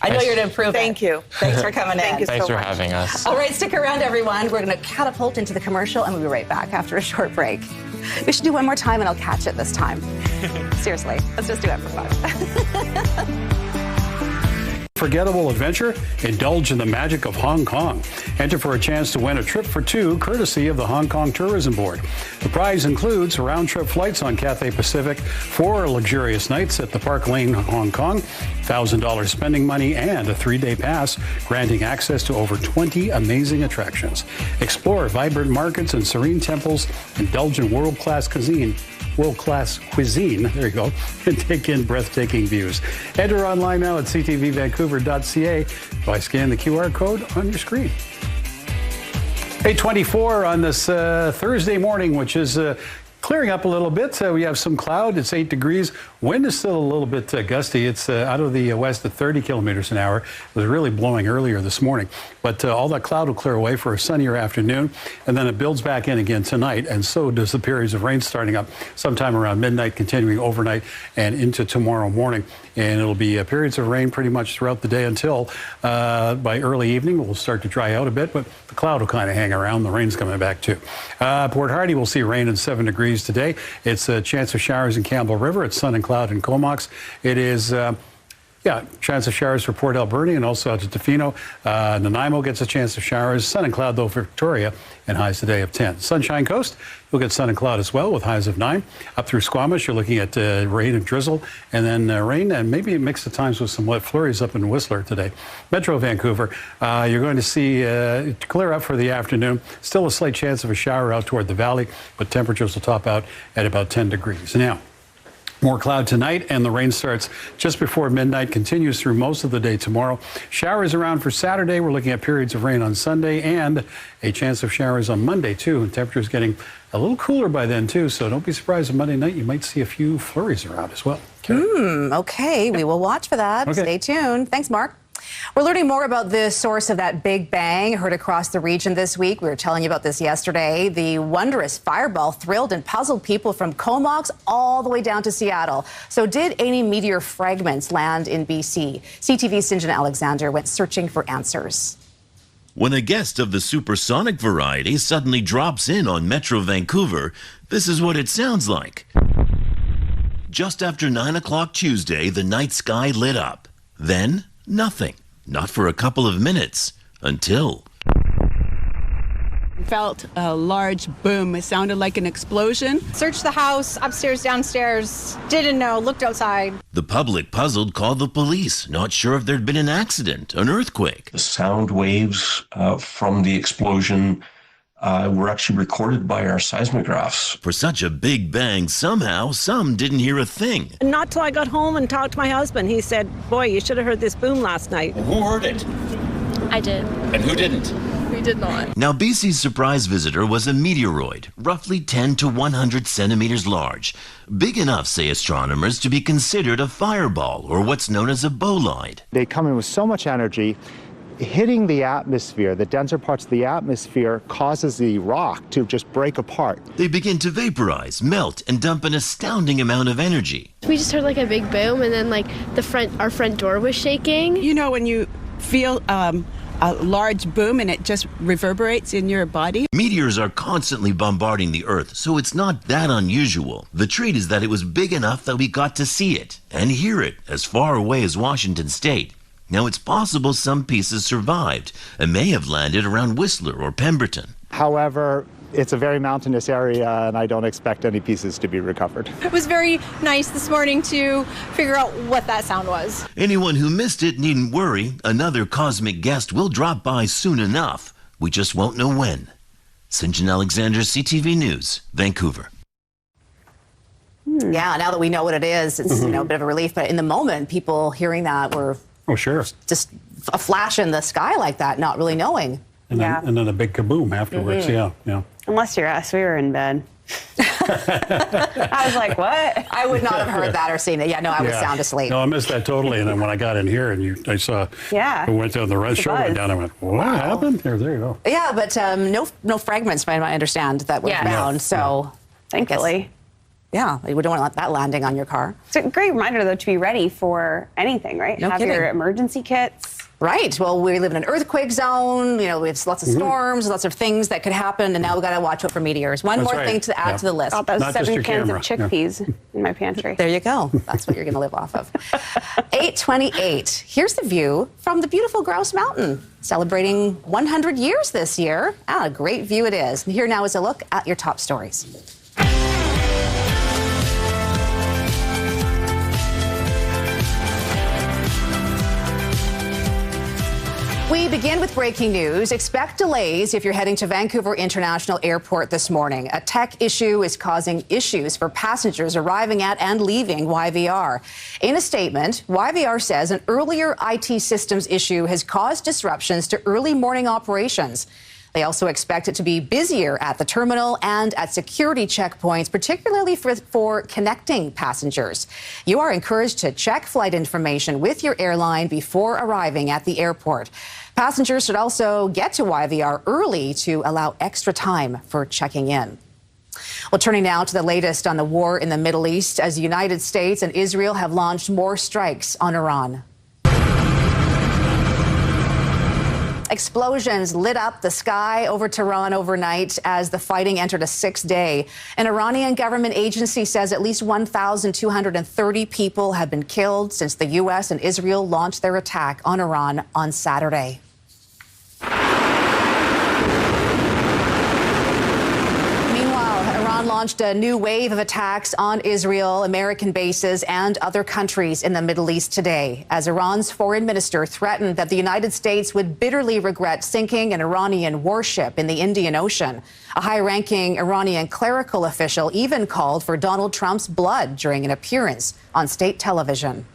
I know you're to improve. Thank you. Thanks for coming in. Thanks for having us. All right, stick around, everyone. We're going to catapult into the commercial, and we'll be right back after a short break. We should do one more time, and I'll catch it this time. Seriously, let's just do it for fun. unforgettable adventure? Indulge in the magic of Hong Kong. Enter for a chance to win a trip for two, courtesy of the Hong Kong Tourism Board. The prize includes round-trip flights on Cathay Pacific, 4 luxurious nights at the Park Lane, Hong Kong, $1,000 spending money, and a 3-day pass, granting access to over 20 amazing attractions. Explore vibrant markets and serene temples, indulge in world-class cuisine, there you go, and take in breathtaking views. Enter online now at ctvvancouver.ca by scanning the QR code on your screen. 8:24 on this Thursday morning, which is clearing up a little bit. We have some cloud. It's 8 degrees. Wind is still a little bit gusty. It's out of the west at 30 kilometers an hour. It was really blowing earlier this morning. But all that cloud will clear away for a sunnier afternoon. And then it builds back in again tonight. And so does the periods of rain starting up sometime around midnight, continuing overnight and into tomorrow morning. And it'll be periods of rain pretty much throughout the day until by early evening. We'll start to dry out a bit, but the cloud will kind of hang around. The rain's coming back too. Port Hardy will see rain and 7 degrees today. It's a chance of showers in Campbell River. It's sun and cloud in Comox. It is, chance of showers for Port Alberni and also out to Tofino. Nanaimo gets a chance of showers. Sun and cloud, though, for Victoria, and highs today of 10. Sunshine Coast, you'll get sun and cloud as well with highs of 9. Up through Squamish, you're looking at rain and drizzle, and then rain and maybe a mix of times with some wet flurries up in Whistler today. Metro Vancouver, you're going to see clear up for the afternoon. Still a slight chance of a shower out toward the valley, but temperatures will top out at about 10 degrees. Now, more cloud tonight, and the rain starts just before midnight, continues through most of the day tomorrow. Showers around for Saturday. We're looking at periods of rain on Sunday and a chance of showers on Monday, too. And temperatures getting a little cooler by then, too. So don't be surprised on Monday night. You might see a few flurries around as well. Okay, we will watch for that. Okay. Stay tuned. Thanks, Mark. We're learning more about the source of that big bang heard across the region this week. We were telling you about this yesterday. The wondrous fireball thrilled and puzzled people from Comox all the way down to Seattle. So did any meteor fragments land in BC? CTV's St. John Alexander went searching for answers. When a guest of the supersonic variety suddenly drops in on Metro Vancouver, this is what it sounds like. Just after 9 o'clock Tuesday, the night sky lit up. Then, nothing. Not for a couple of minutes. Until... Felt a large boom. It sounded like an explosion. Searched the house, upstairs, downstairs. Didn't know, looked outside. The public, puzzled, called the police, not sure if there'd been an accident, an earthquake. The sound waves from the explosion were actually recorded by our seismographs. For such a big bang, somehow, some didn't hear a thing. Not till I got home and talked to my husband. He said, boy, you should have heard this boom last night. Who heard it? I did. And who didn't? We did not. Now, BC's surprise visitor was a meteoroid, roughly 10 to 100 centimeters large. Big enough, say astronomers, to be considered a fireball, or what's known as a bolide. They come in with so much energy, hitting the atmosphere, the denser parts of the atmosphere, causes the rock to just break apart. They begin to vaporize, melt, and dump an astounding amount of energy. We just heard like a big boom, and then like our front door was shaking. You know when you feel a large boom and it just reverberates in your body? Meteors are constantly bombarding the Earth, so it's not that unusual. The treat is that it was big enough that we got to see it and hear it as far away as Washington State. Now, it's possible some pieces survived and may have landed around Whistler or Pemberton. However, it's a very mountainous area, and I don't expect any pieces to be recovered. It was very nice this morning to figure out what that sound was. Anyone who missed it needn't worry. Another cosmic guest will drop by soon enough. We just won't know when. St. John Alexander, CTV News, Vancouver. Yeah, now that we know what it is, it's a bit of a relief. But in the moment, people hearing that were just a flash in the sky like that, not really knowing. And then a big kaboom afterwards. Yeah. Unless you're us, we were in bed. I was like, what? I would not have heard that or seen it. Yeah, no, I was sound asleep. No, I missed that totally. And then when I got in here and I saw who went down the show went down, I went, what happened? There you go. Yeah, but no fragments, from what I understand, that were found. So thankfully. Yeah, we don't want that landing on your car. It's a great reminder, though, to be ready for anything, right? No Have kidding. your emergency kits. Right. Well, we live in an earthquake zone. You know, we have lots of storms, lots of things that could happen, and now we've got to watch out for meteors. One more thing to add to the list. About 7 cans of chickpeas in my pantry. There you go. That's what you're going to live off of. 8:28. Here's the view from the beautiful Grouse Mountain, celebrating 100 years this year. A great view it is. And here now is a look at your top stories. We begin with breaking news. Expect delays if you're heading to Vancouver International Airport this morning. A tech issue is causing issues for passengers arriving at and leaving YVR. In a statement, YVR says an earlier IT systems issue has caused disruptions to early morning operations. They also expect it to be busier at the terminal and at security checkpoints, particularly for connecting passengers. You are encouraged to check flight information with your airline before arriving at the airport. Passengers should also get to YVR early to allow extra time for checking in. Well, turning now to the latest on the war in the Middle East, as the United States and Israel have launched more strikes on Iran. Explosions lit up the sky over Tehran overnight as the fighting entered a sixth day. An Iranian government agency says at least 1,230 people have been killed since the U.S. and Israel launched their attack on Iran on Saturday. Iran launched a new wave of attacks on Israel, American bases, and other countries in the Middle East today, as Iran's foreign minister threatened that the United States would bitterly regret sinking an Iranian warship in the Indian Ocean. A high-ranking Iranian clerical official even called for Donald Trump's blood during an appearance on state television.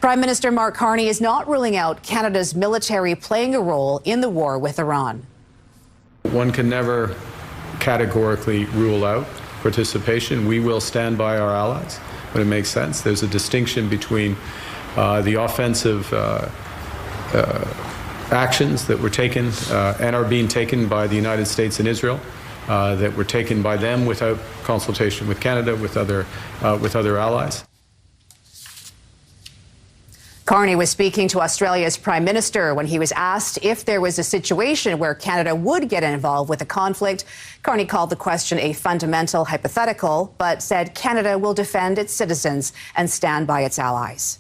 Prime Minister Mark Carney is not ruling out Canada's military playing a role in the war with Iran. One can never categorically rule out participation. We will stand by our allies when it makes sense. There's a distinction between the offensive actions that were taken and are being taken by the United States and Israel, that were taken by them without consultation with Canada, with other allies. Carney was speaking to Australia's Prime Minister when he was asked if there was a situation where Canada would get involved with a conflict. Carney called the question a fundamental hypothetical, but said Canada will defend its citizens and stand by its allies.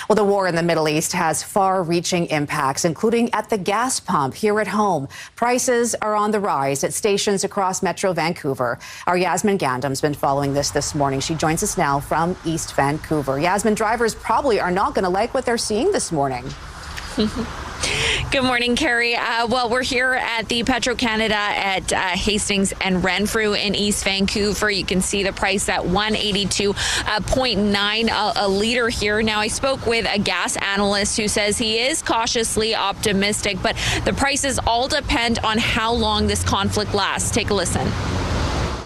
Well, the war in the Middle East has far-reaching impacts, including at the gas pump here at home. Prices are on the rise at stations across Metro Vancouver. Our Yasmin Gandam's been following this morning. She joins us now from East Vancouver. Yasmin, drivers probably are not going to like what they're seeing this morning. Good morning, Carrie. Well, we're here at the Petro-Canada at Hastings and Renfrew in East Vancouver. You can see the price at $182.9 a liter here. Now, I spoke with a gas analyst who says he is cautiously optimistic, but the prices all depend on how long this conflict lasts. Take a listen.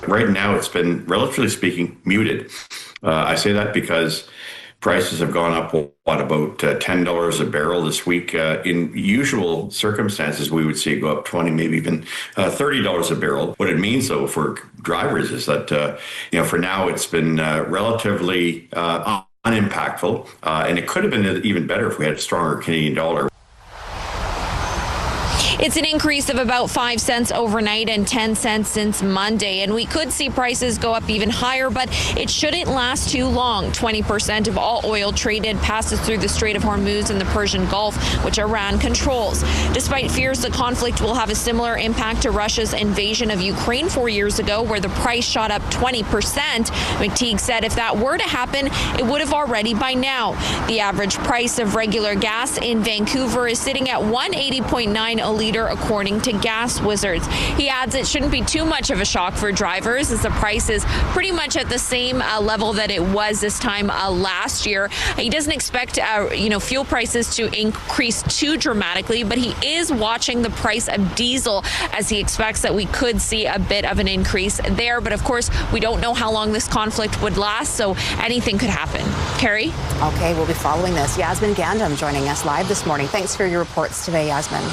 Right now, it's been, relatively speaking, muted. I say that because prices have gone up, about $10 a barrel this week. In usual circumstances, we would see it go up 20, maybe even $30 a barrel. What it means, though, for drivers is that, for now, it's been relatively unimpactful, and it could have been even better if we had a stronger Canadian dollar. It's an increase of about 5 cents overnight and 10 cents since Monday, and we could see prices go up even higher, but it shouldn't last too long. 20% of all oil traded passes through the Strait of Hormuz and the Persian Gulf, which Iran controls. Despite fears the conflict will have a similar impact to Russia's invasion of Ukraine 4 years ago, where the price shot up 20%, McTeague said if that were to happen, it would have already by now. The average price of regular gas in Vancouver is sitting at $180.9 a liter, according to Gas Wizards. He adds it shouldn't be too much of a shock for drivers, as the price is pretty much at the same level that it was this time last year. He doesn't expect fuel prices to increase too dramatically, but he is watching the price of diesel, as he expects that we could see a bit of an increase there. But of course, we don't know how long this conflict would last, so anything could happen. Carrie? Okay, we'll be following this. Yasmin Gandam joining us live this morning. Thanks for your reports today, Yasmin.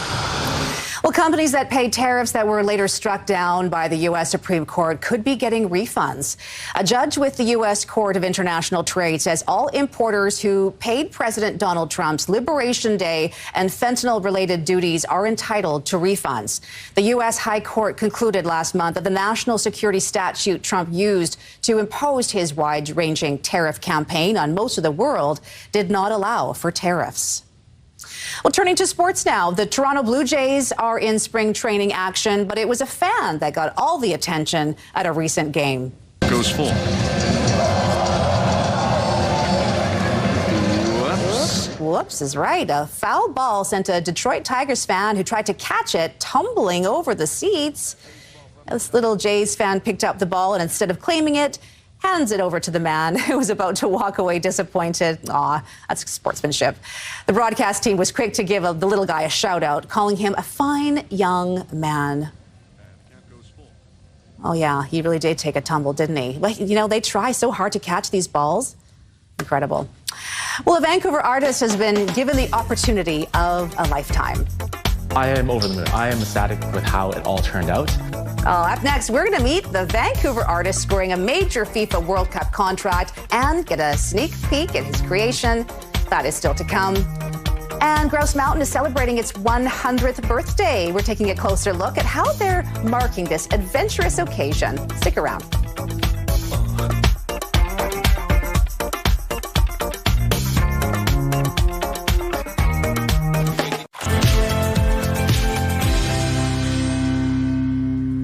Well, companies that paid tariffs that were later struck down by the U.S. Supreme Court could be getting refunds. A judge with the U.S. Court of International Trade says all importers who paid President Donald Trump's Liberation Day and fentanyl-related duties are entitled to refunds. The U.S. High Court concluded last month that the national security statute Trump used to impose his wide-ranging tariff campaign on most of the world did not allow for tariffs. Well, turning to sports now, the Toronto Blue Jays are in spring training action, but it was a fan that got all the attention at a recent game. Goes full. Whoops is right. A foul ball sent a Detroit Tigers fan who tried to catch it tumbling over the seats. This little Jays fan picked up the ball and instead of claiming it, hands it over to the man who was about to walk away disappointed. Aw, that's sportsmanship. The broadcast team was quick to give the little guy a shout out, calling him a fine young man. Oh yeah, he really did take a tumble, didn't he? Well, you know, they try so hard to catch these balls. Incredible. Well, a Vancouver artist has been given the opportunity of a lifetime. I am over the moon. I am ecstatic with how it all turned out. Up next, we're going to meet the Vancouver artist scoring a major FIFA World Cup contract and get a sneak peek at his creation. That is still to come. And Grouse Mountain is celebrating its 100th birthday. We're taking a closer look at how they're marking this adventurous occasion. Stick around.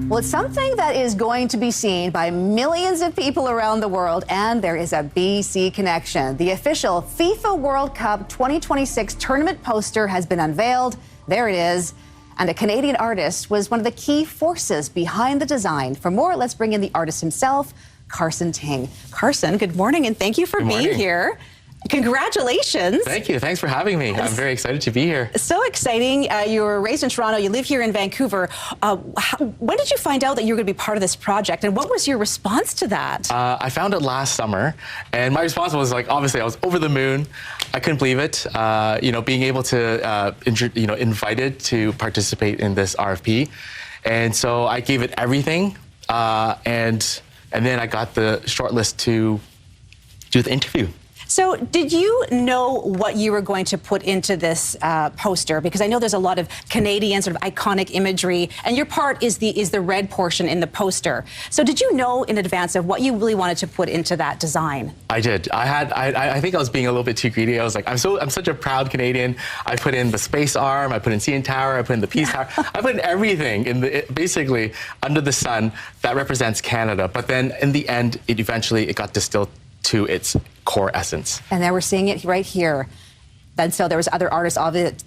Well, it's something that is going to be seen by millions of people around the world, and there is a BC connection. The official FIFA World Cup 2026 tournament poster has been unveiled. There it is. And a Canadian artist was one of the key forces behind the design. For more, let's bring in the artist himself, Carson Ting. Carson, good morning, and thank you for being here. Congratulations. Thank you. Thanks for having me. I'm very excited to be here. So exciting. You were raised in Toronto. You live here in Vancouver. When did you find out that you were going to be part of this project, and what was your response to that? I found it last summer, and my response was like, obviously, I was over the moon. I couldn't believe it. You know, being able to, invited to participate in this RFP, and so I gave it everything, and then I got the shortlist to do the interview. So did you know what you were going to put into this poster? Because I know there's a lot of Canadian sort of iconic imagery, and your part is the red portion in the poster. So did you know in advance of what you really wanted to put into that design? I did. I think I was being a little bit too greedy. I was like, I'm such a proud Canadian. I put in the space arm, I put in CN Tower, I put in the Peace Tower. I put in everything basically under the sun that represents Canada. But then in the end, it got distilled to its core essence. And then we're seeing it right here. And so there was other artists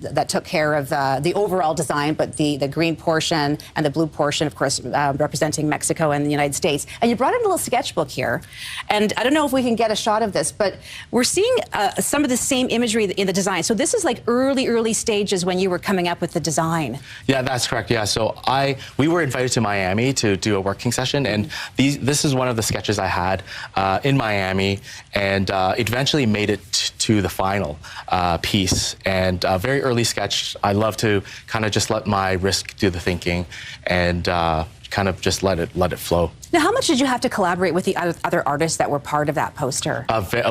that took care of the overall design, but the green portion and the blue portion, of course, representing Mexico and the United States. And you brought in a little sketchbook here. And I don't know if we can get a shot of this, but we're seeing some of the same imagery in the design. So this is like early stages when you were coming up with the design. Yeah, that's correct. Yeah, so we were invited to Miami to do a working session, and this is one of the sketches I had in Miami, and it eventually made it to the final piece, and a very early sketch. I love to kind of just let my wrist do the thinking and kind of just let it flow. Now, how much did you have to collaborate with the other artists that were part of that poster?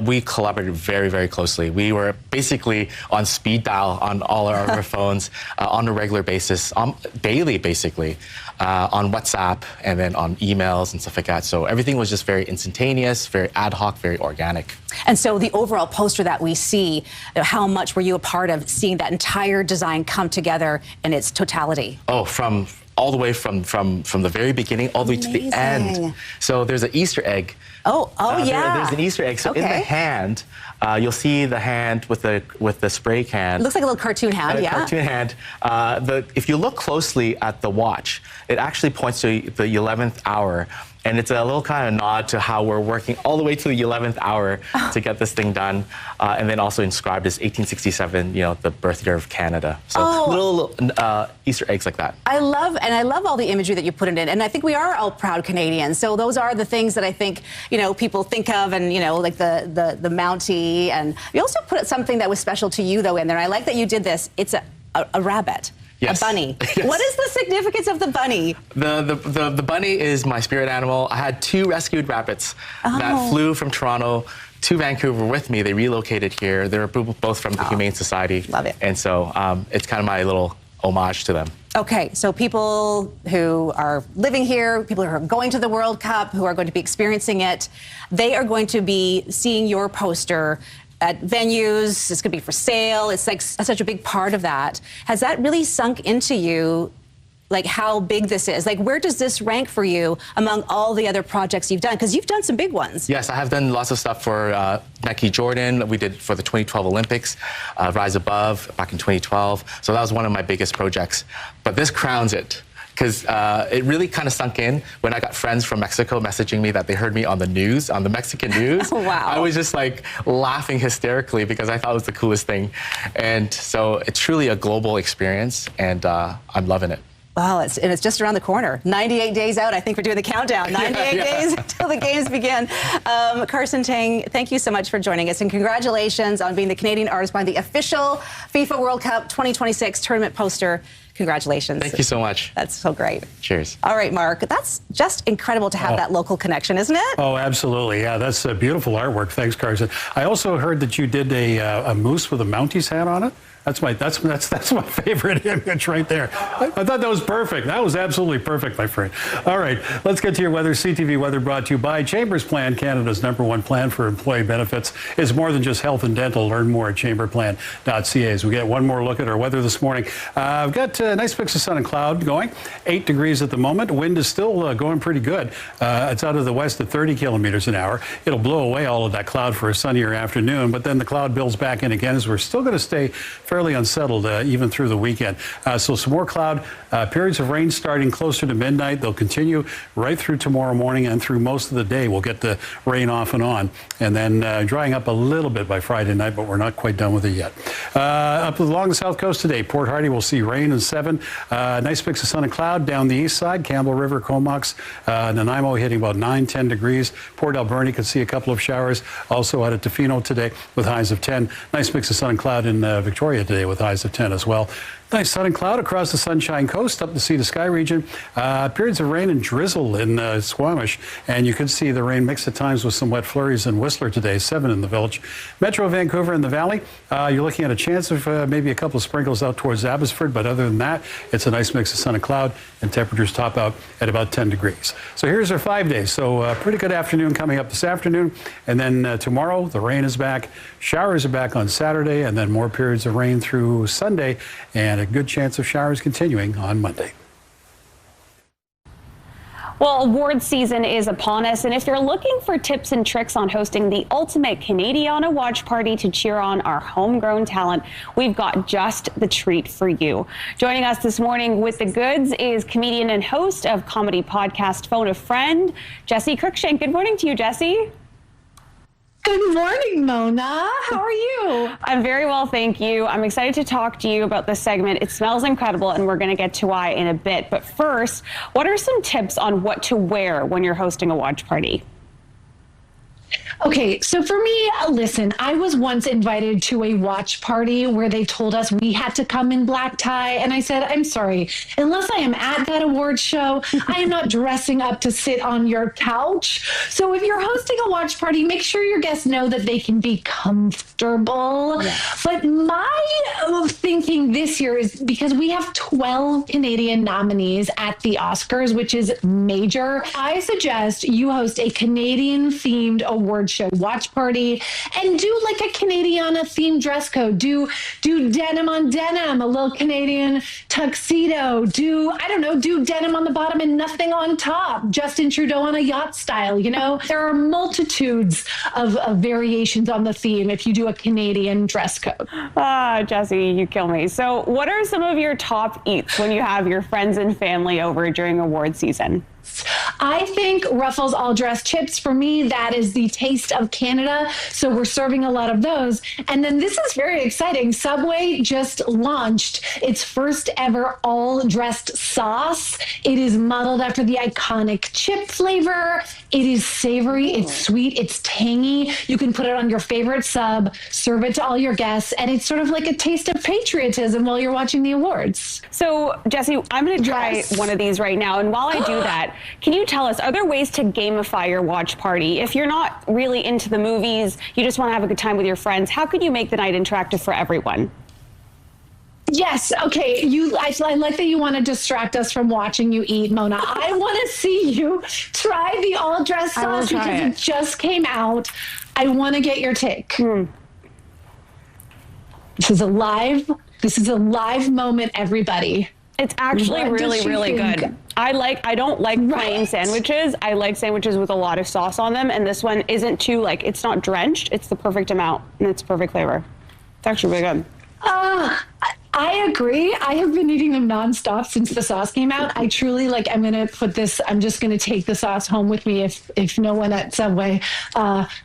We collaborated very, very closely. We were basically on speed dial on all our phones on a regular basis, daily basically, on WhatsApp and then on emails and stuff like that. So everything was just very instantaneous, very ad hoc, very organic. And so the overall poster that we see, how much were you a part of seeing that entire design come together in its totality? Oh, all the way from the very beginning all the way to the end. So there's an Easter egg. Yeah. There's an Easter egg. So in the hand, you'll see the hand with the spray can. It looks like a little cartoon hand, yeah. Cartoon hand. If you look closely at the watch, it actually points to the 11th hour. And it's a little kind of nod to how we're working all the way to the 11th hour to get this thing done. And then also inscribed as 1867, the birth year of Canada. So little Easter eggs like that. I love all the imagery that you put in it. And I think we are all proud Canadians. So those are the things that I think, people think of, and, like the Mountie. And you also put something that was special to you, though, in there. I like that you did this. It's a rabbit. Yes. A bunny. Yes. What is the significance of the bunny? The bunny is my spirit animal. I had 2 rescued rabbits that flew from Toronto to Vancouver with me. They relocated here. They're both from the Humane Society. Love it. And so it's kind of my little homage to them. Okay, so people who are living here, people who are going to the World Cup, who are going to be experiencing it, they are going to be seeing your poster at venues. It's going to be for sale. It's like such a big part of that. Has that really sunk into you, like how big this is? Like, where does this rank for you among all the other projects you've done? Because you've done some big ones. Yes, I have done lots of stuff for Nike Jordan. We did for the 2012 Olympics, Rise Above back in 2012. So that was one of my biggest projects. But this crowns it, because it really kind of sunk in when I got friends from Mexico messaging me that they heard me on the news, on the Mexican news. Wow. I was just like laughing hysterically because I thought it was the coolest thing. And so it's truly a global experience, and I'm loving it. Well, it's just around the corner. 98 days out. I think we're doing the countdown. 98 days until the games begin. Carson Tang, thank you so much for joining us, and congratulations on being the Canadian artist behind the official FIFA World Cup 2026 tournament poster. Congratulations. Thank you so much. That's so great. Cheers. All right, Mark. That's just incredible to have that local connection, isn't it? Oh, absolutely. Yeah, that's beautiful artwork. Thanks, Carson. I also heard that you did a moose with a Mounties hat on it. That's my favorite image right there. I thought that was perfect. That was absolutely perfect, my friend. All right, let's get to your weather. CTV weather brought to you by Chambers Plan, Canada's #1 plan for employee benefits. It's more than just health and dental. Learn more at chamberplan.ca. As we get one more look at our weather this morning, I've got a nice mix of sun and cloud going. 8 degrees at the moment. Wind is still going pretty good. It's out of the west at 30 kilometers an hour. It'll blow away all of that cloud for a sunnier afternoon, but then the cloud builds back in again as we're still going to stay fairly unsettled even through the weekend. So some more cloud, periods of rain starting closer to midnight. They'll continue right through tomorrow morning and through most of the day. We'll get the rain off and on, and then drying up a little bit by Friday night, but we're not quite done with it yet. Up along the south coast today, Port Hardy will see rain and 7. Nice mix of sun and cloud down the east side. Campbell River, Comox, Nanaimo hitting about 9-10 degrees. Port Alberni could see a couple of showers. Also out at Tofino today with highs of 10. Nice mix of sun and cloud in Victoria today with highs of 10 as well. Nice sun and cloud across the Sunshine Coast up the Sea to Sky region. Periods of rain and drizzle in Squamish, and you could see the rain mix at times with some wet flurries in Whistler today, 7 in the village. Metro Vancouver and the Valley, you're looking at a chance of maybe a couple of sprinkles out towards Abbotsford, but other than that, it's a nice mix of sun and cloud, and temperatures top out at about 10 degrees. So here's our 5 days. So pretty good afternoon coming up this afternoon, and then tomorrow the rain is back. Showers are back on Saturday, and then more periods of rain through Sunday, and a good chance of showers continuing on Monday. Well, award season is upon us, and if you're looking for tips and tricks on hosting the ultimate Canadiana watch party to cheer on our homegrown talent, we've got just the treat for you. Joining us this morning with the goods is comedian and host of comedy podcast Phone a Friend, Jesse Cruikshank. Good morning to you, Jesse. Good morning, Mona. How are you? I'm very well, thank you. I'm excited to talk to you about this segment. It smells incredible, and we're going to get to why in a bit. But first, what are some tips on what to wear when you're hosting a watch party? Okay, so for me, listen, I was once invited to a watch party where they told us we had to come in black tie. And I said, I'm sorry, unless I am at that award show, I am not dressing up to sit on your couch. So if you're hosting a watch party, make sure your guests know that they can be comfortable. Yes. But my thinking this year is because we have 12 Canadian nominees at the Oscars, which is major, I suggest you host a Canadian-themed award show watch party and do like a Canadiana themed dress code. Do denim on denim, a little Canadian tuxedo. Do denim on the bottom and nothing on top. Justin Trudeau on a yacht style, you know? There are multitudes of variations on the theme if you do a Canadian dress code. Jesse, you kill me. So what are some of your top eats when you have your friends and family over during award season? I think Ruffles all dressed chips, for me, that is the taste of Canada. So we're serving a lot of those. And then this is very exciting. Subway just launched its first ever all dressed sauce. It is modeled after the iconic chip flavor. It is savory, it's sweet, it's tangy. You can put it on your favorite sub, serve it to all your guests, and it's sort of like a taste of patriotism while you're watching the awards. So, Jessie, I'm going to try one of these right now. And while I do that, can you tell us, are there ways to gamify your watch party? If you're not really into the movies, you just want to have a good time with your friends, how could you make the night interactive for everyone? Yes. Okay. I like that you want to distract us from watching you eat, Mona. I want to see you try the all-dressed sauce because it just came out. I want to get your take. This is a live moment, everybody. It's actually really good. I don't like plain sandwiches. I like sandwiches with a lot of sauce on them, and this one isn't too, it's not drenched. It's the perfect amount, and it's perfect flavor. It's actually really good. I agree. I have been eating them nonstop since the sauce came out. I truly I'm going to I'm just going to take the sauce home with me if no one at Subway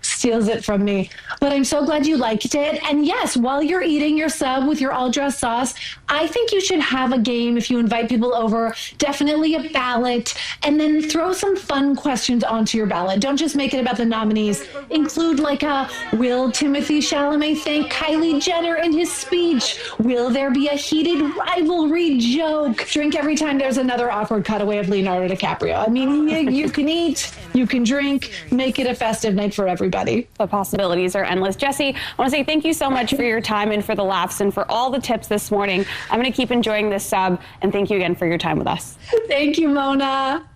steals it from me. But I'm so glad you liked it. And yes, while you're eating your sub with your all-dressed sauce, I think you should have a game if you invite people over, definitely a ballot, and then throw some fun questions onto your ballot. Don't just make it about the nominees. Include will Timothée Chalamet thank Kylie Jenner in his speech? Will there be a heated rivalry joke? Drink every time there's another awkward cutaway of Leonardo DiCaprio. I mean, you can eat, you can drink, make it a festive night for everybody. The possibilities are endless. Jessie, I want to say thank you so much for your time and for the laughs and for all the tips this morning. I'm going to keep enjoying this sub, and thank you again for your time with us. Thank you, Mona.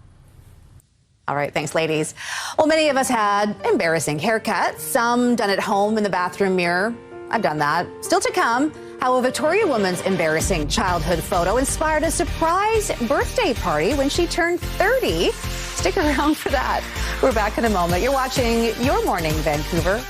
All right, thanks, ladies. Well, many of us had embarrassing haircuts, some done at home in the bathroom mirror. I've done that. Still to come, how a Victoria woman's embarrassing childhood photo inspired a surprise birthday party when she turned 30. Stick around for that. We're back in a moment. You're watching Your Morning Vancouver.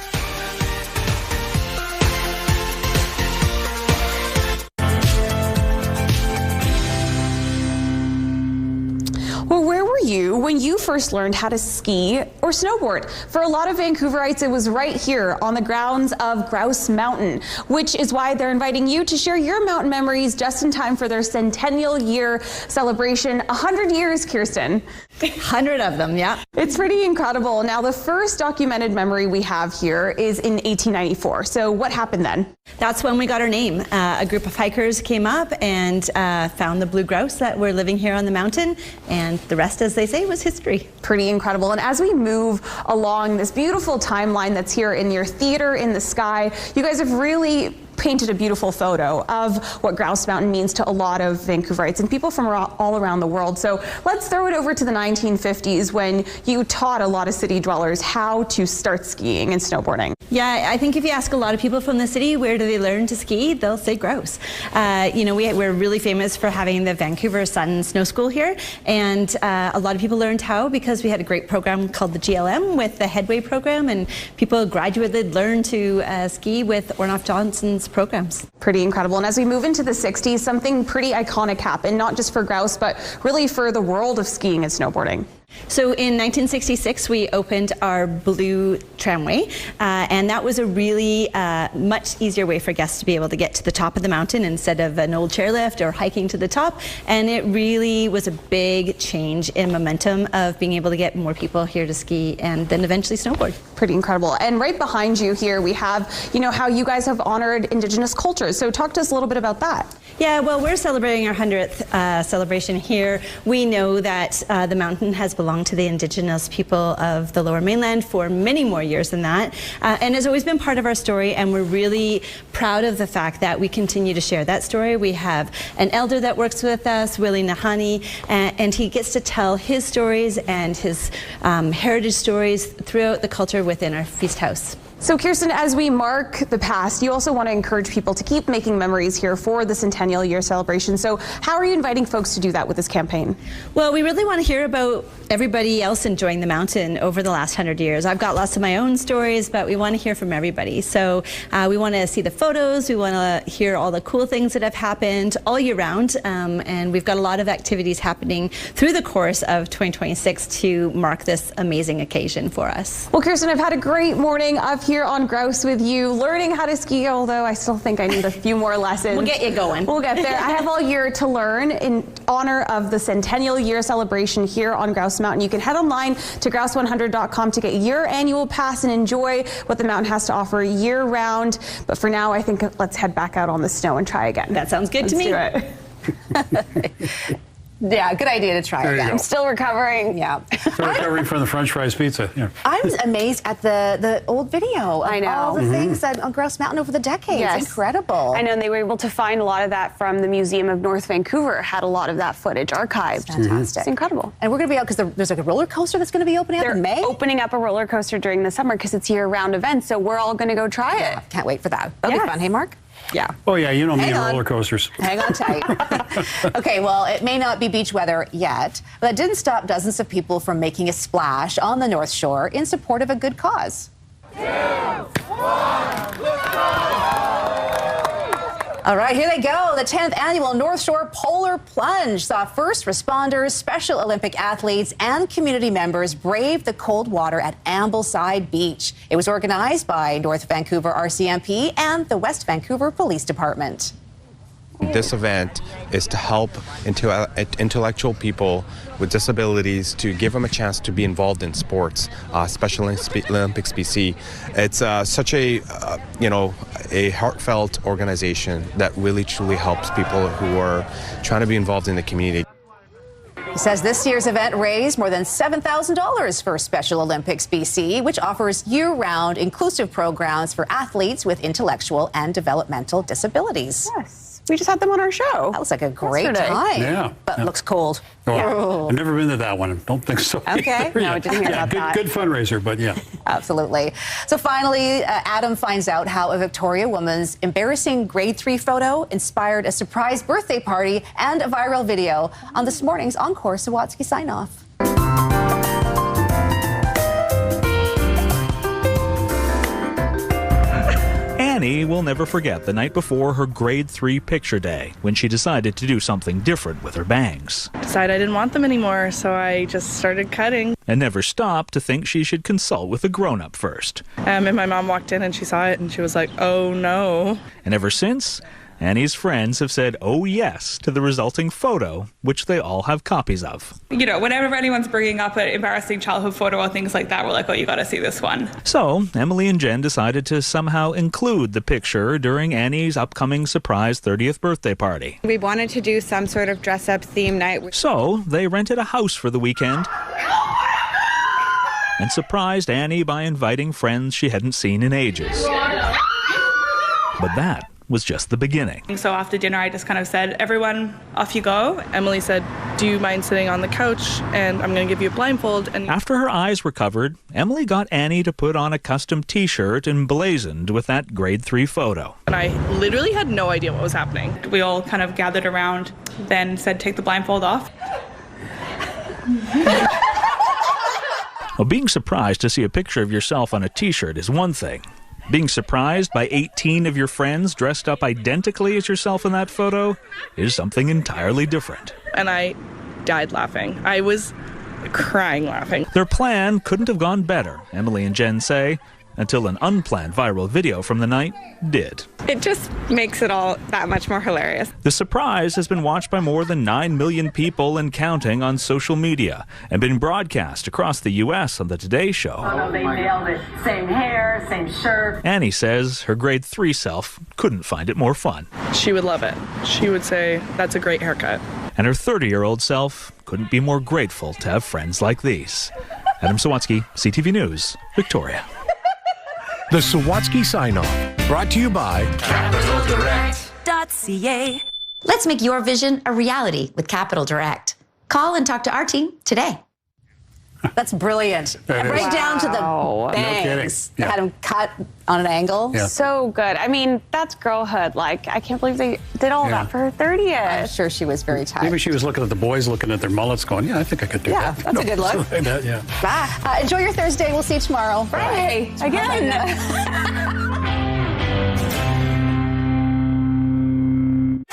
Well, where were you when you first learned how to ski or snowboard? For a lot of Vancouverites, it was right here on the grounds of Grouse Mountain, which is why they're inviting you to share your mountain memories just in time for their centennial year celebration. 100 years, Kirsten. 100 of them, yeah. It's pretty incredible. Now, the first documented memory we have here is in 1894. So what happened then? That's when we got our name. A group of hikers came up and found the blue grouse that were living here on the mountain, and the rest, as they say, was history. Pretty incredible. And as we move along this beautiful timeline that's here in your theater in the sky, you guys have really painted a beautiful photo of what Grouse Mountain means to a lot of Vancouverites and people from all around the world. So let's throw it over to the 1950s when you taught a lot of city dwellers how to start skiing and snowboarding. Yeah, I think if you ask a lot of people from the city, where do they learn to ski? They'll say Grouse. We're really famous for having the Vancouver Sun Snow School here, and a lot of people learned how because we had a great program called the GLM with the Headway program, and people graduated learned to ski with Ornoff Johnson's programs. Pretty incredible. And as we move into the 60s, something pretty iconic happened, not just for Grouse, but really for the world of skiing and snowboarding. So in 1966, we opened our blue tramway, and that was a really much easier way for guests to be able to get to the top of the mountain instead of an old chairlift or hiking to the top. And it really was a big change in momentum of being able to get more people here to ski and then eventually snowboard. Pretty incredible. And right behind you here, we have, how you guys have honored Indigenous cultures. So talk to us a little bit about that. Yeah, well, we're celebrating our 100th celebration here. We know that the mountain has belonged to the Indigenous people of the Lower Mainland for many more years than that, and has always been part of our story, and we're really proud of the fact that we continue to share that story. We have an elder that works with us, Willie Nahani, and he gets to tell his stories and his heritage stories throughout the culture within our feast house. So Kirsten, as we mark the past, you also want to encourage people to keep making memories here for the centennial year celebration. So how are you inviting folks to do that with this campaign? Well, we really want to hear about everybody else enjoying the mountain over the last 100 years. I've got lots of my own stories, but we want to hear from everybody. So we want to see the photos. We want to hear all the cool things that have happened all year round. And we've got a lot of activities happening through the course of 2026 to mark this amazing occasion for us. Well, Kirsten, I've had a great morning up here on Grouse with you, learning how to ski, although I still think I need a few more lessons. We'll get you going. We'll get there. I have all year to learn in honor of the centennial year celebration here on Grouse Mountain. You can head online to grouse100.com to get your annual pass and enjoy what the mountain has to offer year round. But for now, I think let's head back out on the snow and try again. That sounds good to me. Let's do it. Yeah, good idea to try again. I'm still recovering. Yeah. Still recovering from the French fries pizza. Yeah. I was amazed at the old video of all the things that on Grouse Mountain over the decades. Yes. Incredible. I know, and they were able to find a lot of that from the Museum of North Vancouver, had a lot of that footage archived. Fantastic. It's incredible. And we're going to be out because there's like a roller coaster that's going to be opening up in May. They're opening up a roller coaster during the summer because it's year-round event, so we're all going to go try it. Can't wait for that. That'll be fun. Hey, Mark? Yeah. Oh, yeah, you know me and roller coasters. Hang on tight. Okay, well, it may not be beach weather yet, but that didn't stop dozens of people from making a splash on the North Shore in support of a good cause. 2, 1, let's go! All right, here they go. The 10th annual North Shore Polar Plunge saw first responders, Special Olympic athletes, and community members brave the cold water at Ambleside Beach. It was organized by North Vancouver RCMP and the West Vancouver Police Department. This event is to help intellectual people with disabilities, to give them a chance to be involved in sports, Special Olympics BC. It's such a heartfelt organization that really truly helps people who are trying to be involved in the community. He says this year's event raised more than $7,000 for Special Olympics BC, which offers year-round inclusive programs for athletes with intellectual and developmental disabilities. Yes. We just had them on our show. That looks like a great Yesterday. time. Yeah. But it looks cold. Oh, I've never been to that one. Don't think so. Okay. No, I didn't hear about that. Good fundraiser, but yeah. Absolutely. So finally, Adam finds out how a Victoria woman's embarrassing grade 3 photo inspired a surprise birthday party and a viral video on this morning's Encore Sawatsky sign-off. Annie will never forget the night before her grade 3 picture day when she decided to do something different with her bangs. Decided I didn't want them anymore, so I just started cutting. And never stopped to think she should consult with a grown-up first. And my mom walked in and she saw it and she was like, oh no. And ever since, Annie's friends have said oh yes to the resulting photo, which they all have copies of. You know, whenever anyone's bringing up an embarrassing childhood photo or things like that, we're like, oh, you got to see this one. So Emily and Jen decided to somehow include the picture during Annie's upcoming surprise 30th birthday party. We wanted to do some sort of dress-up theme night. So they rented a house for the weekend and surprised Annie by inviting friends she hadn't seen in ages. But that was just the beginning. So after dinner, I just kind of said, everyone, off you go. Emily said, do you mind sitting on the couch? And I'm going to give you a blindfold. And after her eyes were covered, Emily got Annie to put on a custom t-shirt emblazoned with that grade 3 photo. And I literally had no idea what was happening. We all kind of gathered around, then said, take the blindfold off. Well, being surprised to see a picture of yourself on a t-shirt is one thing. Being surprised by 18 of your friends dressed up identically as yourself in that photo is something entirely different. And I died laughing. I was crying laughing. Their plan couldn't have gone better, Emily and Jen say, until an unplanned viral video from the night did. It just makes it all that much more hilarious. The surprise has been watched by more than 9 million people and counting on social media and been broadcast across the U.S. on The Today Show. Oh, no, they nailed it. Same hair, same shirt. Annie says her grade 3 self couldn't find it more fun. She would love it. She would say, that's a great haircut. And her 30-year-old self couldn't be more grateful to have friends like these. Adam Sawatsky, CTV News, Victoria. The Sawatsky Sign-Off, brought to you by CapitalDirect.ca. Let's make your vision a reality with Capital Direct. Call and talk to our team today. That's brilliant. That is. Right down to the bangs. They had him cut on an angle. Yeah. So good. I mean, that's girlhood. Like, I can't believe they did all that for her 30th. I'm sure she was very tired. Maybe she was looking at the boys looking at their mullets going, yeah, I think I could do that. Yeah, that's a good look. Like that, yeah. Bye. Enjoy your Thursday. We'll see you tomorrow. Friday. Again.